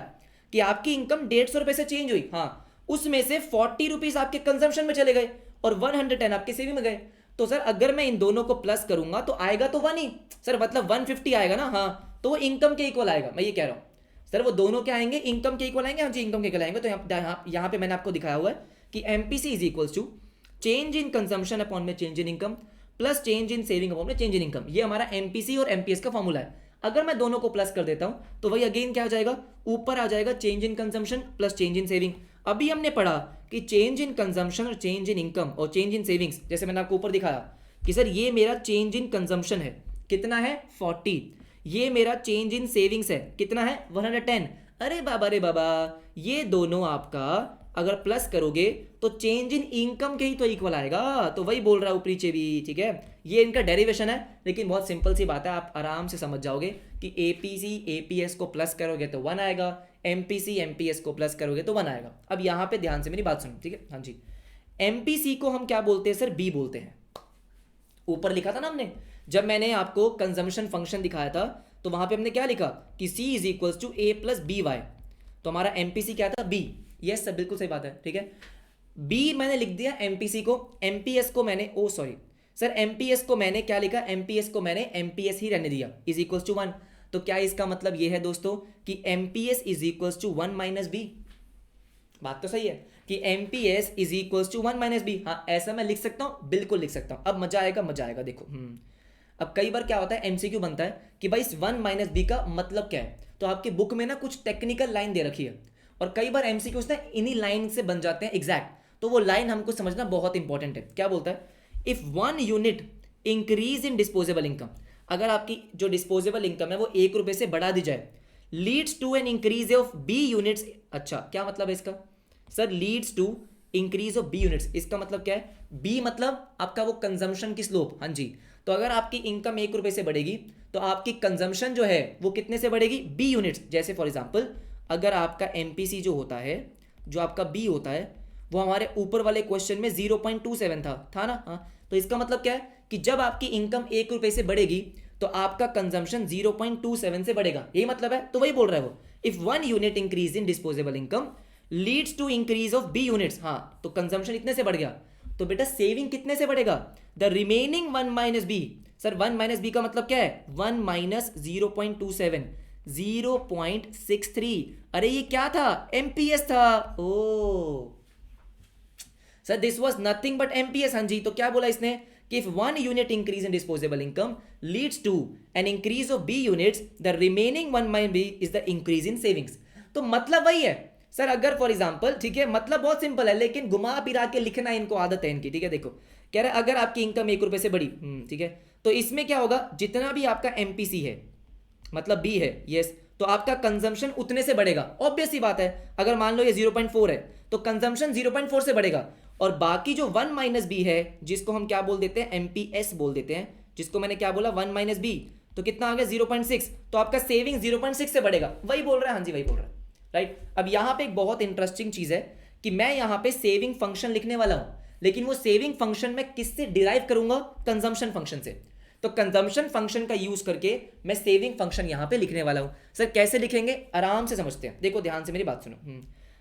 कि आपकी इनकम 150 रुपए से चेंज हुई, हाँ, उसमें से 40 रुपीज आपके कंजम्पशन में चले गए और 110 आपके सेविंग में गए। तो सर अगर मैं इन दोनों को प्लस करूंगा तो आएगा तो 1 ही सर, मतलब 150 आएगा ना, हाँ, तो वो इनकम के इक्वल आएगा। मैं ये कह रहा हूं सर, वो दोनों क्या आएंगे, इनकम के इक्वल आएंगे, हाँ जी इनकम के इक्वल आएंगे। तो यहाँ पे मैंने आपको दिखाया हुआ है कि MPC is equals to change in consumption upon में change in income plus change in saving upon में चेंज इन इनकम। ये हमारा एमपीसी और एमपीएस का फॉर्मूला है। अगर मैं दोनों को प्लस कर देता हूं तो वही अगेन क्या आ जाएगा, ऊपर आ जाएगा change in consumption plus change in saving. अभी हमने पढ़ा कि चेंज इन कंजम्पशन और चेंज इन इनकम और चेंज इन सेविंग्स, जैसे मैंने आपको ऊपर दिखाया कि सर ये मेरा चेंज इन कंजम्पशन है, कितना है 40, ये मेरा चेंज इन सेविंग्स है, कितना है 110। अरे बाबा रे बाबा, ये दोनों आपका अगर प्लस करोगे तो चेंज इन इनकम के ही तो इक्वल आएगा। तो वही बोल रहा हूं पीछे भी, ठीक है। ये इनका डेरिवेशन है, लेकिन बहुत सिंपल सी बात है, आप आराम से समझ जाओगे कि एपीसी एपीएस को प्लस करोगे तो 1 आएगा, एमपीसी एमपीएस को प्लस करोगे तो 1 आएगा। अब यहां पे ध्यान से मेरी बात सुनो, ठीक है, हाँ जी। एमपीसी को हम क्या बोलते हैं सर, बी बोलते हैं। ऊपर लिखा था ना हमने, जब मैंने आपको कंजम्पशन फंक्शन दिखाया था तो वहां पे हमने क्या लिखा कि C is equals to A plus B Y, तो हमारा एमपीसी क्या था, बी। यस सर, बिल्कुल सही बात है, ठीक है। बी मैंने लिख दिया एमपीसी को, एमपीएस को मैंने सर एमपीएस को मैंने क्या लिखा, एमपीएस को मैंने एमपीएस ही रहने दिया, इज इक्वल्स टू 1। तो क्या इसका मतलब ये है दोस्तों कि MPS is equals to 1 minus B. बात तो सही है कि MPS is equals to 1 minus B. हाँ ऐसा मैं लिख सकता हूं, बिल्कुल लिख सकता हूं। अब मजा आएगा देखो। अब कई बार क्या होता है, एमसीक्यू बनता है कि भाई इस 1 माइनस बी का मतलब क्या है, तो आपकी बुक में ना कुछ टेक्निकल लाइन दे रखी है, और कई बार एमसीक्यूज ना इन्हीं लाइन से बन जाते हैं एग्जैक्ट, तो वो लाइन हमको समझना बहुत इंपॉर्टेंट है। क्या बोलता है, if 1 unit increase in disposable income, अगर आपकी जो डिस्पोजेबल इनकम है वो 1 रुपये से बढ़ा दी जाए, leads to an increase of B units. अच्छा, क्या मतलब है इसका sir, leads to increase of B units, इसका मतलब क्या है, बी मतलब आपका वो कंजम्पशन की स्लोप। हाँ जी, तो अगर आपकी इनकम 1 रुपये से बढ़ेगी तो आपकी कंजम्पशन जो है वो कितने से बढ़ेगी, बी यूनिट्स। जैसे फॉर एग्जांपल अगर आपका एमपीसी जो होता है, जो आपका बी होता है, वो हमारे ऊपर वाले क्वेश्चन में 0.27 था ना। हाँ, तो इसका मतलब क्या है कि जब आपकी इनकम 1 रुपये से बढ़ेगी तो आपका कंजम्पशन 0.27 से बढ़ेगा, यही मतलब है। तो वही बोल रहा है वो, if 1 unit increase in disposable income leads to increase of B units. हाँ, तो कंजम्पशन इतने से बढ़ गया, तो बेटा सेविंग कितने से बढ़ेगा, the remaining 1 minus B. Sir 1 minus B का मतलब क्या है, 1 माइनस 0.27, 0.63। अरे ये क्या था, एमपीएस था। Oh sir this was nothing but MPS. हाँ जी, तो क्या बोला इसने कि if 1 unit increase in disposable income leads to an increase of B units, the remaining 1 minus b is the increase in savings. तो मतलब वही है सर, अगर फॉर एग्जांपल, ठीक है, मतलब बहुत सिंपल है लेकिन घुमा फिरा के लिखना इनको आदत है इनकी। ठीक है, देखो कह रहा है अगर आपकी इनकम 1 रुपये से बढ़ी, ठीक है, तो इसमें क्या होगा, जितना भी आपका एमपीसी है मतलब बी है, यस, तो आपका कंजम्पशन उतने से बढ़ेगा। ऑब्वियस सी बात है, अगर मान लो ये 0.4 है तो कंजम्पशन 0.4 से बढ़ेगा, और बाकी जो 1 माइनस बी है, जिसको हम क्या बोल देते हैं, एमपीएस बोल देते हैं, जिसको मैंने क्या बोला 1 माइनस बी, तो कितना आ गया 0.6, तो आपका सेविंग 0.6 से बढ़ेगा। वही बोल रहा है, हाँ जी वही बोल रहा है, राइट। अब यहां पे एक बहुत इंटरेस्टिंग चीज है कि मैं यहां पे सेविंग फंक्शन लिखने वाला हूं, लेकिन वो सेविंग फंक्शन मैं किससे डिराइव करूंगा, कंजम्पशन फंक्शन से। तो कंजम्पशन फंक्शन का यूज करके मैं सेविंग फंक्शन यहां पे लिखने वाला हूं। सर कैसे लिखेंगे, आराम से समझते हैं, देखो ध्यान से मेरी बात सुनो।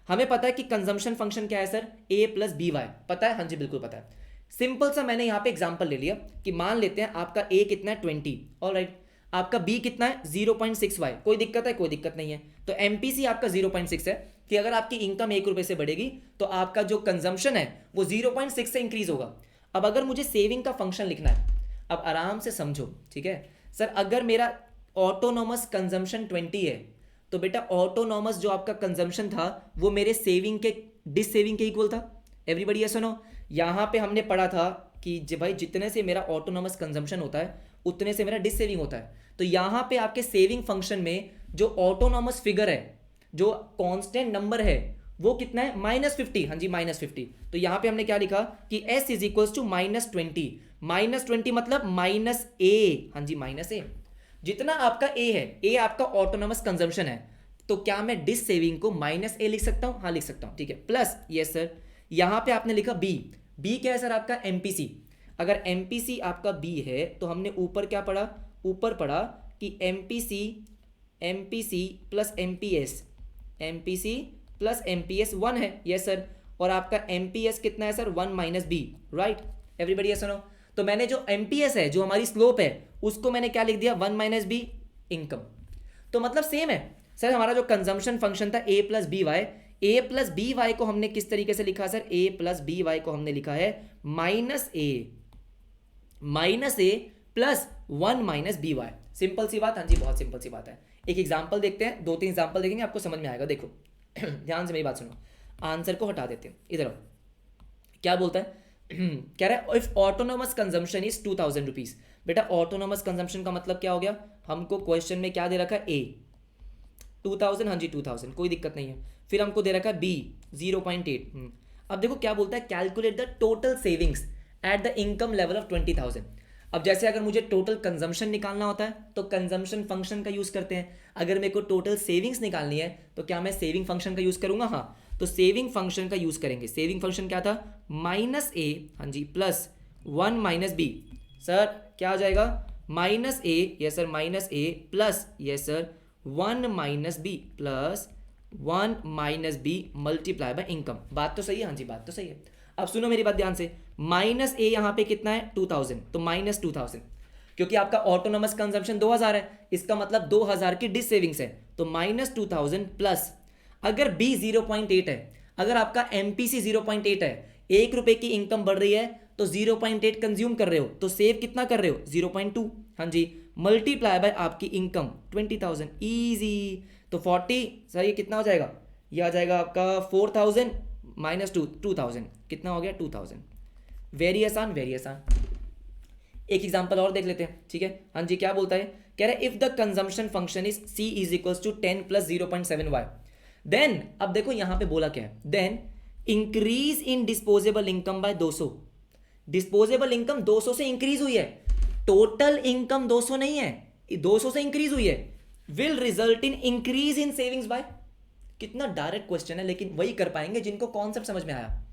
हमें पता है कि कंजम्पशन फंक्शन क्या है sir, a plus B Y, पता है, हाँ जी बिल्कुल पता है। सिंपल सा मैंने यहाँ पे एग्जांपल ले लिया कि मान लेते हैं आपका a कितना है 20, ऑलराइट, आपका b कितना है 0.6y, कोई दिक्कत है, कोई दिक्कत नहीं है। तो एमपीसी आपका 0.6 है कि अगर आपकी इनकम 1 रुपये से बढ़ेगी तो आपका जो कंजम्पशन है वो 0.6 से इंक्रीज होगा। अब अगर मुझे सेविंग का फंक्शन लिखना है, अब आराम से समझो, ठीक है सर, अगर मेरा ऑटोनोमस कंजम्पशन 20 है तो बेटा ऑटोनॉमस जो आपका कंजम्पशन था वो मेरे सेविंग के डिस सेविंग के इक्वल था। एवरीबॉडी ये सुनो, यहाँ पे हमने पढ़ा था कि भाई जितने से मेरा ऑटोनॉमस कंजम्पशन होता है उतने से मेरा डिस सेविंग होता है। तो यहाँ पे आपके सेविंग फंक्शन में जो ऑटोनॉमस फिगर है, जो कांस्टेंट नंबर है, वो कितना है -50। हाँ जी -50। तो यहाँ पे हमने क्या लिखा कि s इज इक्वल्स टू -20, -20 मतलब -a। हाँ जी -a, जितना आपका a है, a आपका ऑटोनॉमस कंजम्पशन है, तो क्या मैं डिस सेविंग को -a लिख सकता हूं, हाँ लिख सकता हूं, ठीक है, प्लस यस सर, यहां पे आपने लिखा b, b क्या है सर आपका एमपीसी। अगर एमपीसी आपका b है तो हमने ऊपर क्या पढ़ा, ऊपर पढ़ा कि MPC plus MPS, MPC plus MPS 1 है, यस सर, और आपका एमपीएस कितना है sir 1 minus B, right. Everybody yes सुनो, तो मैंने जो एमपीएस है, जो हमारी स्लोप है, उसको मैंने क्या लिख दिया 1 माइनस बी इनकम। तो मतलब सेम है सर, हमारा जो कंजम्पशन फंक्शन था a plus B Y, a plus B Y को हमने किस तरीके से लिखा sir, a plus B Y को हमने लिखा है -a plus 1 minus b Y. Simple सी बात, हाँ जी बहुत सिंपल सी बात है। एक एग्जाम्पल देखते हैं, 2-3 एग्जाम्पल देखेंगे, आपको समझ में आएगा। देखो ध्यान से मेरी बात सुनो, आंसर को हटा देते हैं, इधर आओ। क्या बोलता है कह रहा है if autonomous consumption is 2000 rupees. बेटा ऑटोनोमस कंजम्पशन का मतलब क्या हो गया, हमको क्वेश्चन में क्या दे रखा है, a 2000, हाँ जी 2000, कोई दिक्कत नहीं है। फिर हमको दे रखा है b 0.8। अब देखो क्या बोलता है, calculate the total savings at the income level of 20,000। अब जैसे अगर मुझे टोटल कंजम्पशन निकालना होता है तो कंजम्पशन फंक्शन का यूज करते हैं, अगर मेरे को टोटल सेविंग्स निकालनी है तो क्या मैं सेविंग फंक्शन का यूज करूंगा, हाँ, तो सेविंग फंक्शन का यूज करेंगे। सेविंग फंक्शन क्या था, -a, हाँ जी, प्लस 1 माइनस बी। सर क्या आ जाएगा, -a, yes sir, -a plus yes sir 1 minus B plus 1 minus B multiply by income. बात तो सही है, हाँ जी बात तो सही है। अब सुनो मेरी बात ध्यान से, -a यहाँ पे कितना है 2000, तो -2000, क्योंकि आपका ऑटोनोमस कंजम्पशन 2000 है, इसका मतलब 2000 की डिस सेविंग्स है, तो -2000 प्लस, अगर b 0.8 है, अगर आपका एमपीसी 0.8 है, 1 रुपए की इनकम बढ़ रही है तो 0.8 कंज्यूम कर रहे हो, तो सेव कितना कर रहे हो 0.2, हाँ जी, मल्टीप्लाई बाय आपकी इनकम 20,000, इजी। तो 40 सर ये कितना हो जाएगा ये आ जाएगा आपका 4000 माइनस 2000, कितना हो गया 2000। वेरी आसान, वेरी आसान। एक एग्जांपल और देख लेते हैं, ठीक है। हाँ जी, क्या बोलता है, कह रहा है if the consumption function is C is equals to 10 plus 0.7y, then, अब देखो यहां पे बोला क्या है, then increase in disposable income by 200। Disposable income 200 से इंक्रीज हुई है, टोटल इनकम 200 नहीं है, 200 से इंक्रीज हुई है, will result in increase in savings by. कितना डायरेक्ट क्वेश्चन है, लेकिन वही कर पाएंगे जिनको कॉन्सेप्ट समझ में आया।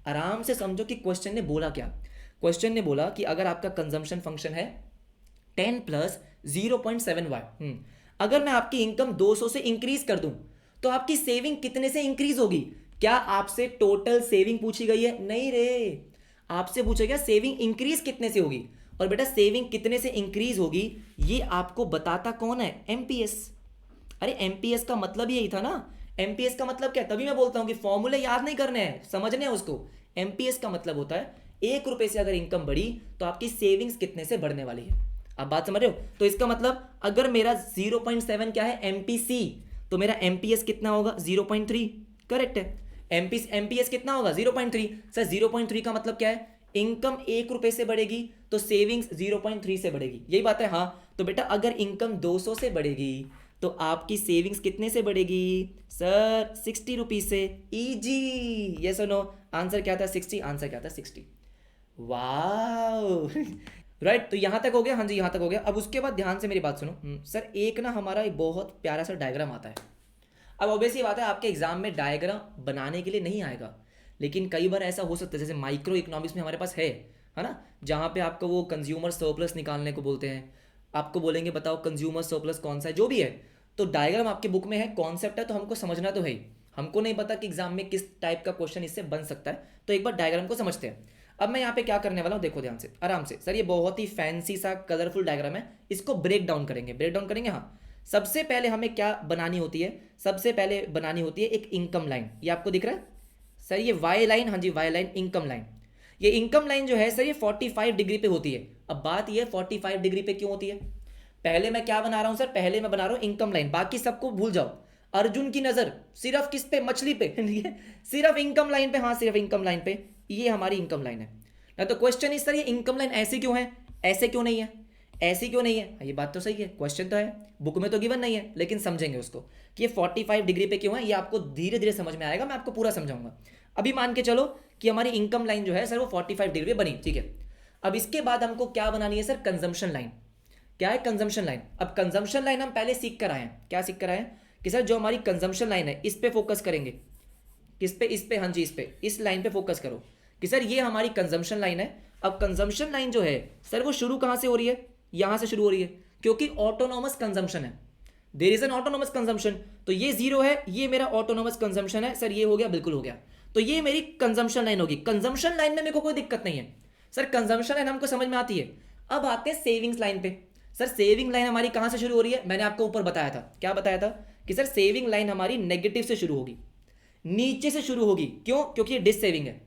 आराम से समझो कि क्वेश्चन ने बोला क्या। क्वेश्चन ने बोला कि अगर आपका कंजम्पशन फंक्शन है 10 प्लस 0.7y, अगर मैं आपकी इनकम 200 से इंक्रीज कर दूं तो आपकी सेविंग कितने से इंक्रीज होगी। क्या आपसे टोटल सेविंग पूछी गई है? नहीं रे, आपसे पूछा गया सेविंग इंक्रीज कितने से होगी। और बेटा सेविंग कितने से इंक्रीज होगी ये आपको बताता कौन है? एमपीएस। अरे एमपीएस का मतलब यही था ना। एमपीएस का मतलब क्या है? तभी मैं बोलता हूं कि फॉर्मूले याद नहीं करने हैं, समझने हैं उसको। एमपीएस का मतलब होता है 1 रुपए से अगर इनकम बढ़ी तो आपकी सेविंग्स कितने से बढ़ने वाली है। आप बात समझ रहे हो? तो इसका मतलब अगर मेरा 0.7 क्या है एमपीसी, तो मेरा एमपीएस कितना होगा? 0.3। करेक्ट है। एमपीएस कितना होगा? 0.3। सर 0.3 का मतलब क्या है? इनकम 1 रुपए से बढ़ेगी तो सेविंग्स 0.3 से बढ़ेगी, यही बात है। हाँ, तो बेटा अगर इनकम 200 से बढ़ेगी तो आपकी सेविंग्स कितने से बढ़ेगी? सर 60 रुपीज से। इजी, यस और नो? आंसर क्या था? 60। आंसर क्या था? 60। वाओ राइट तो यहां तक हो गया। हाँ जी, यहां तक हो गया। अब उसके बाद ध्यान से मेरी बात सुनो। सर एक ना हमारा एक बहुत प्यारा सा डायग्राम आता है। अब ऑब्वियसली बात है आपके एग्जाम में डायग्राम बनाने के लिए नहीं आएगा, लेकिन कई बार ऐसा हो सकता है जैसे माइक्रो इकोनॉमिक्स में हमारे पास है ना, जहाँ पे आपको वो कंज्यूमर सरप्लस निकालने को बोलते हैं, आपको बोलेंगे बताओ कंज्यूमर सरप्लस कौन सा है, जो भी है। तो डायग्राम आपके बुक में है, कॉन्सेप्ट है, तो हमको समझना तो है ही। हमको नहीं पता कि एग्जाम में किस टाइप का क्वेश्चन इससे बन सकता है, तो एक बार डायग्राम को समझते हैं। अब मैं यहाँ पे क्या करने वाला हूँ, देखो ध्यान से, आराम से। सर ये बहुत ही फैंसी सा कलरफुल डायग्राम है, इसको ब्रेक डाउन करेंगे। ब्रेक डाउन करेंगे, हाँ। सबसे पहले हमें क्या बनानी होती है? सबसे पहले बनानी होती है एक इनकम लाइन। ये आपको दिख रहा है सर, ये वाई लाइन, हाँ जी वाई लाइन, इनकम लाइन। ये इनकम लाइन जो है सर ये 45 डिग्री पे होती है। अब बात ये 45 डिग्री पे क्यों होती है? पहले मैं क्या बना रहा हूं सर? पहले मैं बना रहा हूं इनकम लाइन, बाकी सबको भूल जाओ। अर्जुन की नजर सिर्फ किस पे? मछली पे सिर्फ इनकम लाइन पे, हाँ सिर्फ इनकम लाइन पे। ये हमारी इनकम लाइन है ना। तो क्वेश्चन इस सर ये इनकम लाइन ऐसी क्यों है, ऐसे क्यों नहीं है, ऐसी क्यों नहीं है? ये बात तो सही है, क्वेश्चन तो है, बुक में तो गिवन नहीं है, लेकिन समझेंगे उसको कि ये 45 डिग्री पे क्यों है। ये आपको धीरे धीरे समझ में आएगा, मैं आपको पूरा समझाऊंगा। अभी मान के चलो कि हमारी इनकम लाइन जो है सर वो 45 डिग्री पे बनी, ठीक है। अब इसके बाद हमको क्या बनानी है सर? Consumption line. क्या है कंजम्पशन लाइन? अब कंजम्पशन लाइन हम पहले सीख कर आए हैं। क्या सीख कर आए हैं? कि सर जो हमारी कंजम्पशन लाइन है इस पे फोकस करेंगे। किस पे? इस पे, हाँ जी इस पे, इस लाइन पे फोकस करो कि सर ये हमारी कंजम्पशन लाइन है। अब कंजम्पशन लाइन जो है सर वो शुरू कहाँ से हो रही है? यहां से शुरू हो रही है, क्योंकि ऑटोनोमस कंजम्पशन है। There is an autonomous consumption, तो ये 0 है, ये मेरा ऑटोनोमस कंजम्पशन है। सर ये हो गया, बिल्कुल हो गया। तो ये मेरी कंजम्पशन लाइन होगी। कंजम्पशन लाइन में मेरे को कोई दिक्कत नहीं है सर, कंजम्पशन लाइन हमको समझ में आती है। अब आते हैं सेविंग्स लाइन पे। सर सेविंग लाइन हमारी कहां से शुरू हो रही है? मैंने आपको ऊपर बताया था, क्या बताया था? कि सर सेविंग लाइन हमारी नेगेटिव से शुरू होगी, नीचे से शुरू होगी। क्यों? क्योंकि ये डिस सेविंग है,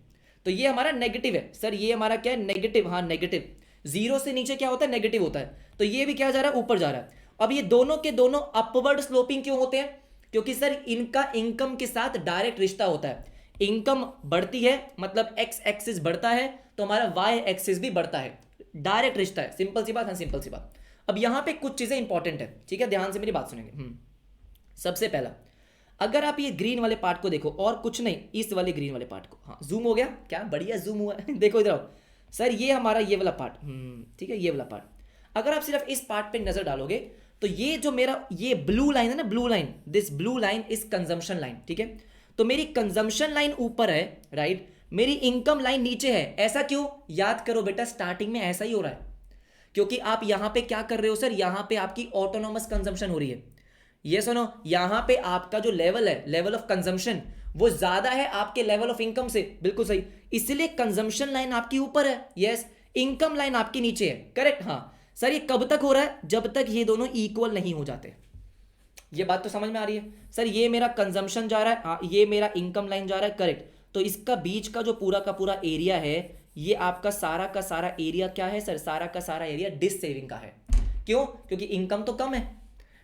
तो ये हमारा नेगेटिव है। सर ये हमारा क्या है? नेगेटिव, हाँ नेगेटिव। 0 से नीचे क्या होता है? नेगेटिव होता है। तो ये भी क्या जा रहा है? ऊपर जा रहा है। अब ये दोनों के दोनों अपवर्ड स्लोपिंग क्यों होते हैं? क्योंकि सर इनका इनकम के साथ डायरेक्ट रिश्ता होता है। इनकम बढ़ती है मतलब एक्स एक्सिस बढ़ता है, तो हमारा वाई एक्सिस भी बढ़ता है, डायरेक्ट रिश्ता है। सिंपल सी बात है, सिंपल सी बात। अब यहां पे कुछ चीजें इंपॉर्टेंट है, ठीक है, ध्यान से मेरी बात सुनेंगे। सबसे पहला, अगर आप ये ग्रीन वाले पार्ट को देखो, और कुछ नहीं, इस वाले ग्रीन वाले पार्ट को, हाँ जूम हो गया, क्या बढ़िया जूम हुआ देखो इधर आओ सर, ये हमारा ये वाला पार्ट, ठीक है, ये वाला पार्ट। अगर आप सिर्फ इस पार्ट पे नजर डालोगे तो ये जो मेरा ये ब्लू लाइन है ना, blue line, this blue line is consumption line, ठीक है। तो मेरी कंजम्पशन लाइन ऊपर है, राइट, मेरी इनकम लाइन नीचे है। ऐसा क्यों? याद करो बेटा, स्टार्टिंग में ऐसा ही हो रहा है, क्योंकि आप यहां पे क्या कर रहे हो सर? यहां पे आपकी ऑटोनोमस कंजम्पशन हो रही है। ये सुनो, यहां पे आपका जो लेवल है, लेवल ऑफ कंजम्पशन, वो ज्यादा है आपके लेवल ऑफ इनकम से। बिल्कुल सही, इसलिए कंजम्पशन लाइन आपकी ऊपर है, यस, इनकम लाइन आपकी नीचे है, करेक्ट। हाँ सर, ये कब तक हो रहा है? जब तक ये दोनों इक्वल नहीं हो जाते। ये बात तो समझ में आ रही है सर? ये मेरा कंजम्पशन जा रहा है, हाँ, ये मेरा इनकम लाइन जा रहा है, करेक्ट। तो इसका बीच का जो पूरा का पूरा एरिया है, ये आपका सारा का सारा एरिया क्या है सर? सारा का सारा एरिया डिस सेविंग का है। क्यों? क्योंकि इनकम तो कम है,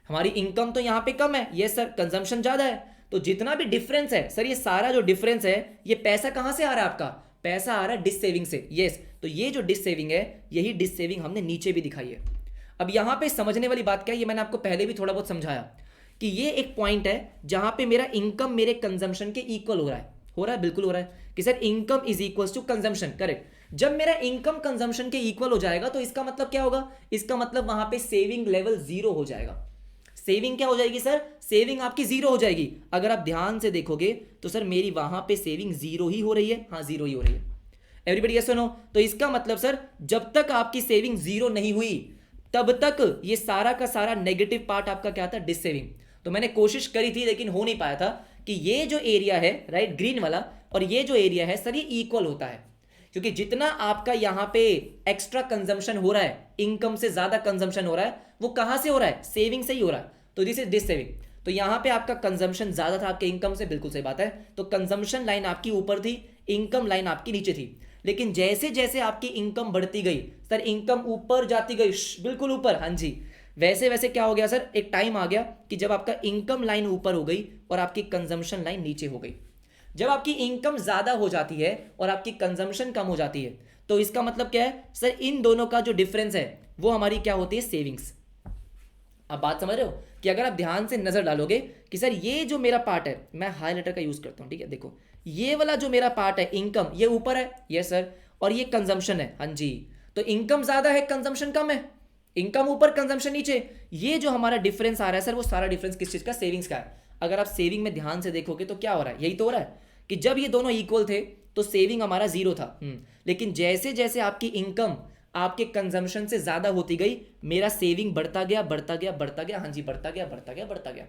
हमारी इनकम तो यहां पे कम है, यस सर, कंजम्पशन ज्यादा है, तो जितना भी डिफरेंस है सर, ये सारा जो डिफरेंस है ये पैसा कहां से आ रहा है आपका, पैसा आ रहा है डिस सेविंग से। यस, तो ये जो डिस सेविंग है यही डिस सेविंग हमने नीचे भी दिखाई है। अब यहां पे समझने वाली बात क्या है, ये मैंने आपको पहले भी थोड़ा बहुत समझाया कि ये एक पॉइंट है जहां पे मेरा इनकम मेरे कंजम्पशन के इक्वल हो रहा है। हो रहा है, बिल्कुल हो रहा है कि sir income is equal to consumption, correct. जब मेरा इनकम कंजम्पशन के इक्वल हो जाएगा तो इसका मतलब क्या होगा, इसका मतलब वहां पे सेविंग लेवल जीरो हो जाएगा। सेविंग क्या हो जाएगी सर, सेविंग आपकी जीरो हो जाएगी। अगर आप ध्यान से देखोगे तो सर मेरी वहां पे सेविंग जीरो ही हो रही है, हाँ जीरो ही हो रही है। एवरीबडी यस और नो? तो इसका मतलब सर जब तक आपकी सेविंग जीरो नहीं हुई तब तक ये सारा का सारा नेगेटिव पार्ट आपका क्या था, डिस सेविंग। तो मैंने कोशिश करी थी लेकिन हो नहीं पाया था कि ये जो एरिया है राइट ग्रीन वाला और ये जो एरिया है सर ये इक्वल होता है, क्योंकि जितना आपका यहां पे एक्स्ट्रा कंजम्पशन हो रहा है, इनकम से ज्यादा कंजम्पशन हो रहा है, वो कहां से हो रहा है, सेविंग से ही हो रहा है। तो दिस इज डिस सेविंग। तो यहां पे आपका कंजम्पशन ज्यादा था आपके इनकम से, बिल्कुल सही बात है। तो कंजम्पशन लाइन आपकी ऊपर थी, इनकम लाइन आपकी नीचे थी। लेकिन जैसे जैसे आपकी इनकम बढ़ती गई सर, इनकम ऊपर जाती गई, बिल्कुल ऊपर, हाँ जी, वैसे वैसे क्या हो गया सर, एक टाइम आ गया कि जब आपका इनकम लाइन ऊपर हो गई और आपकी कंजम्पशन लाइन नीचे हो गई। जब आपकी इनकम ज्यादा हो जाती है और आपकी कंजम्पशन कम हो जाती है तो इसका मतलब क्या है सर, इन दोनों का जो डिफरेंस है वो हमारी क्या होती है, सेविंग्स। अब बात समझ रहे हो कि अगर आप ध्यान से नजर डालोगे कि सर ये जो मेरा पार्ट है, मैं हाईलाइटर का यूज करता हूं, ठीक है, देखो ये वाला जो मेरा पार्ट है इनकम, ये ऊपर है, यस सर, और ये कंजम्पशन है, हाँ जी। तो इनकम ज्यादा है, कंजम्पशन कम है, इनकम ऊपर कंजम्पशन नीचे। ये जो हमारा डिफरेंस आ रहा है सर, वो सारा डिफरेंस किस चीज का, सेविंग्स का है। अगर आप सेविंग में ध्यान से देखोगे तो क्या हो रहा है, यही तो हो रहा है कि जब ये दोनों इक्वल थे तो सेविंग हमारा जीरो था, लेकिन जैसे जैसे आपकी इनकम आपके कंजम्पशन से ज्यादा होती गई, मेरा सेविंग बढ़ता गया बढ़ता गया बढ़ता गया, हाँ जी, बढ़ता गया बढ़ता गया बढ़ता गया।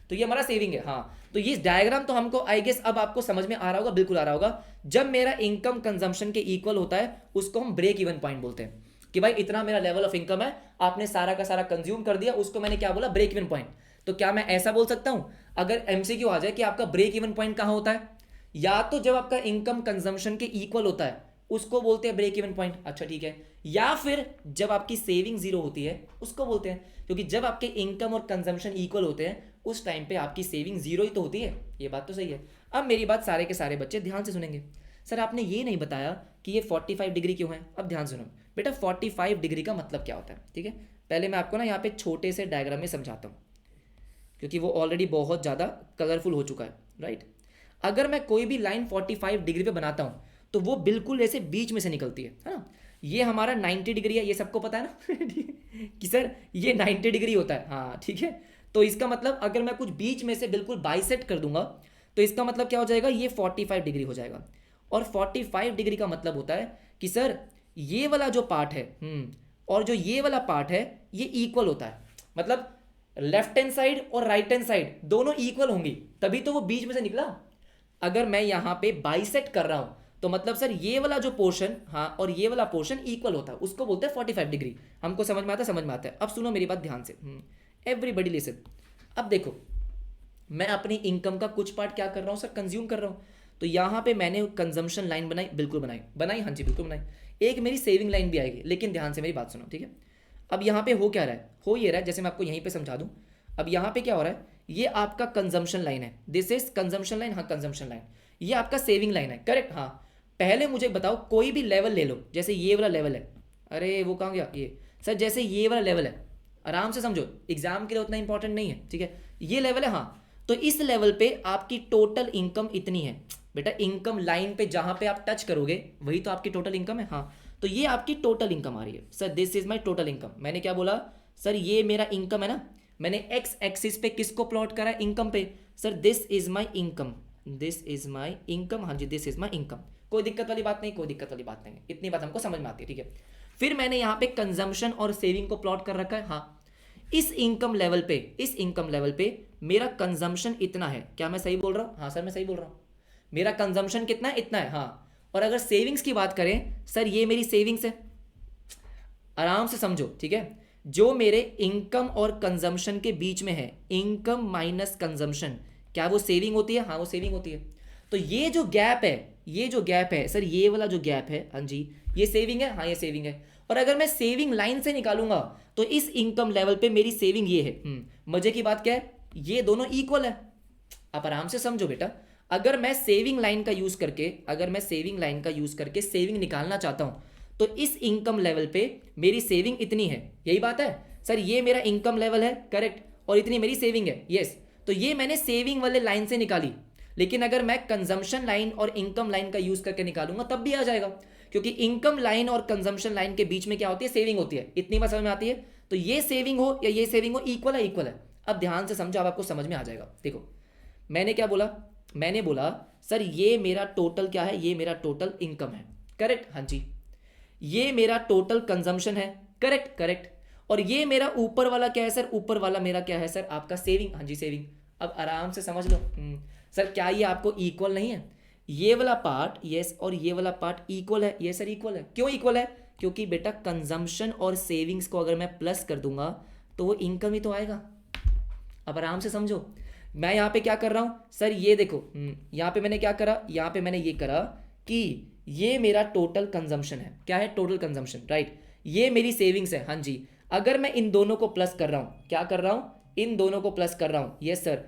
तो ये हमारा सेविंग है। हाँ, तो ये डायग्राम तो हमको आई गेस अब आपको समझ में आ रहा होगा, बिल्कुल आ रहा होगा। जब मेरा इनकम कंजम्पशन के इक्वल होता है उसको हम ब्रेक इवन पॉइंट बोलते हैं कि भाई इतना मेरा लेवल ऑफ इनकम है, आपने सारा का सारा कंज्यूम कर दिया, उसको मैंने क्या बोला, ब्रेक इवन पॉइंट। तो क्या मैं ऐसा बोल सकता हूं, अगर एमसीक्यू आ जाए कि आपका ब्रेक इवन पॉइंट कहां होता है, या तो जब आपका इनकम कंजम्पशन के इक्वल होता है उसको बोलते हैं ब्रेक इवन पॉइंट, अच्छा ठीक है, या फिर जब आपकी सेविंग जीरो होती है उसको बोलते हैं, क्योंकि जब आपके इनकम और कंजम्पशन इक्वल होते हैं उस टाइम पे आपकी सेविंग जीरो ही तो होती है। ये बात तो सही है। अब मेरी बात सारे के सारे बच्चे ध्यान से सुनेंगे। सर आपने ये नहीं बताया कि ये 45 डिग्री क्यों है। अब ध्यान सुनो बेटा, 45 डिग्री का मतलब क्या होता है, ठीक है। पहले मैं आपको ना यहाँ पे छोटे से डायग्राम में समझाता हूँ, क्योंकि वो ऑलरेडी बहुत ज़्यादा कलरफुल हो चुका है, राइट। अगर मैं कोई भी लाइन 45 डिग्री पे बनाता हूँ तो वो बिल्कुल ऐसे बीच में से निकलती है ना। ये हमारा 90 डिग्री है, ये सबको पता है ना कि सर ये 90 डिग्री होता है, हाँ ठीक है। तो इसका मतलब अगर मैं कुछ बीच में से बिल्कुल बाइसेक्ट कर दूंगा तो इसका मतलब क्या हो जाएगा, ये 45 डिग्री हो जाएगा। और 45 डिग्री का मतलब होता है कि सर ये वाला जो पार्ट है और जो ये वाला पार्ट है ये इक्वल होता है, मतलब लेफ्ट हैंड साइड और राइट हैंड साइड दोनों इक्वल होंगी, तभी तो वो बीच में से निकला। अगर मैं यहां पे बाइसेक्ट कर रहा हूं तो मतलब सर ये वाला जो पोर्शन, हाँ, और ये वाला पोर्शन इक्वल होता है, उसको बोलते हैं 45 डिग्री। हमको समझ में आता है, समझ में आता है। अब सुनो मेरी बात ध्यान से, एवरीबडी लिसन। अब देखो मैं अपनी इनकम का कुछ पार्ट क्या कर रहा हूं सर, कंज्यूम कर रहा हूं। तो यहां पे मैंने कंजम्पशन लाइन बनाई, बिल्कुल बनाई, हाँ जी बिल्कुल बनाई। एक मेरी सेविंग लाइन भी आएगी, लेकिन ध्यान से मेरी बात सुनो, ठीक है। अब यहाँ पे हो क्या रहा है, हो ये रहा है, जैसे मैं आपको यहीं पे समझा दूं। अब यहाँ पे क्या हो रहा है, ये आपका कंजम्पशन लाइन है, दिस इज कंजम्पशन लाइन, हाँ कंजम्पशन लाइन। ये आपका सेविंग लाइन है, करेक्ट। हाँ, पहले मुझे बताओ कोई भी लेवल ले लो, जैसे ये वाला लेवल है, अरे वो कहाँ गया ये सर, जैसे ये वाला लेवल है, आराम से समझो, एग्जाम के लिए उतना इंपॉर्टेंट नहीं है, ठीक है। ये लेवल है, हाँ, तो इस लेवल पे आपकी टोटल इनकम इतनी है बेटा। इनकम लाइन पे जहां पे आप टच करोगे वही तो आपकी टोटल इनकम है, हाँ। तो ये आपकी टोटल इनकम आ रही है sir, this is my total income. मैंने क्या बोला सर, ये मेरा इनकम है ना, मैंने एक्स एक्सिस पे किसको प्लॉट करा है, इनकम पे। Sir this is my income, this is my income, हाँ जी दिस इज माई इनकम। कोई दिक्कत वाली बात नहीं, कोई दिक्कत वाली बात नहीं है, इतनी बात हमको समझ में आती है, ठीक है। फिर मैंने यहाँ पे कंजम्पशन और सेविंग को प्लॉट कर रखा है, हाँ। इस इनकम लेवल पे मेरा कंजम्पशन इतना है, क्या मैं सही बोल रहा हूँ, हाँ सर मैं सही बोल रहा हूँ। मेरा कंजम्पशन कितना है, इतना है, हाँ। और अगर सेविंग्स की बात करें सर, ये मेरी सेविंग्स है, आराम से समझो, ठीक है। जो मेरे इनकम और कंजम्पशन के बीच में है, इनकम माइनस कंजम्पशन, क्या वो सेविंग होती है, हाँ वो सेविंग होती है। तो ये जो गैप है सर, ये वाला जो गैप है, हाँ जी ये सेविंग है, हाँ ये सेविंग है। और अगर मैं सेविंग लाइन से निकालूंगा तो इस इनकम लेवल पे मेरी सेविंग ये है। मजे की बात क्या है, ये दोनों इक्वल है, आप आराम से समझो बेटा, अगर मैं सेविंग लाइन का यूज करके सेविंग निकालना चाहता हूं, तो इस इनकम लेवल पे मेरी सेविंग इतनी है, यही बात है सर, ये मेरा इनकम लेवल है, करेक्ट, और इतनी मेरी सेविंग है, यस। तो ये मैंने सेविंग वाले लाइन से निकाली, लेकिन अगर मैं कंजम्पशन लाइन और इनकम लाइन का यूज करके निकालूंगा तब भी आ जाएगा, क्योंकि इनकम लाइन और कंजम्पशन लाइन के बीच में क्या होती है, सेविंग होती है। इतनी बात समझ में आती है? तो ये सेविंग हो या ये सेविंग हो, इक्वल है, इक्वल है। अब ध्यान से समझो, अब आपको समझ में आ जाएगा। देखो मैंने क्या बोला, मैंने बोला सर ये मेरा टोटल क्या है, ये मेरा टोटल इनकम है, करेक्ट, हाँ जी। ये मेरा टोटल कंजम्पशन है, करेक्ट करेक्ट। और ये मेरा ऊपर वाला क्या है सर, ऊपर वाला मेरा क्या है सर, आपका सेविंग, हाँ जी सेविंग। अब आराम से समझ लो। सर क्या ये आपको इक्वल नहीं है? ये वाला पार्ट यस और ये वाला पार्ट इक्वल है, ये सर इक्वल है। क्यों इक्वल है? क्योंकि बेटा कंजम्पशन और सेविंग्स को अगर मैं प्लस कर दूंगा तो वो इनकम ही तो आएगा। अब आराम से समझो, मैं यहाँ पे क्या कर रहा हूँ सर, ये देखो, यहाँ पे मैंने क्या करा, यहाँ पे मैंने ये करा कि ये मेरा टोटल कंजम्पशन है, क्या है, टोटल कंजम्पशन, राइट। ये मेरी सेविंग्स है, हाँ जी। अगर मैं इन दोनों को प्लस कर रहा हूँ, क्या कर रहा हूँ, इन दोनों को प्लस कर रहा हूँ, यस सर,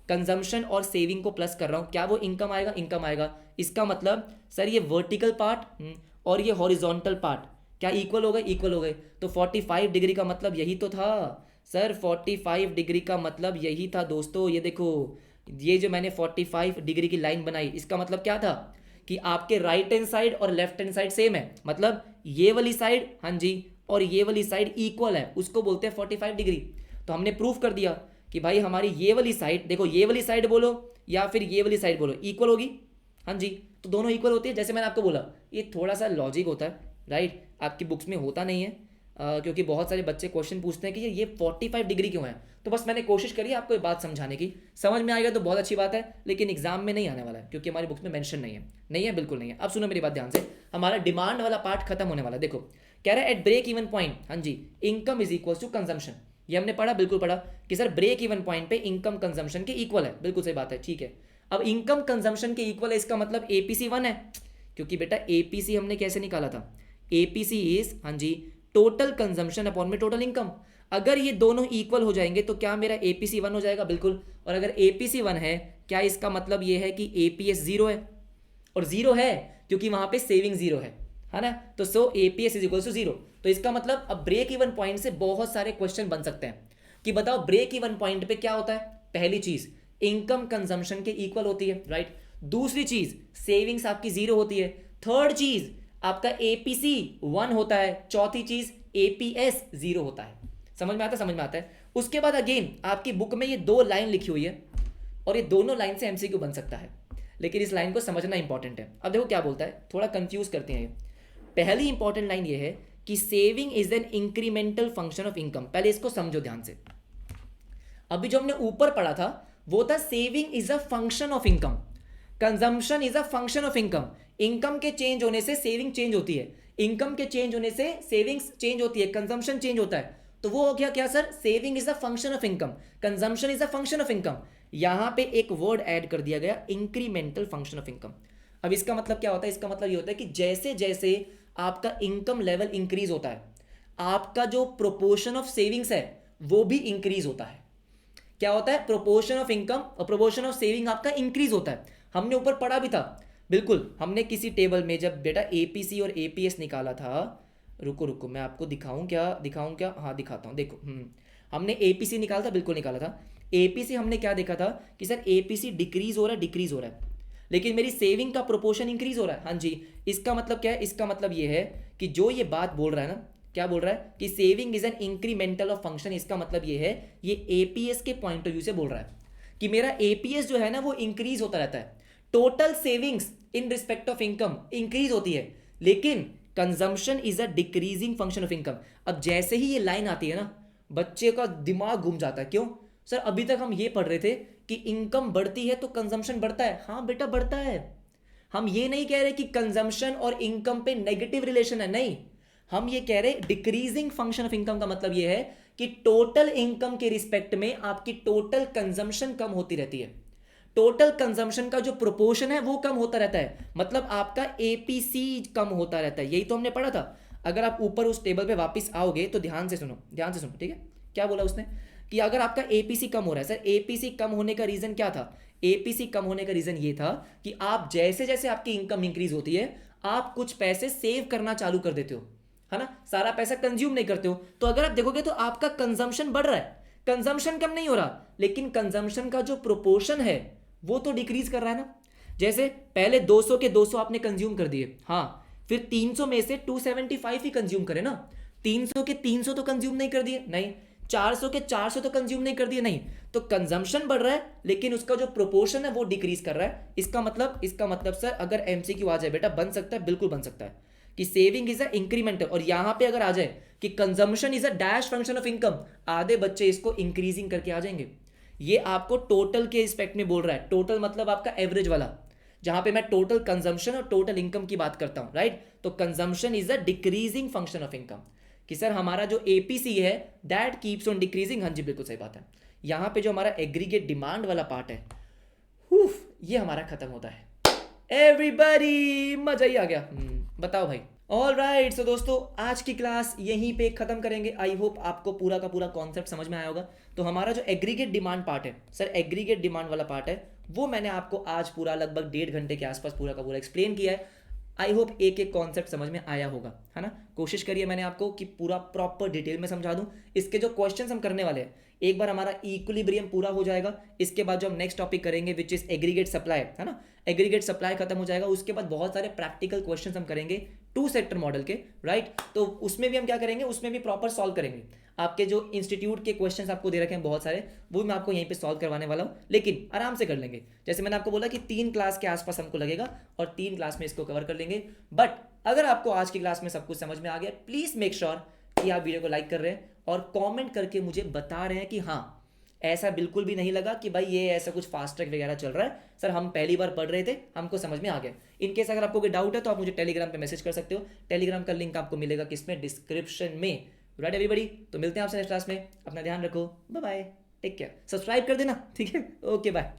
कंजम्पशन और सेविंग को प्लस कर रहा हूँ, क्या वो इनकम आएगा, इनकम आएगा। इसका मतलब सर ये वर्टिकल पार्ट और ये हॉरिजॉन्टल पार्ट क्या इक्वल हो गए, इक्वल हो गए। तो 45 डिग्री का मतलब यही तो था सर, 45 डिग्री का मतलब यही था दोस्तों। ये देखो, ये जो मैंने 45 डिग्री की लाइन बनाई, इसका मतलब क्या था कि आपके राइट हैंड साइड और लेफ्ट हैंड साइड सेम है, मतलब ये वाली साइड, हाँ जी, और ये वाली साइड इक्वल है, उसको बोलते हैं 45 डिग्री। तो हमने प्रूफ कर दिया कि भाई हमारी ये वाली साइड, देखो ये वाली साइड बोलो या फिर ये वाली साइड बोलो, इक्वल होगी, हाँ जी। तो दोनों इक्वल होती है, जैसे मैंने आपको बोला, ये थोड़ा सा लॉजिक होता है, राइट, आपकी बुक्स में होता नहीं है। क्योंकि बहुत सारे बच्चे क्वेश्चन पूछते हैं कि ये 45 डिग्री क्यों है, तो बस मैंने कोशिश करी आपको ये बात समझाने की। समझ में आएगा तो बहुत अच्छी बात है, लेकिन एग्जाम में नहीं आने वाला है, क्योंकि हमारी बुक्स में मेंशन नहीं है, नहीं है, बिल्कुल नहीं है। अब सुनो मेरी बात ध्यान से, हमारा डिमांड वाला पार्ट खत्म होने वाला है। देखो कह रहा है एट ब्रेक इवन पॉइंट, हाँ जी, income is equal to consumption. ये हमने पढ़ा, बिल्कुल पढ़ा कि सर ब्रेक इवन पॉइंट पे इनकम कंजम्पशन के इक्वल है, बिल्कुल सही बात है, ठीक है। अब इनकम कंजम्पशन के इक्वल है, इसका मतलब एपीसी 1 है, क्योंकि बेटा एपीसी हमने कैसे निकाला था, एपीसी इज, हाँ जी, टोटल कंजम्पशन अपॉन में टोटल इनकम। अगर ये दोनों इक्वल हो जाएंगे तो क्या मेरा एपीसी 1 हो जाएगा, बिल्कुल। और अगर एपीसी 1 है, क्या इसका मतलब ये है कि एपीएस 0 है, और 0 है क्योंकि वहां पे सेविंग 0 है ना। तो सो एपीएस इज इक्वल टू 0। तो इसका मतलब अब ब्रेक इवन पॉइंट से बहुत सारे क्वेश्चन बन सकते हैं कि बताओ ब्रेक इवन पॉइंट पे क्या होता है। पहली चीज, इनकम कंजम्पशन के इक्वल होती है, राइट। दूसरी चीज, सेविंग्स आपकी 0 होती है। थर्ड चीज, आपका एपीसी 1 होता है। चौथी चीज, एपीएस 0 होता है। समझ में आता है, समझ में आता है। उसके बाद अगेन आपकी बुक में ये 2 लाइन लिखी हुई है, और ये दोनों लाइन से एमसीक्यू बन सकता है, लेकिन इस लाइन को समझना इंपॉर्टेंट है। अब देखो क्या बोलता है, थोड़ा कंफ्यूज करते हैं ये। पहली इंपॉर्टेंट लाइन ये है कि saving is an incremental function of income. पहले इसको समझो ध्यान से। अभी जो हमने ऊपर पढ़ा था वो था saving is a function of income, consumption is a function of income. Income के चेंज होने से सेविंग चेंज होती है, इनकम के चेंज होने से सेविंग्स चेंज होती है, कंजम्पशन चेंज होता है। तो वो हो गया क्या sir, saving is a function of income, consumption is a function of income. यहां पे एक वर्ड ऐड कर दिया गया, इंक्रीमेंटल फंक्शन ऑफ इनकम। अब इसका मतलब क्या होता है, इसका मतलब ये होता है कि जैसे जैसे आपका इनकम लेवल इंक्रीज होता है, आपका जो प्रोपोर्शन ऑफ सेविंग्स है वो भी इंक्रीज होता है। क्या होता है, प्रोपोर्शन ऑफ इनकम और प्रोपोर्शन ऑफ सेविंग आपका इंक्रीज होता है। हमने ऊपर पढ़ा भी था, बिल्कुल। हमने किसी टेबल में जब बेटा एपीसी और एपीएस निकाला था, रुको रुको मैं आपको दिखाऊं क्या, हाँ दिखाता हूं। देखो हमने एपीसी निकाला था, बिल्कुल निकाला था। एपीसी हमने क्या देखा था कि सर एपीसी डिक्रीज हो रहा है, लेकिन मेरी सेविंग का प्रोपोर्शन इंक्रीज हो रहा है, हाँ जी। इसका मतलब क्या है, इसका मतलब ये है कि जो ये बात बोल रहा है ना, क्या बोल रहा है कि saving is an incremental of function. इसका मतलब ये है, ये एपीएस के पॉइंट ऑफ व्यू से बोल रहा है कि मेरा एपीएस जो है ना वो इंक्रीज होता रहता है। Total savings in respect of income increase होती है, लेकिन consumption is a decreasing function of income. अब जैसे ही ये लाइन आती है ना, बच्चे का दिमाग घूम जाता है। क्यों सर, अभी तक हम ये पढ़ रहे थे कि इनकम बढ़ती है तो कंजम्पशन बढ़ता है। हाँ बेटा बढ़ता है, हम ये नहीं कह रहे कि कंजम्पशन और इनकम पे नेगेटिव रिलेशन है, नहीं। हम ये कह रहे डिक्रीजिंग फंक्शन ऑफ इनकम का मतलब ये है कि टोटल इनकम के रिस्पेक्ट में आपकी टोटल कंजम्पशन कम होती रहती है। टोटल कंजम्पशन का जो प्रोपोर्शन है वो कम होता रहता है, मतलब आपका एपीसी कम होता रहता है। यही तो हमने पढ़ा था। अगर आप ऊपर उस टेबल पे वापस आओगे तो ध्यान से सुनो, ध्यान से सुनो, ठीक है। क्या बोला उसने कि अगर आपका एपीसी कम हो रहा है, सर एपीसी कम होने का रीजन क्या था, एपीसी कम होने का रीजन ये था कि आप जैसे जैसे आपकी इनकम इंक्रीज होती है आप कुछ पैसे सेव करना चालू कर देते हो, है ना, सारा पैसा कंज्यूम नहीं करते हो। तो अगर आप देखोगे तो आपका कंजम्पशन बढ़ रहा है, कंजम्पशन कम नहीं हो रहा, लेकिन कंजम्पशन का जो प्रोपोर्शन है वो तो डिक्रीज कर रहा है ना। जैसे पहले 200 के 200 आपने कंज्यूम कर दिए, हाँ, फिर 300 में से 275 ही कंज्यूम करे ना, 300 के 300 तो कंज्यूम नहीं कर दिए, नहीं, 400 के 400 तो कंज्यूम नहीं कर दिए, नहीं, तो कंजम्पशन बढ़ रहा है लेकिन उसका जो प्रोपोर्शन है वो डिक्रीज कर रहा है। इसका मतलब सर अगर एमसीक्यू आ जाए बेटा, बन सकता है, बिल्कुल बन सकता है कि सेविंग इज अ इंक्रीमेंटल, और यहां पे अगर आ जाए कि consumption is a dash function of income, आधे बच्चे इसको इंक्रीजिंग करके आ जाएंगे। ये आपको टोटल के रिस्पेक्ट में बोल रहा है, टोटल मतलब आपका एवरेज वाला, जहां पे मैं टोटल कंजम्पशन और टोटल इनकम की बात करता हूं, राइट। तो consumption is a decreasing function of income, कि सर हमारा जो एपीसी है दैट कीप्स ऑन डिक्रीजिंग। हाँ जी बिल्कुल सही बात है। यहां पे जो हमारा एग्रीगेट डिमांड वाला पार्ट है, ये हमारा खत्म होता है। एवरीबॉडी मजा ही आ गया। बताओ भाई। ऑल राइट, सो दोस्तों आज की क्लास यहीं पे खत्म करेंगे। आई होप आपको पूरा का पूरा कॉन्सेप्ट समझ में आया होगा। तो हमारा जो एग्रीगेट डिमांड पार्ट है सर, एग्रीगेट डिमांड वाला पार्ट है, वो मैंने आपको आज पूरा लगभग 1.5 घंटे के आसपास पूरा का पूरा एक्सप्लेन किया है। आई होप एक एक कॉन्सेप्ट समझ में आया होगा, है ना। कोशिश करिए मैंने आपको कि पूरा प्रॉपर डिटेल में समझा दूं। इसके जो क्वेश्चंस हम करने वाले हैं, एक बार हमारा इक्विलिब्रियम पूरा हो जाएगा, इसके बाद जो हम नेक्स्ट टॉपिक करेंगे विच इज एग्रीगेट सप्लाई, है ना, एग्रीगेट सप्लाई खत्म हो जाएगा, उसके बाद बहुत सारे प्रैक्टिकल क्वेश्चंस हम करेंगे 2 सेक्टर मॉडल के, राइट। तो उसमें भी हम क्या करेंगे, उसमें भी प्रॉपर सॉल्व करेंगे। आपके जो इंस्टीट्यूट के क्वेश्चंस आपको दे रखे हैं बहुत सारे, वो मैं आपको यहीं पे सॉल्व करवाने वाला हूँ, लेकिन आराम से कर लेंगे। जैसे मैंने आपको बोला कि 3 क्लास के आसपास हमको लगेगा और 3 क्लास में इसको कवर कर लेंगे। बट अगर आपको आज की क्लास में सब कुछ समझ में आ गया, प्लीज मेक श्योर कि आप वीडियो को लाइक कर रहे हैं और कॉमेंट करके मुझे बता रहे हैं कि हाँ, ऐसा बिल्कुल भी नहीं लगा कि भाई ये ऐसा कुछ फास्ट ट्रैक वगैरह चल रहा है, सर हम पहली बार पढ़ रहे थे, हमको समझ में आ गया। इनकेस अगर आपको कोई डाउट है तो आप मुझे टेलीग्राम पे मैसेज कर सकते हो। टेलीग्राम का लिंक आपको मिलेगा किसमें, डिस्क्रिप्शन में, राइट एवरीबॉडी। तो मिलते हैं आपसे नेक्स्ट क्लास में, अपना ध्यान रखो, bye bye, take care, subscribe कर देना, ठीक है, ओके बाय।